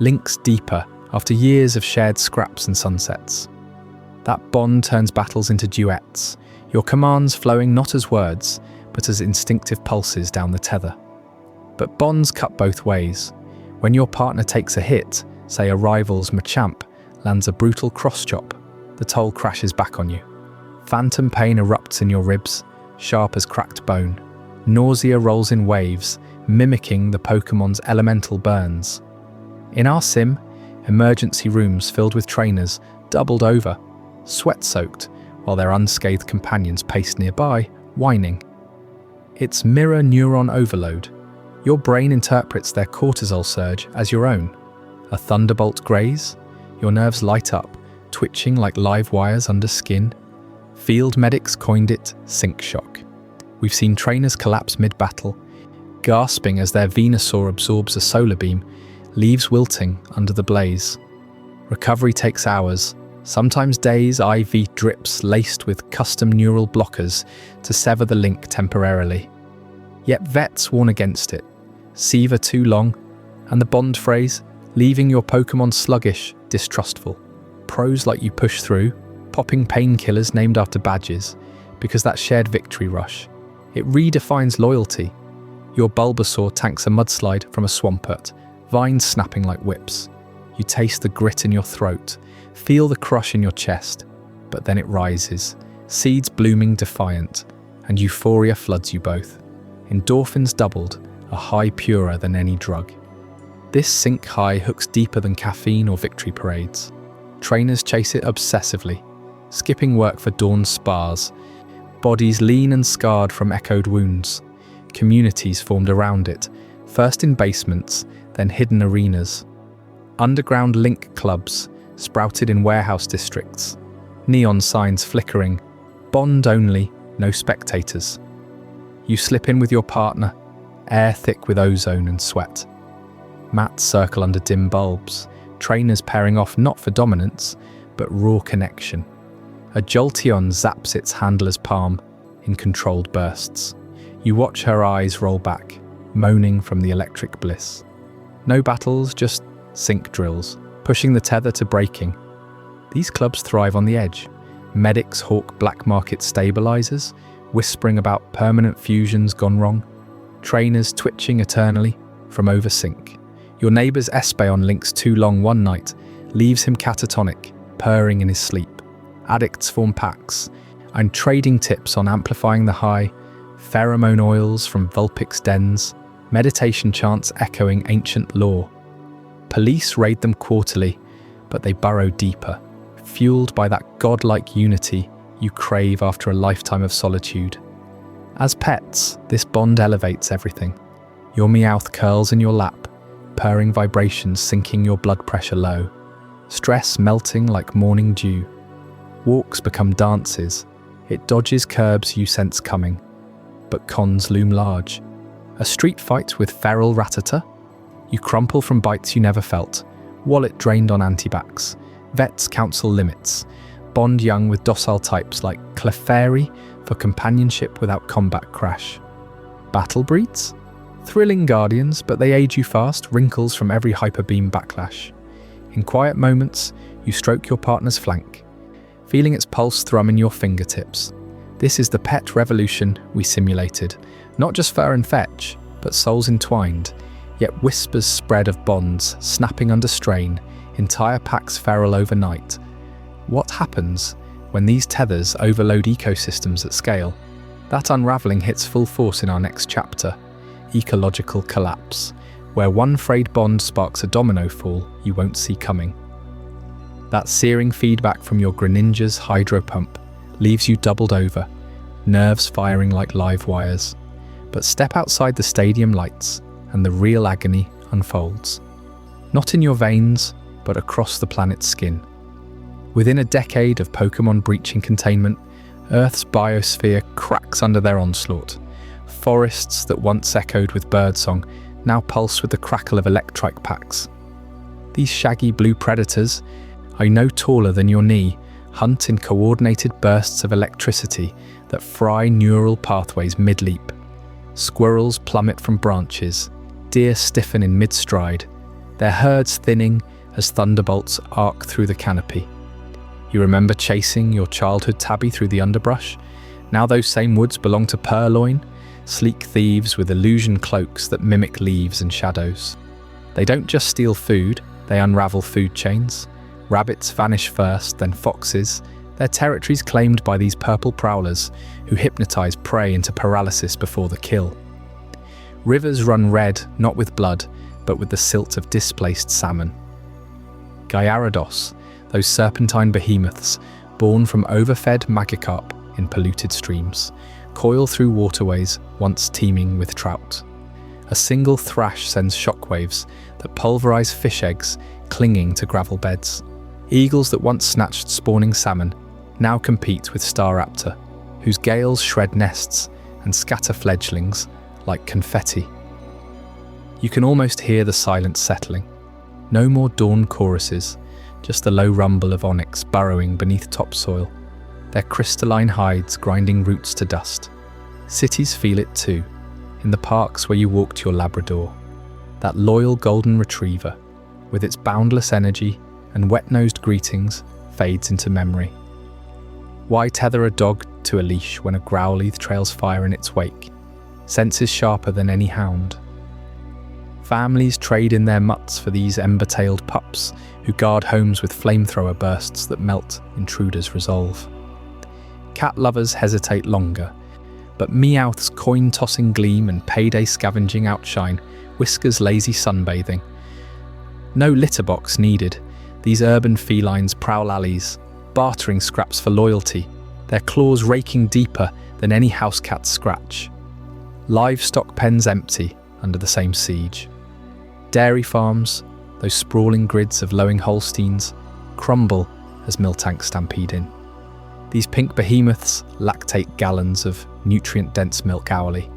links deeper after years of shared scraps and sunsets. That bond turns battles into duets, your commands flowing not as words, but as instinctive pulses down the tether. But bonds cut both ways. When your partner takes a hit, say a rival's Machamp lands a brutal cross-chop, the toll crashes back on you. Phantom pain erupts in your ribs, sharp as cracked bone. Nausea rolls in waves, mimicking the Pokemon's elemental burns. In our sim, emergency rooms filled with trainers doubled over, sweat-soaked, while their unscathed companions paced nearby, whining. It's mirror neuron overload. Your brain interprets their cortisol surge as your own. A thunderbolt graze, your nerves light up, twitching like live wires under skin. Field medics coined it sync shock. We've seen trainers collapse mid-battle, gasping as their Venusaur absorbs a solar beam, leaves wilting under the blaze. Recovery takes hours, sometimes days. IV drips laced with custom neural blockers to sever the link temporarily. Yet vets warn against it. Sever too long, and the bond phrase, leaving your Pokémon sluggish, distrustful. Pros like you push through, popping painkillers named after badges, because that shared victory rush. It redefines loyalty. Your Bulbasaur tanks a mudslide from a Swampert, vines snapping like whips. You taste the grit in your throat, feel the crush in your chest, but then it rises, seeds blooming defiant, and euphoria floods you both. Endorphins doubled, a high purer than any drug. This sync high hooks deeper than caffeine or victory parades. Trainers chase it obsessively, skipping work for dawn spas, bodies lean and scarred from echoed wounds. Communities formed around it, first in basements, then hidden arenas. Underground link clubs sprouted in warehouse districts. Neon signs flickering. Bond only, no spectators. You slip in with your partner, air thick with ozone and sweat. Mats circle under dim bulbs, trainers pairing off not for dominance, but raw connection. A Jolteon zaps its handler's palm in controlled bursts. You watch her eyes roll back, moaning from the electric bliss. No battles, just sync drills, pushing the tether to breaking. These clubs thrive on the edge. Medics hawk black market stabilizers, whispering about permanent fusions gone wrong. Trainers twitching eternally from oversync. Your neighbour's Espeon links too long one night, leaves him catatonic, purring in his sleep. Addicts form packs, and trading tips on amplifying the high, pheromone oils from Vulpix dens, meditation chants echoing ancient lore. Police raid them quarterly, but they burrow deeper, fueled by that godlike unity you crave after a lifetime of solitude. As pets, this bond elevates everything. Your Meowth curls in your lap, purring vibrations sinking your blood pressure low. Stress melting like morning dew. Walks become dances. It dodges curbs you sense coming. But cons loom large. A street fight with feral Rattata? You crumple from bites you never felt. Wallet drained on antibacs. Vets counsel limits. Bond young with docile types like Clefairy for companionship without combat crash. Battle breeds? Thrilling guardians, but they age you fast, wrinkles from every hyperbeam backlash. In quiet moments, you stroke your partner's flank, feeling its pulse thrum in your fingertips. This is the pet revolution we simulated. Not just fur and fetch, but souls entwined, yet whispers spread of bonds, snapping under strain, entire packs feral overnight. What happens when these tethers overload ecosystems at scale? That unravelling hits full force in our next chapter. Ecological collapse, where one frayed bond sparks a domino fall you won't see coming. That searing feedback from your Greninja's hydro pump leaves you doubled over, nerves firing like live wires. But step outside the stadium lights and the real agony unfolds. Not in your veins, but across the planet's skin. Within a decade of Pokémon breaching containment, Earth's biosphere cracks under their onslaught. Forests that once echoed with birdsong now pulse with the crackle of electrike packs. These shaggy blue predators, no taller than your knee, hunt in coordinated bursts of electricity that fry neural pathways mid-leap. Squirrels plummet from branches, deer stiffen in mid-stride, their herds thinning as thunderbolts arc through the canopy. You remember chasing your childhood tabby through the underbrush? Now those same woods belong to Purloin, sleek thieves with illusion cloaks that mimic leaves and shadows. They don't just steal food, they unravel food chains. Rabbits vanish first, then foxes, their territories claimed by these purple prowlers who hypnotize prey into paralysis before the kill. Rivers run red, not with blood, but with the silt of displaced salmon. Gyarados, those serpentine behemoths, born from overfed Magikarp in polluted streams, coil through waterways once teeming with trout. A single thrash sends shockwaves that pulverize fish eggs clinging to gravel beds. Eagles that once snatched spawning salmon now compete with Staraptor, whose gales shred nests and scatter fledglings like confetti. You can almost hear the silence settling. No more dawn choruses, just the low rumble of onyx burrowing beneath topsoil, their crystalline hides grinding roots to dust. Cities feel it too, in the parks where you walked your Labrador. That loyal golden retriever, with its boundless energy and wet-nosed greetings, fades into memory. Why tether a dog to a leash when a Growlithe trails fire in its wake, senses sharper than any hound? Families trade in their mutts for these ember-tailed pups who guard homes with flamethrower bursts that melt intruders' resolve. Cat lovers hesitate longer, but Meowth's coin-tossing gleam and payday scavenging outshine Whisker's lazy sunbathing. No litter box needed. These urban felines prowl alleys, bartering scraps for loyalty, their claws raking deeper than any house cat's scratch. Livestock pens empty under the same siege. Dairy farms, those sprawling grids of lowing Holsteins, crumble as mill tanks stampede in. These pink behemoths lactate gallons of nutrient-dense milk hourly,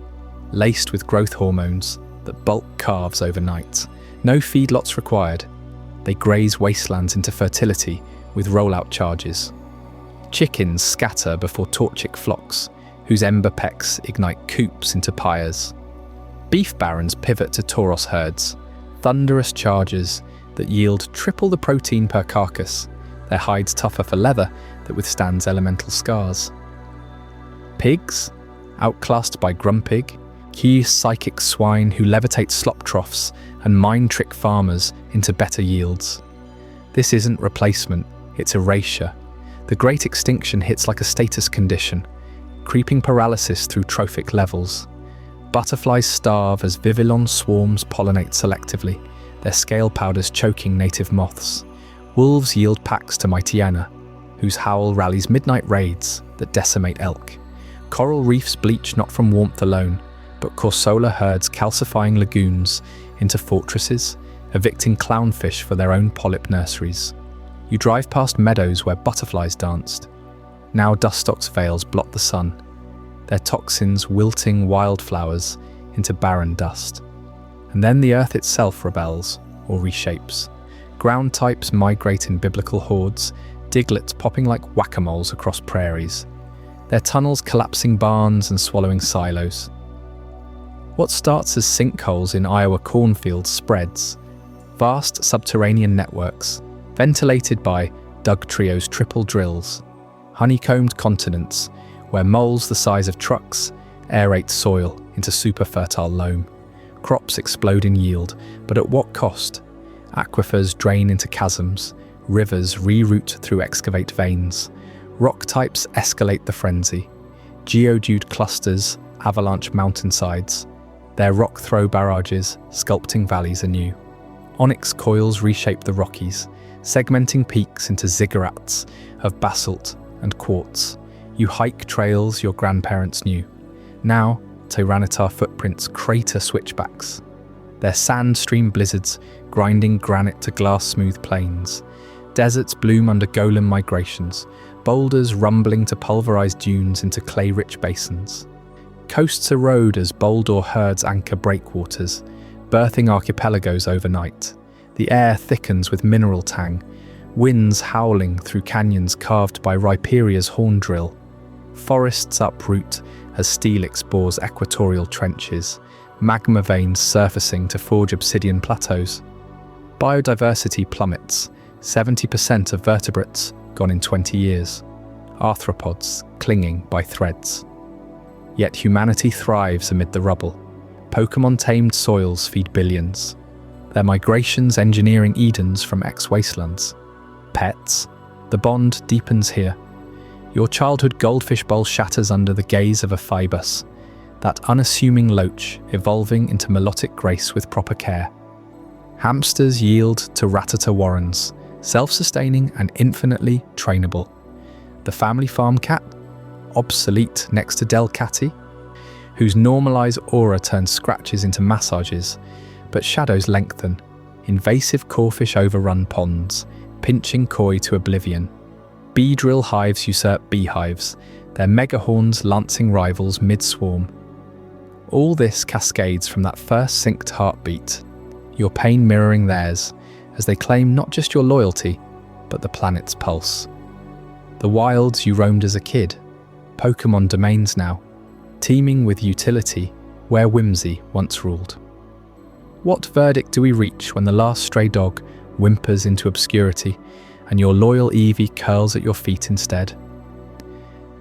laced with growth hormones that bulk calves overnight. No feedlots required. They graze wastelands into fertility with rollout charges. Chickens scatter before torchic flocks, whose ember pecks ignite coops into pyres. Beef barons pivot to Tauros herds, thunderous chargers that yield triple the protein per carcass, their hides tougher for leather that withstands elemental scars. Pigs, outclassed by Grumpig, key psychic swine who levitate slop troughs and mind-trick farmers into better yields. This isn't replacement, it's erasure. The Great Extinction hits like a status condition, creeping paralysis through trophic levels. Butterflies starve as Vivillon swarms pollinate selectively, their scale powders choking native moths. Wolves yield packs to Mytiana, whose howl rallies midnight raids that decimate elk. Coral reefs bleach not from warmth alone, but Corsola herds calcifying lagoons into fortresses, evicting clownfish for their own polyp nurseries. You drive past meadows where butterflies danced. Now duststalks' veils blot the sun, their toxins wilting wildflowers into barren dust. And then the earth itself rebels or reshapes. Ground types migrate in biblical hordes, diglets popping like whack-a-moles across prairies, their tunnels collapsing barns and swallowing silos. What starts as sinkholes in Iowa cornfields spreads, vast subterranean networks, ventilated by Dugtrio's triple drills, honeycombed continents where moles the size of trucks aerate soil into super fertile loam. Crops explode in yield, but at what cost? Aquifers drain into chasms, rivers reroute through excavate veins. Rock types escalate the frenzy. Geodude clusters avalanche mountainsides, their rock throw barrages sculpting valleys anew. Onyx coils reshape the Rockies, segmenting peaks into ziggurats of basalt and quartz. You hike trails your grandparents knew. Now, Tyranitar footprints crater switchbacks, their sand-stream blizzards grinding granite to glass-smooth plains. Deserts bloom under golem migrations, boulders rumbling to pulverized dunes into clay-rich basins. Coasts erode as Boldor herds anchor breakwaters, birthing archipelagos overnight. The air thickens with mineral tang, winds howling through canyons carved by Rhyperia's horn drill. Forests uproot as Steelix bores equatorial trenches, magma veins surfacing to forge obsidian plateaus. Biodiversity plummets, 70% of vertebrates gone in 20 years, arthropods clinging by threads. Yet humanity thrives amid the rubble. Pokémon-tamed soils feed billions, their migrations engineering Edens from ex-wastelands. Pets, the bond deepens here. Your childhood goldfish bowl shatters under the gaze of a Phoebus, that unassuming loach evolving into melodic grace with proper care. Hamsters yield to Rattata warrens, self-sustaining and infinitely trainable. The family farm cat, obsolete next to Delcatty, whose normalized aura turns scratches into massages, but shadows lengthen, invasive corfish overrun ponds, pinching koi to oblivion. Bee-drill hives usurp beehives, their megahorns lancing rivals mid-swarm. All this cascades from that first synced heartbeat, your pain mirroring theirs, as they claim not just your loyalty, but the planet's pulse. The wilds you roamed as a kid, Pokémon domains now, teeming with utility where whimsy once ruled. What verdict do we reach when the last stray dog whimpers into obscurity and your loyal Eevee curls at your feet instead?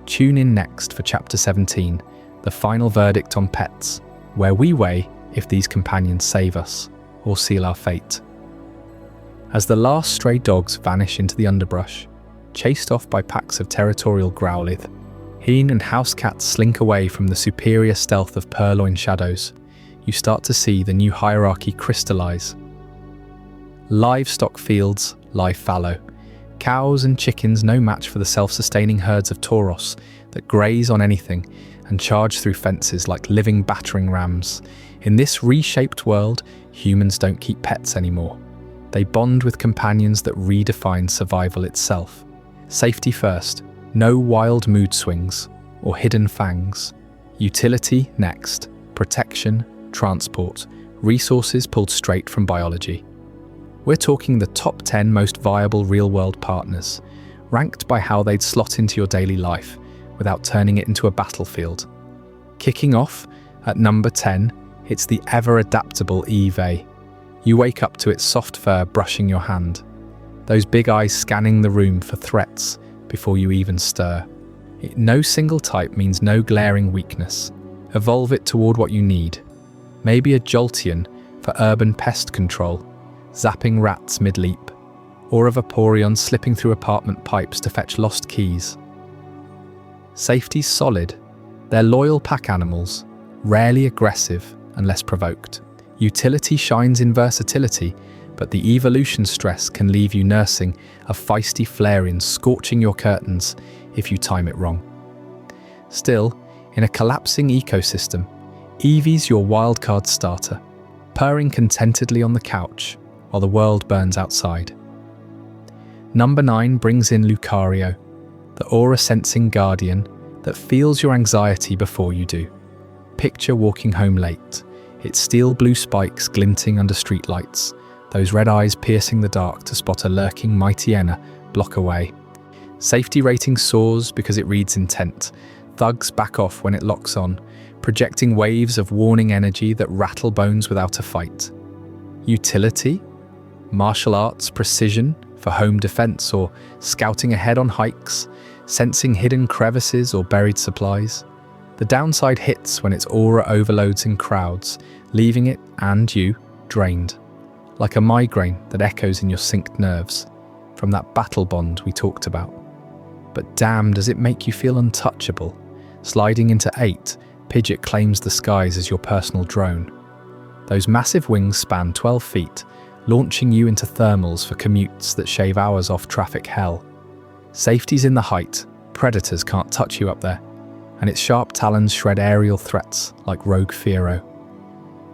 Tune in next for Chapter 17, the final verdict on pets, where we weigh if these companions save us or seal our fate. As the last stray dogs vanish into the underbrush, chased off by packs of territorial Growlithe, Heen and house cats slink away from the superior stealth of purloin shadows. You start to see the new hierarchy crystallize. Livestock fields lie fallow, Cows and chickens no match for the self-sustaining herds of Tauros that graze on anything and charge through fences like living battering rams. In this reshaped world, humans don't keep pets anymore. They bond with companions that redefine survival itself. Safety first, no wild mood swings or hidden fangs. Utility next, protection, transport, resources pulled straight from biology. We're talking the top 10 most viable real-world partners, ranked by how they'd slot into your daily life without turning it into a battlefield. Kicking off at number 10, it's the ever-adaptable Eve. You wake up to its soft fur brushing your hand, those big eyes scanning the room for threats before you even stir. No single type means no glaring weakness. Evolve it toward what you need. Maybe a Jolteon for urban pest control, zapping rats mid-leap, or a Vaporeon slipping through apartment pipes to fetch lost keys. Safety's solid. They're loyal pack animals, rarely aggressive unless provoked. Utility shines in versatility, but the evolution stress can leave you nursing a feisty Flareon scorching your curtains if you time it wrong. Still, in a collapsing ecosystem, Eevee's your wildcard starter, purring contentedly on the couch while the world burns outside. Number 9 brings in Lucario, the aura-sensing guardian that feels your anxiety before you do. Picture walking home late, its steel blue spikes glinting under streetlights, those red eyes piercing the dark to spot a lurking Mightyena block away. Safety rating soars because it reads intent. Thugs back off when it locks on, projecting waves of warning energy that rattle bones without a fight. Utility? Martial arts precision for home defense or scouting ahead on hikes, sensing hidden crevices or buried supplies. The downside hits when its aura overloads in crowds, leaving it, and you, drained. Like a migraine that echoes in your synced nerves, from that battle bond we talked about. But damn, does it make you feel untouchable. Sliding into 8, Pidgeot claims the skies as your personal drone. Those massive wings span 12 feet, launching you into thermals for commutes that shave hours off traffic hell. Safety's in the height, predators can't touch you up there, and its sharp talons shred aerial threats like Rogue Fearow.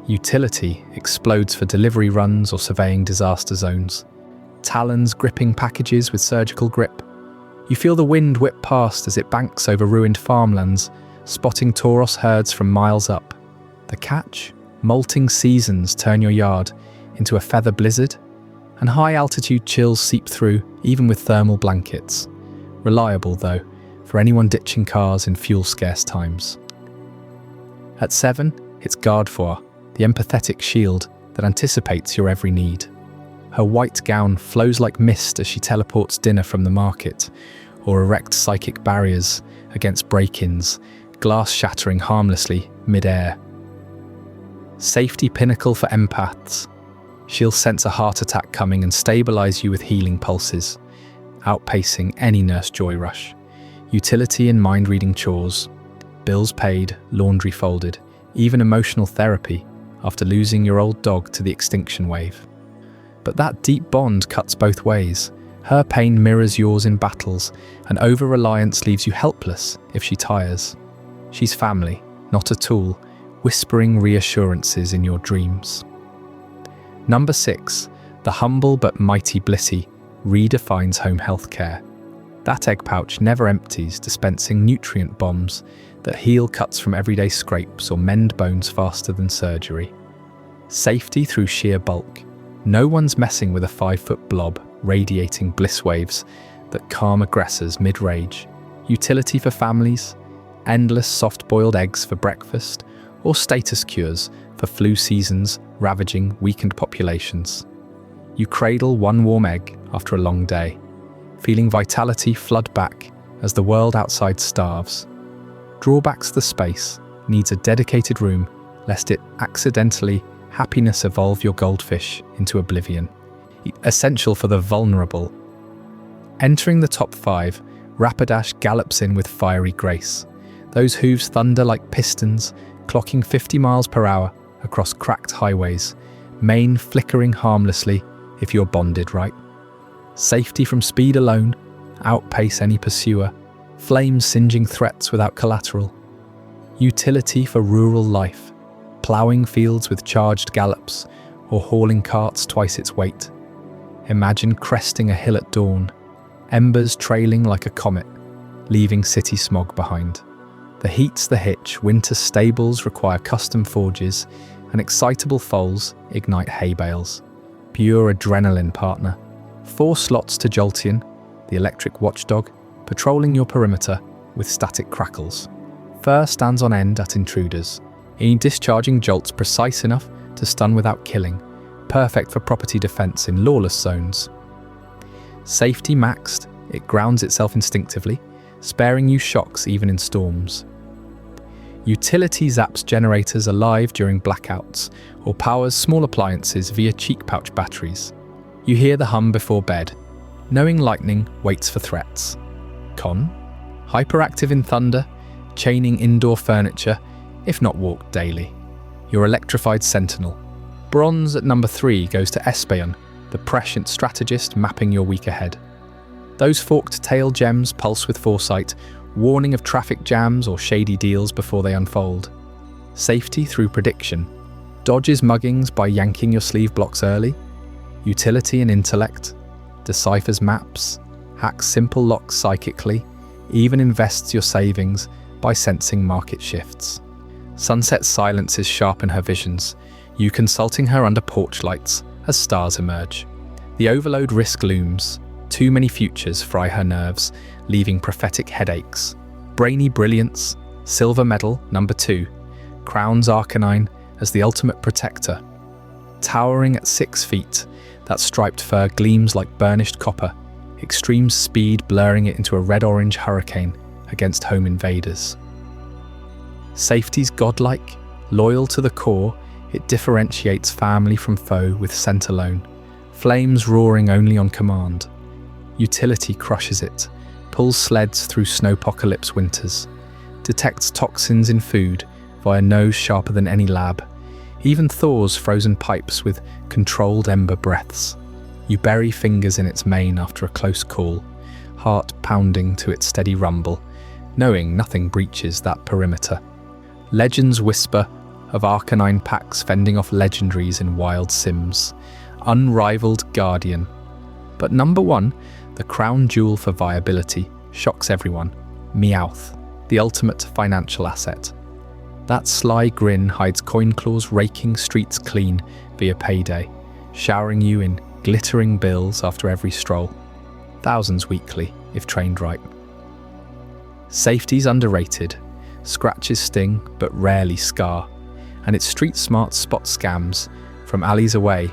Utility explodes for delivery runs or surveying disaster zones. Talons gripping packages with surgical grip. You feel the wind whip past as it banks over ruined farmlands, spotting Tauros herds from miles up. The catch? Molting seasons turn your yard into a feather blizzard, and high-altitude chills seep through, even with thermal blankets. Reliable, though, for anyone ditching cars in fuel-scarce times. At 7, it's Gardevoir, the empathetic shield that anticipates your every need. Her white gown flows like mist as she teleports dinner from the market, or erects psychic barriers against break-ins, glass shattering harmlessly mid-air. Safety pinnacle for empaths. She'll sense a heart attack coming and stabilize you with healing pulses, outpacing any nurse joy rush. Utility in mind-reading chores, bills paid, laundry folded, even emotional therapy after losing your old dog to the extinction wave. But that deep bond cuts both ways. Her pain mirrors yours in battles, and over-reliance leaves you helpless if she tires. She's family, not a tool, whispering reassurances in your dreams. Number 6, the humble but mighty Blissey redefines home healthcare. That egg pouch never empties, dispensing nutrient bombs that heal cuts from everyday scrapes or mend bones faster than surgery. Safety through sheer bulk. No one's messing with a 5-foot blob radiating bliss waves that calm aggressors mid-rage. Utility for families, endless soft-boiled eggs for breakfast, or status cures for flu seasons ravaging weakened populations. You cradle one warm egg after a long day, feeling vitality flood back as the world outside starves. Drawbacks: the space needs a dedicated room lest it accidentally happiness evolve your goldfish into oblivion. Essential for the vulnerable. Entering the top 5, Rapidash gallops in with fiery grace. Those hooves thunder like pistons, clocking 50 miles per hour across cracked highways, mane flickering harmlessly if you're bonded right. Safety from speed alone, outpace any pursuer, flames singeing threats without collateral. Utility for rural life, ploughing fields with charged gallops or hauling carts twice its weight. Imagine cresting a hill at dawn, embers trailing like a comet, leaving city smog behind. The heat's the hitch, winter stables require custom forges, and excitable foals ignite hay bales. Pure adrenaline, partner. 4 slots to Jolteon, the electric watchdog, patrolling your perimeter with static crackles. Fur stands on end at intruders, discharging jolts precise enough to stun without killing, perfect for property defense in lawless zones. Safety maxed, it grounds itself instinctively, sparing you shocks even in storms. Utility zaps generators alive during blackouts or powers small appliances via cheek pouch batteries. You hear the hum before bed, knowing lightning waits for threats. Con? Hyperactive in thunder, chaining indoor furniture, if not walked daily. Your electrified sentinel. Bronze at number 3 goes to Espeon, the prescient strategist mapping your week ahead. Those forked tail gems pulse with foresight, warning of traffic jams or shady deals before they unfold. Safety through prediction. Dodges muggings by yanking your sleeve blocks early. Utility and intellect. Deciphers maps. Hacks simple locks psychically. Even invests your savings by sensing market shifts. Sunset silences sharpen her visions, you consulting her under porch lights as stars emerge. The overload risk looms. Too many futures fry her nerves, leaving prophetic headaches. Brainy brilliance, silver medal, number 2, crowns Arcanine as the ultimate protector. Towering at 6 feet, that striped fur gleams like burnished copper, extreme speed blurring it into a red-orange hurricane against home invaders. Safety's godlike, loyal to the core, it differentiates family from foe with scent alone, flames roaring only on command. Utility crushes it, pulls sleds through snowpocalypse winters, detects toxins in food via nose sharper than any lab, even thaws frozen pipes with controlled ember breaths. You bury fingers in its mane after a close call, heart pounding to its steady rumble, knowing nothing breaches that perimeter. Legends whisper of Arcanine packs fending off legendaries in wild sims, unrivaled guardian. But number 1, the crown jewel for viability, shocks everyone, Meowth, the ultimate financial asset. That sly grin hides coin claws raking streets clean via payday, showering you in glittering bills after every stroll. Thousands weekly, if trained right. Safety's underrated. Scratches sting, but rarely scar. And its street-smart spot scams from alleys away,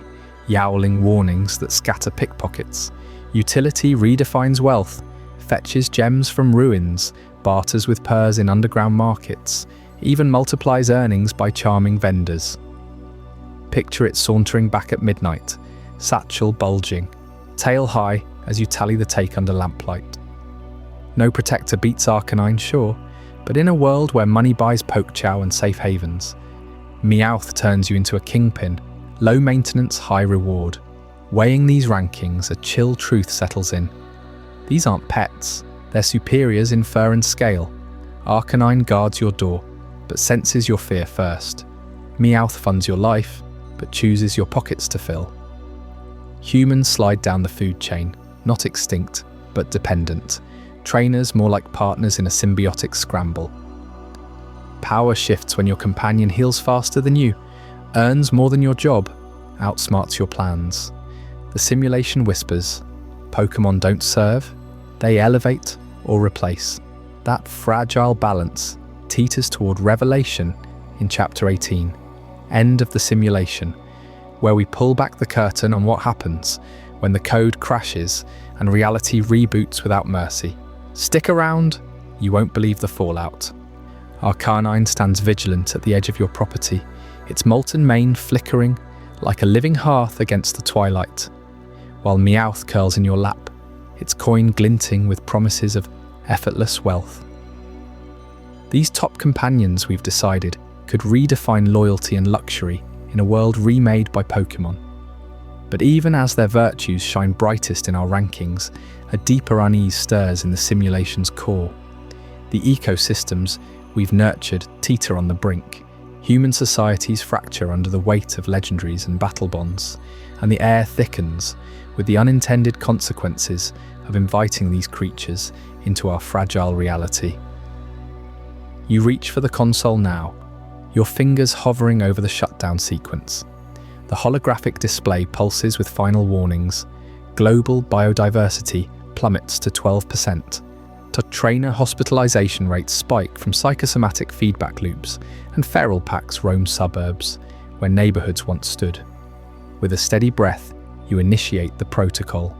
yowling warnings that scatter pickpockets. Utility redefines wealth, fetches gems from ruins, barters with pearls in underground markets, even multiplies earnings by charming vendors. Picture it sauntering back at midnight, satchel bulging, tail high as you tally the take under lamplight. No protector beats Arcanine, sure, but in a world where money buys poke chow and safe havens, Meowth turns you into a kingpin, low maintenance, high reward. Weighing these rankings, a chill truth settles in. These aren't pets, they're superiors in fur and scale. Arcanine guards your door, but senses your fear first. Meowth funds your life, but chooses your pockets to fill. Humans slide down the food chain, not extinct, but dependent. Trainers more like partners in a symbiotic scramble. Power shifts when your companion heals faster than you, earns more than your job, outsmarts your plans. The simulation whispers, Pokémon don't serve, they elevate or replace. That fragile balance teeters toward revelation in Chapter 18, End of the Simulation, where we pull back the curtain on what happens when the code crashes and reality reboots without mercy. Stick around, you won't believe the fallout. Arcanine stands vigilant at the edge of your property, its molten mane flickering like a living hearth against the twilight, while Meowth curls in your lap, its coin glinting with promises of effortless wealth. These top companions, we've decided, could redefine loyalty and luxury in a world remade by Pokémon. But even as their virtues shine brightest in our rankings, a deeper unease stirs in the simulation's core. The ecosystems we've nurtured teeter on the brink. Human societies fracture under the weight of legendaries and battle bonds, and the air thickens with the unintended consequences of inviting these creatures into our fragile reality. You reach for the console now, your fingers hovering over the shutdown sequence. The holographic display pulses with final warnings. Global biodiversity plummets to 12%. Trainer hospitalization rates spike from psychosomatic feedback loops, and feral packs roam suburbs where neighborhoods once stood. With a steady breath, you initiate the protocol.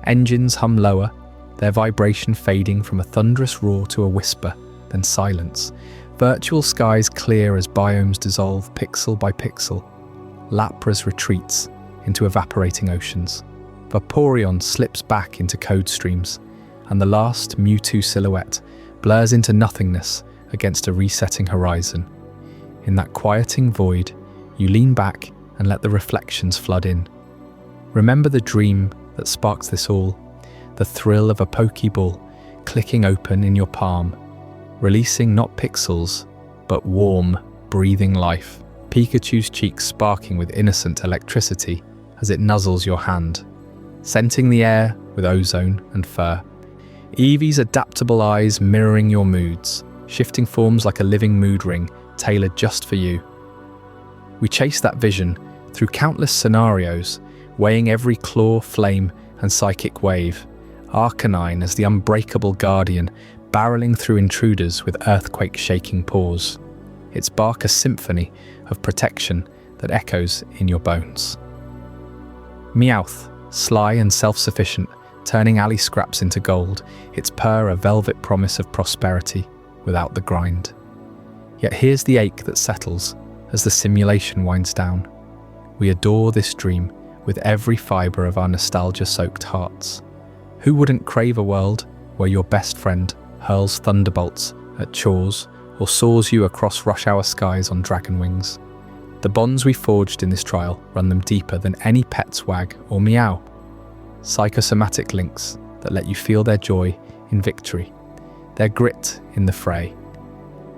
Engines hum lower, their vibration fading from a thunderous roar to a whisper, then silence. Virtual skies clear as biomes dissolve pixel by pixel. Lapras retreats into evaporating oceans. Vaporeon slips back into code streams, and the last Mewtwo silhouette blurs into nothingness against a resetting horizon. In that quieting void, you lean back and let the reflections flood in. Remember the dream that sparks this all, the thrill of a Pokeball clicking open in your palm, releasing not pixels, but warm, breathing life. Pikachu's cheeks sparking with innocent electricity as it nuzzles your hand, scenting the air with ozone and fur. Eevee's adaptable eyes mirroring your moods, shifting forms like a living mood ring tailored just for you. We chase that vision through countless scenarios, weighing every claw, flame, and psychic wave. Arcanine as the unbreakable guardian, barreling through intruders with earthquake-shaking paws. Its bark a symphony of protection that echoes in your bones. Meowth, sly and self-sufficient, turning alley scraps into gold, its purr a velvet promise of prosperity without the grind. Yet here's the ache that settles as the simulation winds down. We adore this dream with every fibre of our nostalgia-soaked hearts. Who wouldn't crave a world where your best friend hurls thunderbolts at chores or soars you across rush-hour skies on dragon wings? The bonds we forged in this trial run them deeper than any pet swag or meow. Psychosomatic links that let you feel their joy in victory, their grit in the fray.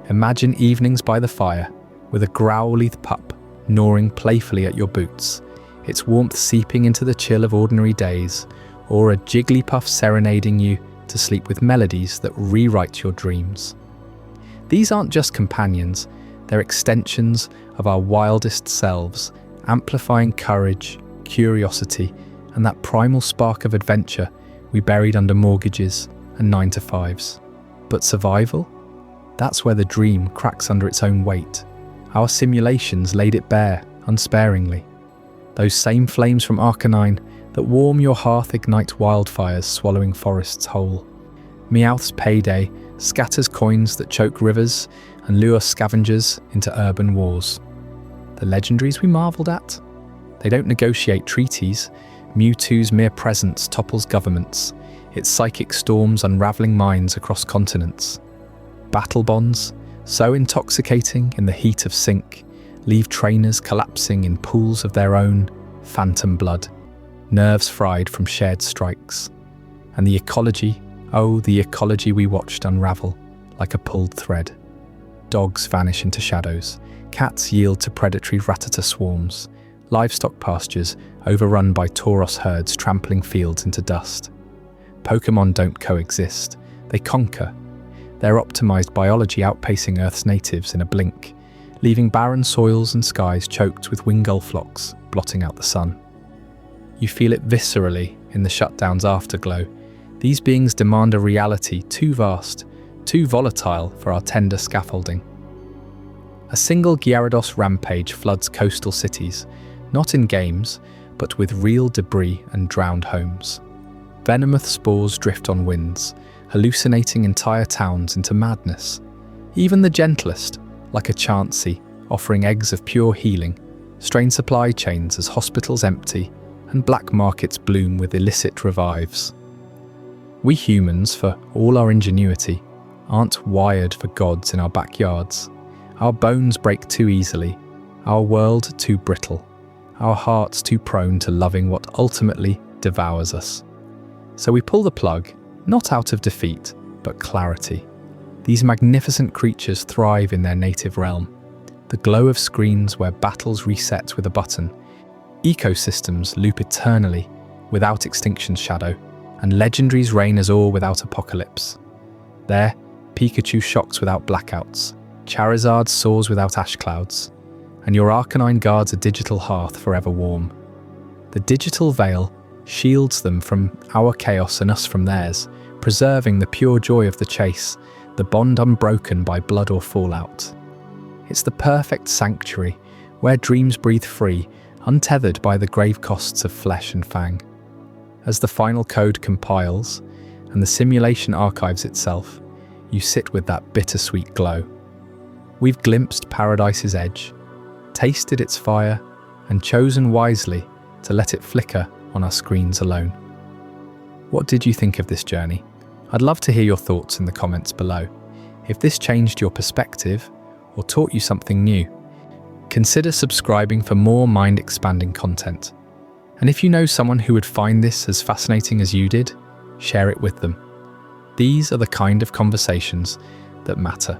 Imagine evenings by the fire with a growly pup gnawing playfully at your boots, its warmth seeping into the chill of ordinary days, or a Jigglypuff serenading you to sleep with melodies that rewrite your dreams. These aren't just companions, they're extensions of our wildest selves, amplifying courage, curiosity, and that primal spark of adventure we buried under mortgages and 9-to-5s. But survival? That's where the dream cracks under its own weight. Our simulations laid it bare, unsparingly. Those same flames from Arcanine that warm your hearth ignite wildfires swallowing forests whole. Meowth's payday scatters coins that choke rivers and lure scavengers into urban wars. The legendaries we marvelled at? They don't negotiate treaties. Mewtwo's mere presence topples governments, its psychic storms unravelling minds across continents. Battle bonds, so intoxicating in the heat of sync, leave trainers collapsing in pools of their own phantom blood, nerves fried from shared strikes. And the ecology, oh, the ecology we watched unravel like a pulled thread. Dogs vanish into shadows, cats yield to predatory ratata swarms, livestock pastures overrun by Tauros herds trampling fields into dust. Pokémon don't coexist, they conquer. Their optimized biology outpacing Earth's natives in a blink, leaving barren soils and skies choked with winggull flocks, blotting out the sun. You feel it viscerally in the shutdown's afterglow. These beings demand a reality too vast, too volatile for our tender scaffolding. A single Gyarados rampage floods coastal cities, not in games, but with real debris and drowned homes. Venomous spores drift on winds, hallucinating entire towns into madness. Even the gentlest, like a Chansey, offering eggs of pure healing, strain supply chains as hospitals empty and black markets bloom with illicit revives. We humans, for all our ingenuity, aren't wired for gods in our backyards. Our bones break too easily, our world too brittle, our hearts too prone to loving what ultimately devours us. So we pull the plug, not out of defeat, but clarity. These magnificent creatures thrive in their native realm. The glow of screens where battles reset with a button, ecosystems loop eternally without extinction's shadow, and legendaries reign as awe without apocalypse. There, Pikachu shocks without blackouts, Charizard soars without ash clouds, and your Arcanine guards a digital hearth forever warm. The digital veil shields them from our chaos and us from theirs, preserving the pure joy of the chase, the bond unbroken by blood or fallout. It's the perfect sanctuary, where dreams breathe free, untethered by the grave costs of flesh and fang. As the final code compiles, and the simulation archives itself, you sit with that bittersweet glow. We've glimpsed paradise's edge, tasted its fire, and chosen wisely to let it flicker on our screens alone. What did you think of this journey? I'd love to hear your thoughts in the comments below. If this changed your perspective or taught you something new, consider subscribing for more mind-expanding content. And if you know someone who would find this as fascinating as you did, share it with them. These are the kind of conversations that matter.